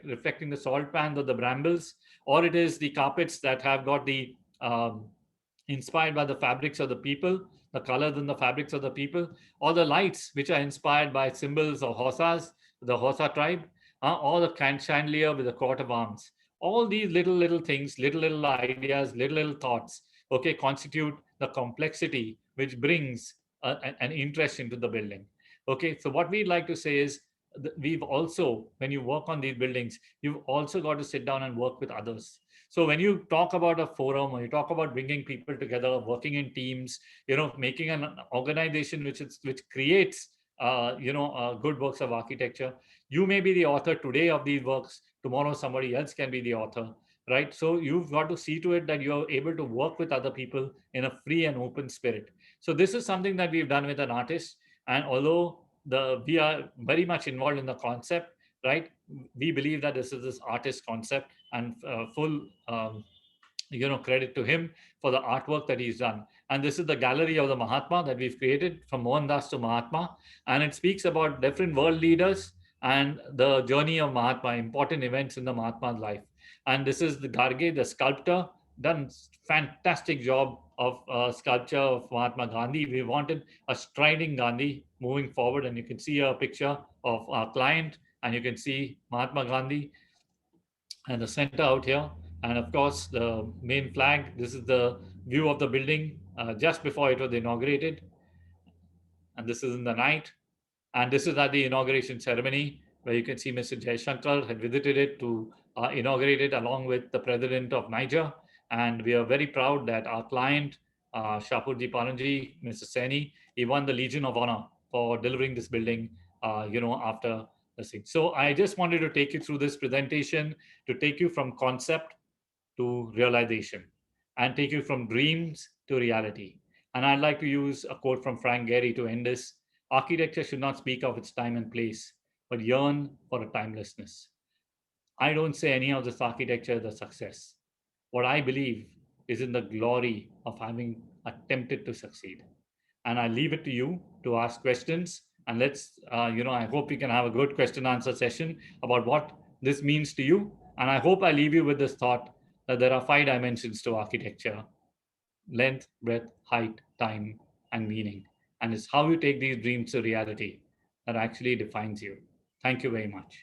reflecting the salt pans or the brambles, or it is the carpets that have got the inspired by the fabrics of the people, the colors and the fabrics of the people, or the lights which are inspired by symbols of Hossas, the Hossa tribe, or the chandelier with the coat of arms. All these little things, little ideas, little thoughts, okay, constitute the complexity which brings an interest into the building. Okay, so what we'd like to say is we've also, when you work on these buildings, you've also got to sit down and work with others. So when you talk about a forum, or you talk about bringing people together, working in teams, making an organization which creates good works of architecture, you may be the author today of these works. Tomorrow somebody else can be the author, right? So you've got to see to it that you're able to work with other people in a free and open spirit. So this is something that we've done with an artist. And although we are very much involved in the concept, right? We believe that this is this artist concept, and full credit to him for the artwork that he's done. And this is the gallery of the Mahatma that we've created, from Mohandas to Mahatma, and it speaks about different world leaders and the journey of Mahatma, important events in the Mahatma's life. And this is the Garge, the sculptor, done fantastic job of sculpture of Mahatma Gandhi. We wanted a striding Gandhi moving forward, and you can see a picture of our client, and you can see Mahatma Gandhi and the center out here. And of course, the main flag. This is the view of the building just before it was inaugurated. And this is in the night. And this is at the inauguration ceremony, where you can see Mr. Jaishankar had visited it to inaugurate it along with the president of Niger. And we are very proud that our client, Shapurji Paranji, Mr. Seni, he won the Legion of Honor for delivering this building, after the thing. So I just wanted to take you through this presentation to take you from concept to realization, and take you from dreams to reality. And I'd like to use a quote from Frank Gehry to end this. Architecture should not speak of its time and place, but yearn for a timelessness. I don't say any of this architecture is a success. What I believe is in the glory of having attempted to succeed. And I leave it to you to ask questions. And let's, I hope we can have a good question answer session about what this means to you. And I hope I leave you with this thought that there are 5 dimensions to architecture: length, breadth, height, time, and meaning. And it's how you take these dreams to reality that actually defines you. Thank you very much.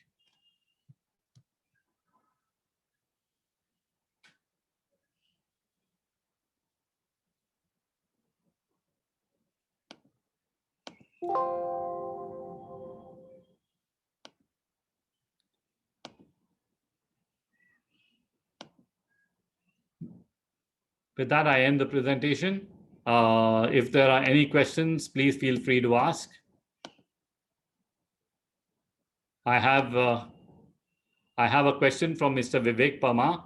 With that, I end the presentation. If there are any questions, please feel free to ask. I have a question from Mr. Vivek Parmar.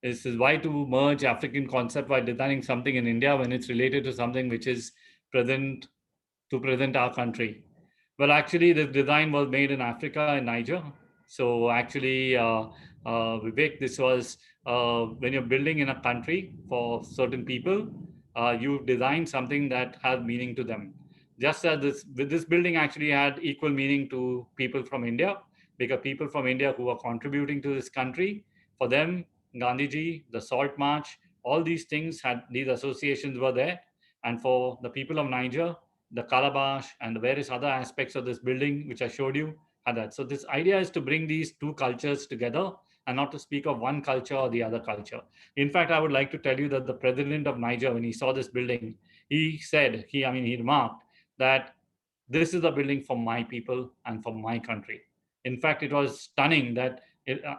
This is why to merge African concept while designing something in India when it's related to something which is present our country. Well, actually, this design was made in Africa, in Niger. So actually, Vivek, this was when you're building in a country for certain people, you design something that has meaning to them. Just as this building actually had equal meaning to people from India, because people from India who are contributing to this country, for them, Gandhiji, the Salt March, all these things these associations were there. And for the people of Niger, the calabash and the various other aspects of this building, which I showed you, had that. So this idea is to bring these two cultures together and not to speak of one culture or the other culture. In fact, I would like to tell you that the president of Niger, when he saw this building, he said, he remarked that this is a building for my people and for my country. In fact, it was stunning that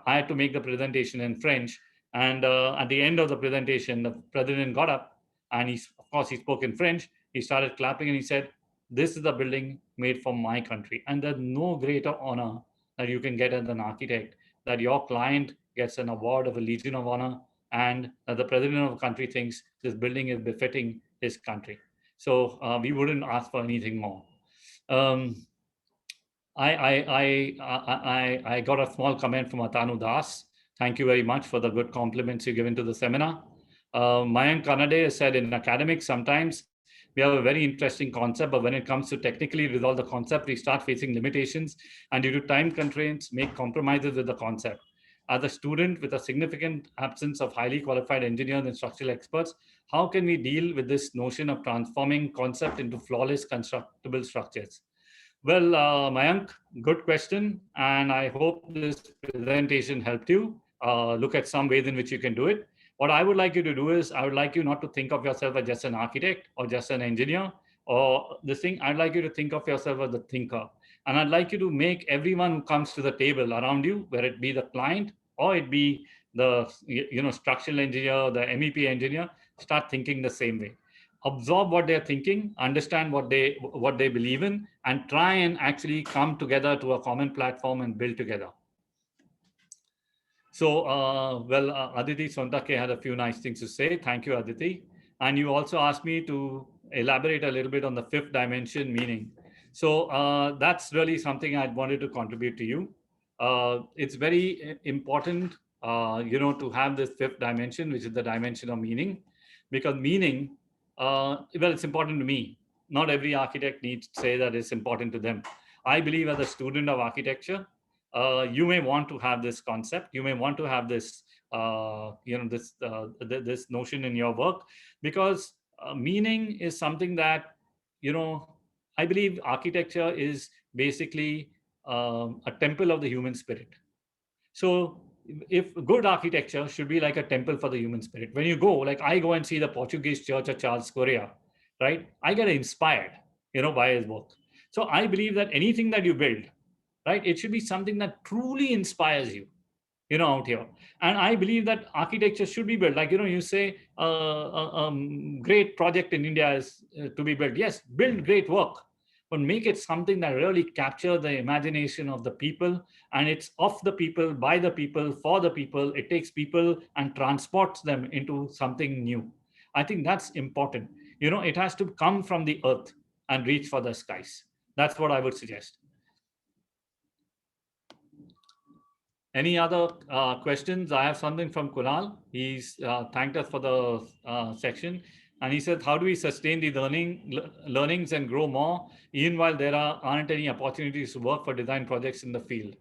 I had to make the presentation in French. And at the end of the presentation, the president got up and of course, he spoke in French. He started clapping and he said, "This is a building made for my country." And there's no greater honor that you can get as an architect, that your client gets an award of a Legion of Honor, and that the president of the country thinks this building is befitting his country. So we wouldn't ask for anything more. Um, I got a small comment from Atanu Das. Thank you very much for the good compliments you given to the seminar. Mayank Kanade said, in academics, sometimes we have a very interesting concept, but when it comes to technically resolve the concept, we start facing limitations and due to time constraints, make compromises with the concept. As a student with a significant absence of highly qualified engineers and structural experts, how can we deal with this notion of transforming concept into flawless constructible structures? Well, Mayank, good question. And I hope this presentation helped you look at some ways in which you can do it. What I would like you to do is, I would like you not to think of yourself as just an architect or just an engineer or this thing. I'd like you to think of yourself as a thinker. And I'd like you to make everyone who comes to the table around you, whether it be the client or it be the structural engineer, the MEP engineer, start thinking the same way. Absorb what they're thinking, understand what they believe in, and try and actually come together to a common platform and build together. So, Aditi Sontake had a few nice things to say. Thank you, Aditi. And you also asked me to elaborate a little bit on the fifth dimension meaning. So that's really something I wanted to contribute to you. It's very important, to have this fifth dimension, which is the dimension of meaning, because meaning, well, it's important to me. Not every architect needs to say that it's important to them. I believe as a student of architecture, you may want to have this concept. You may want to have this, this notion in your work, because meaning is something that, I believe architecture is basically a temple of the human spirit. So if good architecture should be like a temple for the human spirit. When you go, like I go and see the Portuguese church of Charles Correa, right? I get inspired, by his work. So I believe that anything that you build, right, it should be something that truly inspires you, out here. And I believe that architecture should be built. Like, you say great project in India is to be built. Yes, build great work, but make it something that really capture the imagination of the people. And it's of the people, by the people, for the people. It takes people and transports them into something new. I think that's important. It has to come from the earth and reach for the skies. That's what I would suggest. Any other questions? I have something from Kunal. He's thanked us for the section. And he said, how do we sustain the learnings and grow more, even while there aren't any opportunities to work for design projects in the field?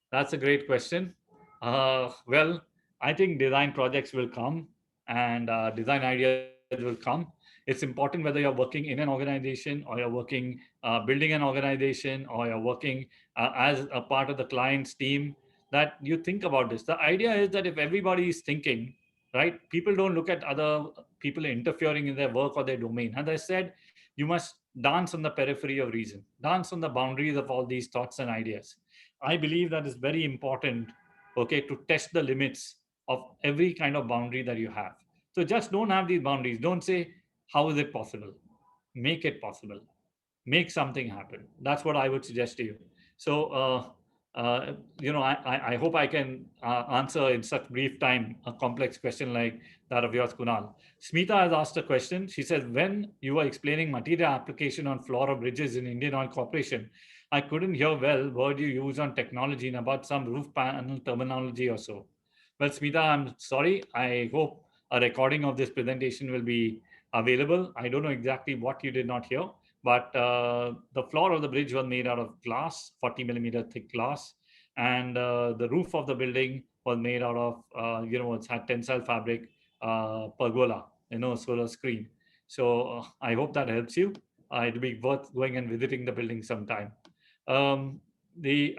That's a great question. Well, I think design projects will come and design ideas will come. It's important whether you're working in an organization or you're working building an organization or you're working as a part of the client's team, that you think about this. The idea is that if everybody is thinking, right, people don't look at other people interfering in their work or their domain. As I said, you must dance on the periphery of reason, dance on the boundaries of all these thoughts and ideas. I believe that is very important, okay, to test the limits of every kind of boundary that you have. So just don't have these boundaries. Don't say, how is it possible? Make it possible. Make something happen. That's what I would suggest to you. So, I hope I can answer in such brief time a complex question like that of yours, Kunal. Smita has asked a question. She says, when you were explaining material application on floor of bridges in Indian Oil Corporation, I couldn't hear well word you use on technology and about some roof panel terminology or so. Well, Smita, I'm sorry. I hope a recording of this presentation will be available. I don't know exactly what you did not hear, but the floor of the bridge was made out of glass, 40 millimeter thick glass, and the roof of the building was made out of, it's had tensile fabric, pergola, solar screen. So I hope that helps you. It'll be worth going and visiting the building sometime. The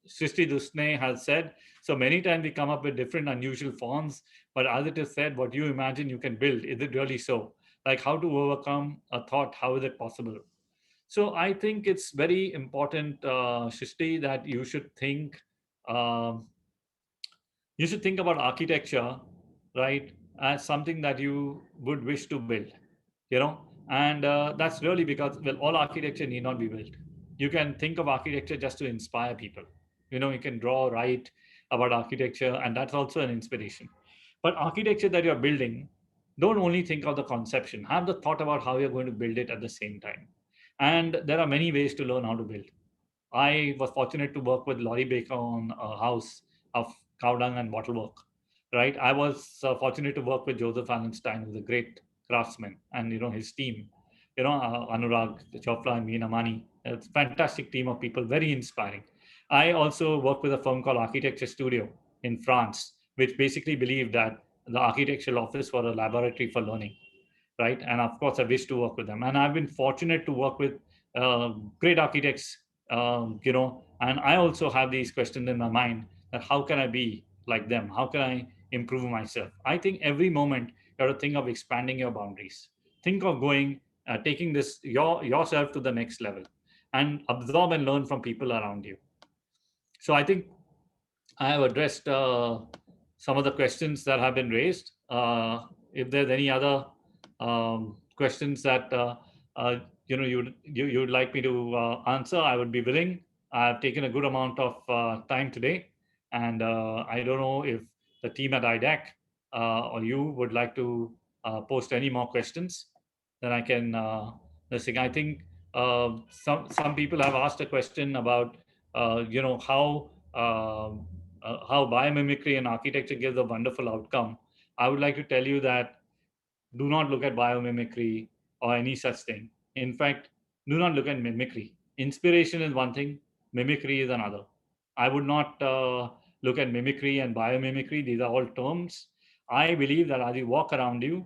Srishti Dusne has said, so many times we come up with different unusual forms, but as it is said, what you imagine you can build, is it really so? Like how to overcome a thought, how is it possible? So I think it's very important, Srishti, that um, you should think about architecture, right, as something that you would wish to build, and that's really because, well, all architecture need not be built. You can think of architecture just to inspire people. You can draw, write about architecture, and that's also an inspiration. But architecture that you're building, don't only think of the conception, have the thought about how you're going to build it at the same time. And there are many ways to learn how to build. I was fortunate to work with Laurie Baker on a house of cow dung and bottle work, right? I was fortunate to work with Joseph Allenstein, who's a great craftsman, and his team, Anurag Chopra and Meena Mani. It's a fantastic team of people, very inspiring. I also worked with a firm called Architecture Studio in France, which basically believed that the architectural office was a laboratory for learning, right? And of course, I wish to work with them. And I've been fortunate to work with great architects, and I also have these questions in my mind that how can I be like them? How can I improve myself? I think every moment you have to think of expanding your boundaries. Think of going, taking this yourself to the next level, and absorb and learn from people around you. So I think I have addressed some of the questions that have been raised. If there's any other questions that you'd like me to answer, I would be willing. I've taken a good amount of time today, and I don't know if the team at iDAC or you would like to post any more questions. Then I can. I think some people have asked a question about how biomimicry and architecture gives a wonderful outcome. I would like to tell you that do not look at biomimicry or any such thing. In fact, do not look at mimicry. Inspiration is one thing, mimicry is another. I would not look at mimicry and biomimicry. These are all terms. I believe that as you walk around you,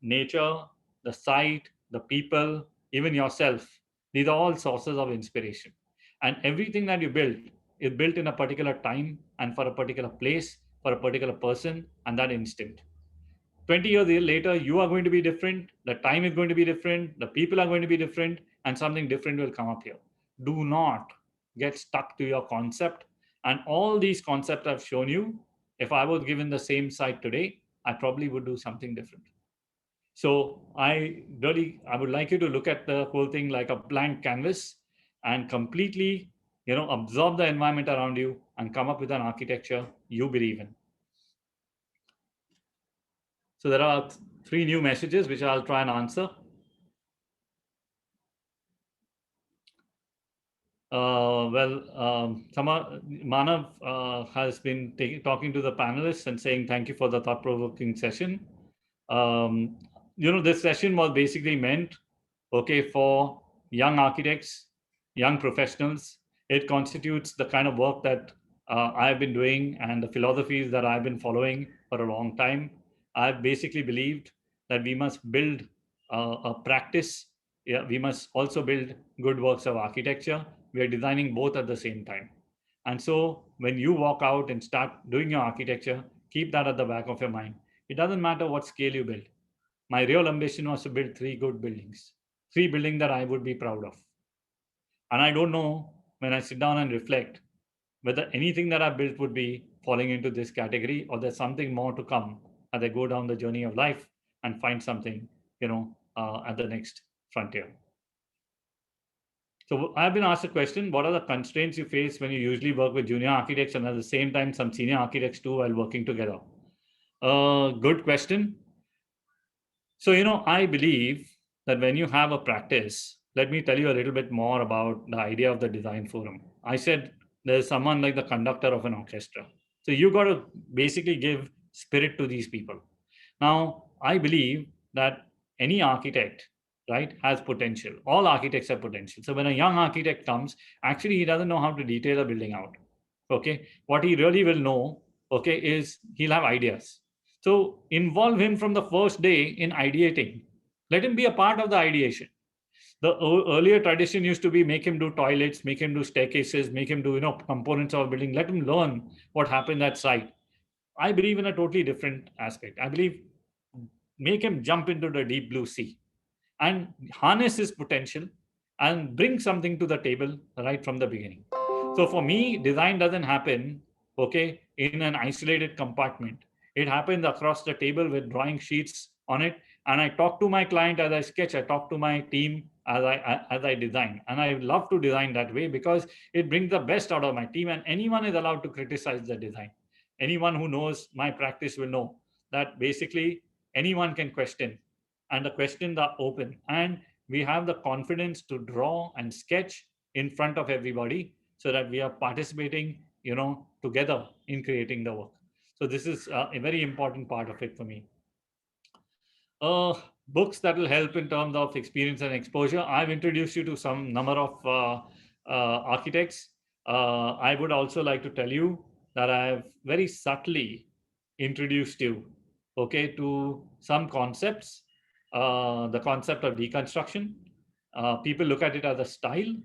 nature, the site, the people, even yourself, these are all sources of inspiration. And everything that you build is built in a particular time and for a particular place, for a particular person, and that instant. 20 years later, you are going to be different, the time is going to be different, the people are going to be different, and something different will come up here. Do not get stuck to your concept. And all these concepts I've shown you, if I was given the same site today, I probably would do something different. So I would like you to look at the whole thing like a blank canvas and completely, absorb the environment around you and come up with an architecture you believe in. So there are 3 new messages which I'll try and answer. Manav has been talking to the panelists and saying thank you for the thought-provoking session. This session was basically meant, for young architects, young professionals. It constitutes the kind of work that I've been doing and the philosophies that I've been following for a long time. I've basically believed that we must build a practice. Yeah, we must also build good works of architecture. We are designing both at the same time. And so when you walk out and start doing your architecture, keep that at the back of your mind. It doesn't matter what scale you build. My real ambition was to build 3 good buildings, 3 buildings that I would be proud of. And I don't know, when I sit down and reflect, whether anything that I built would be falling into this category or there's something more to come as I go down the journey of life and find something, at the next frontier. So I've been asked a question, what are the constraints you face when you usually work with junior architects and at the same time some senior architects too while working together? Good question. So, I believe that when you have a practice, let me tell you a little bit more about the idea of the design forum. I said there's someone like the conductor of an orchestra. So you got to basically give spirit to these people. Now, I believe that any architect, right, has potential. All architects have potential. So when a young architect comes, actually he doesn't know how to detail a building out. Okay, what he really will know, is he'll have ideas. So involve him from the first day in ideating. Let him be a part of the ideation. The earlier tradition used to be make him do toilets, make him do staircases, make him do components of a building. Let him learn what happened at site. I believe in a totally different aspect. I believe make him jump into the deep blue sea and harness his potential and bring something to the table right from the beginning. So for me, design doesn't happen, in an isolated compartment. It happens across the table with drawing sheets on it. And I talk to my client as I sketch. I talk to my team as I design. And I love to design that way because it brings the best out of my team. And anyone is allowed to criticize the design. Anyone who knows my practice will know that basically anyone can question, and the questions are open. And we have the confidence to draw and sketch in front of everybody so that we are participating, together in creating the work. So this is a very important part of it for me. Uh, Books that will help in terms of experience and exposure. I've introduced you to some number of architects. I would also like to tell you that I have very subtly introduced you, okay, to some concepts. The concept of deconstruction. People look at it as a style.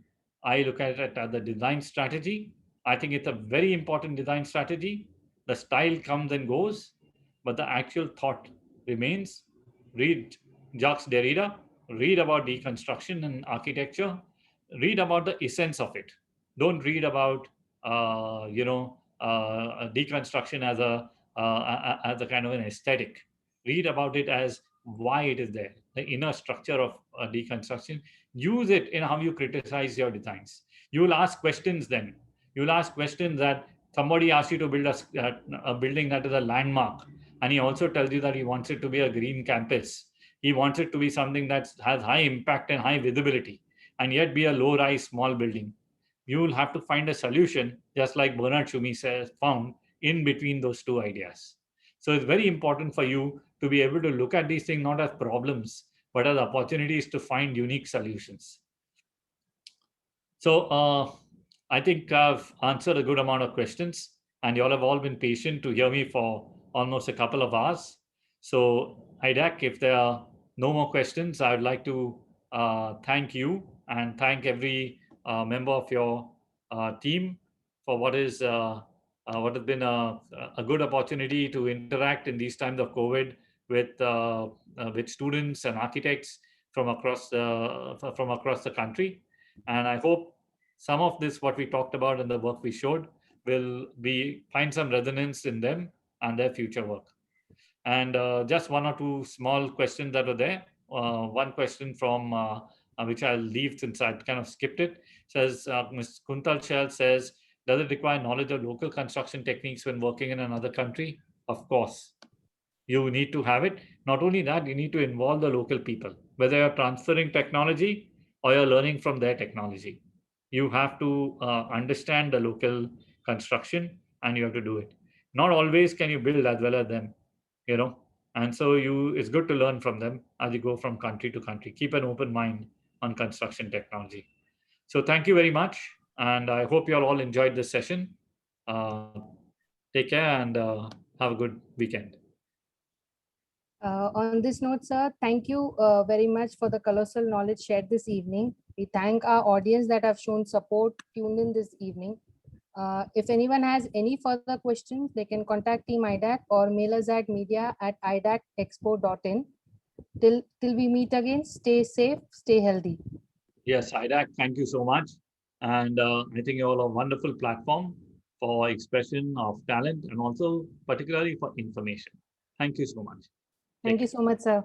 I look at it as a design strategy. I think it's a very important design strategy. The style comes and goes, but the actual thought remains. Read Jacques Derrida, read about deconstruction and architecture, read about the essence of it. Don't read about deconstruction as a kind of an aesthetic. Read about it as why it is there, the inner structure of deconstruction. Use it in how you criticize your designs. You will ask questions then. You will ask questions that somebody asks you to build a building that is a landmark, and he also tells you that he wants it to be a green campus. He wants it to be something that has high impact and high visibility, and yet be a low-rise small building. You will have to find a solution, just like Bernard Schumi says, found in between those two ideas. So it's very important for you to be able to look at these things not as problems, but as opportunities to find unique solutions. So I think I've answered a good amount of questions, and you all have all been patient to hear me for almost a couple of hours. So iDAC, if there are no more questions, I would like to thank you and thank every member of your team for what has been a good opportunity to interact in these times of COVID with students and architects from across the country. And I hope some of this, what we talked about and the work we showed, will find some resonance in them and their future work. And just one or two small questions that were there. One question from which I'll leave since I kind of skipped it. Says Ms. Kuntal Shell says, does it require knowledge of local construction techniques when working in another country? Of course. You need to have it. Not only that, you need to involve the local people, whether you're transferring technology or you're learning from their technology. You have to understand the local construction, and you have to do it. Not always can you build as well as them, and so it's good to learn from them as you go from country to country. Keep an open mind on construction technology. So thank you very much, and I hope you all enjoyed this session. Take care and have a good weekend. On this note, sir, thank you very much for the colossal knowledge shared this evening. We thank our audience that have shown support, tuned in this evening. If anyone has any further questions, they can contact Team iDAC or mail us at media@idacexpo.in. Till we meet again, stay safe, stay healthy. Yes, iDAC, thank you so much. And I think you all a wonderful platform for expression of talent and also particularly for information. Thank you so much. Thank you so much, sir.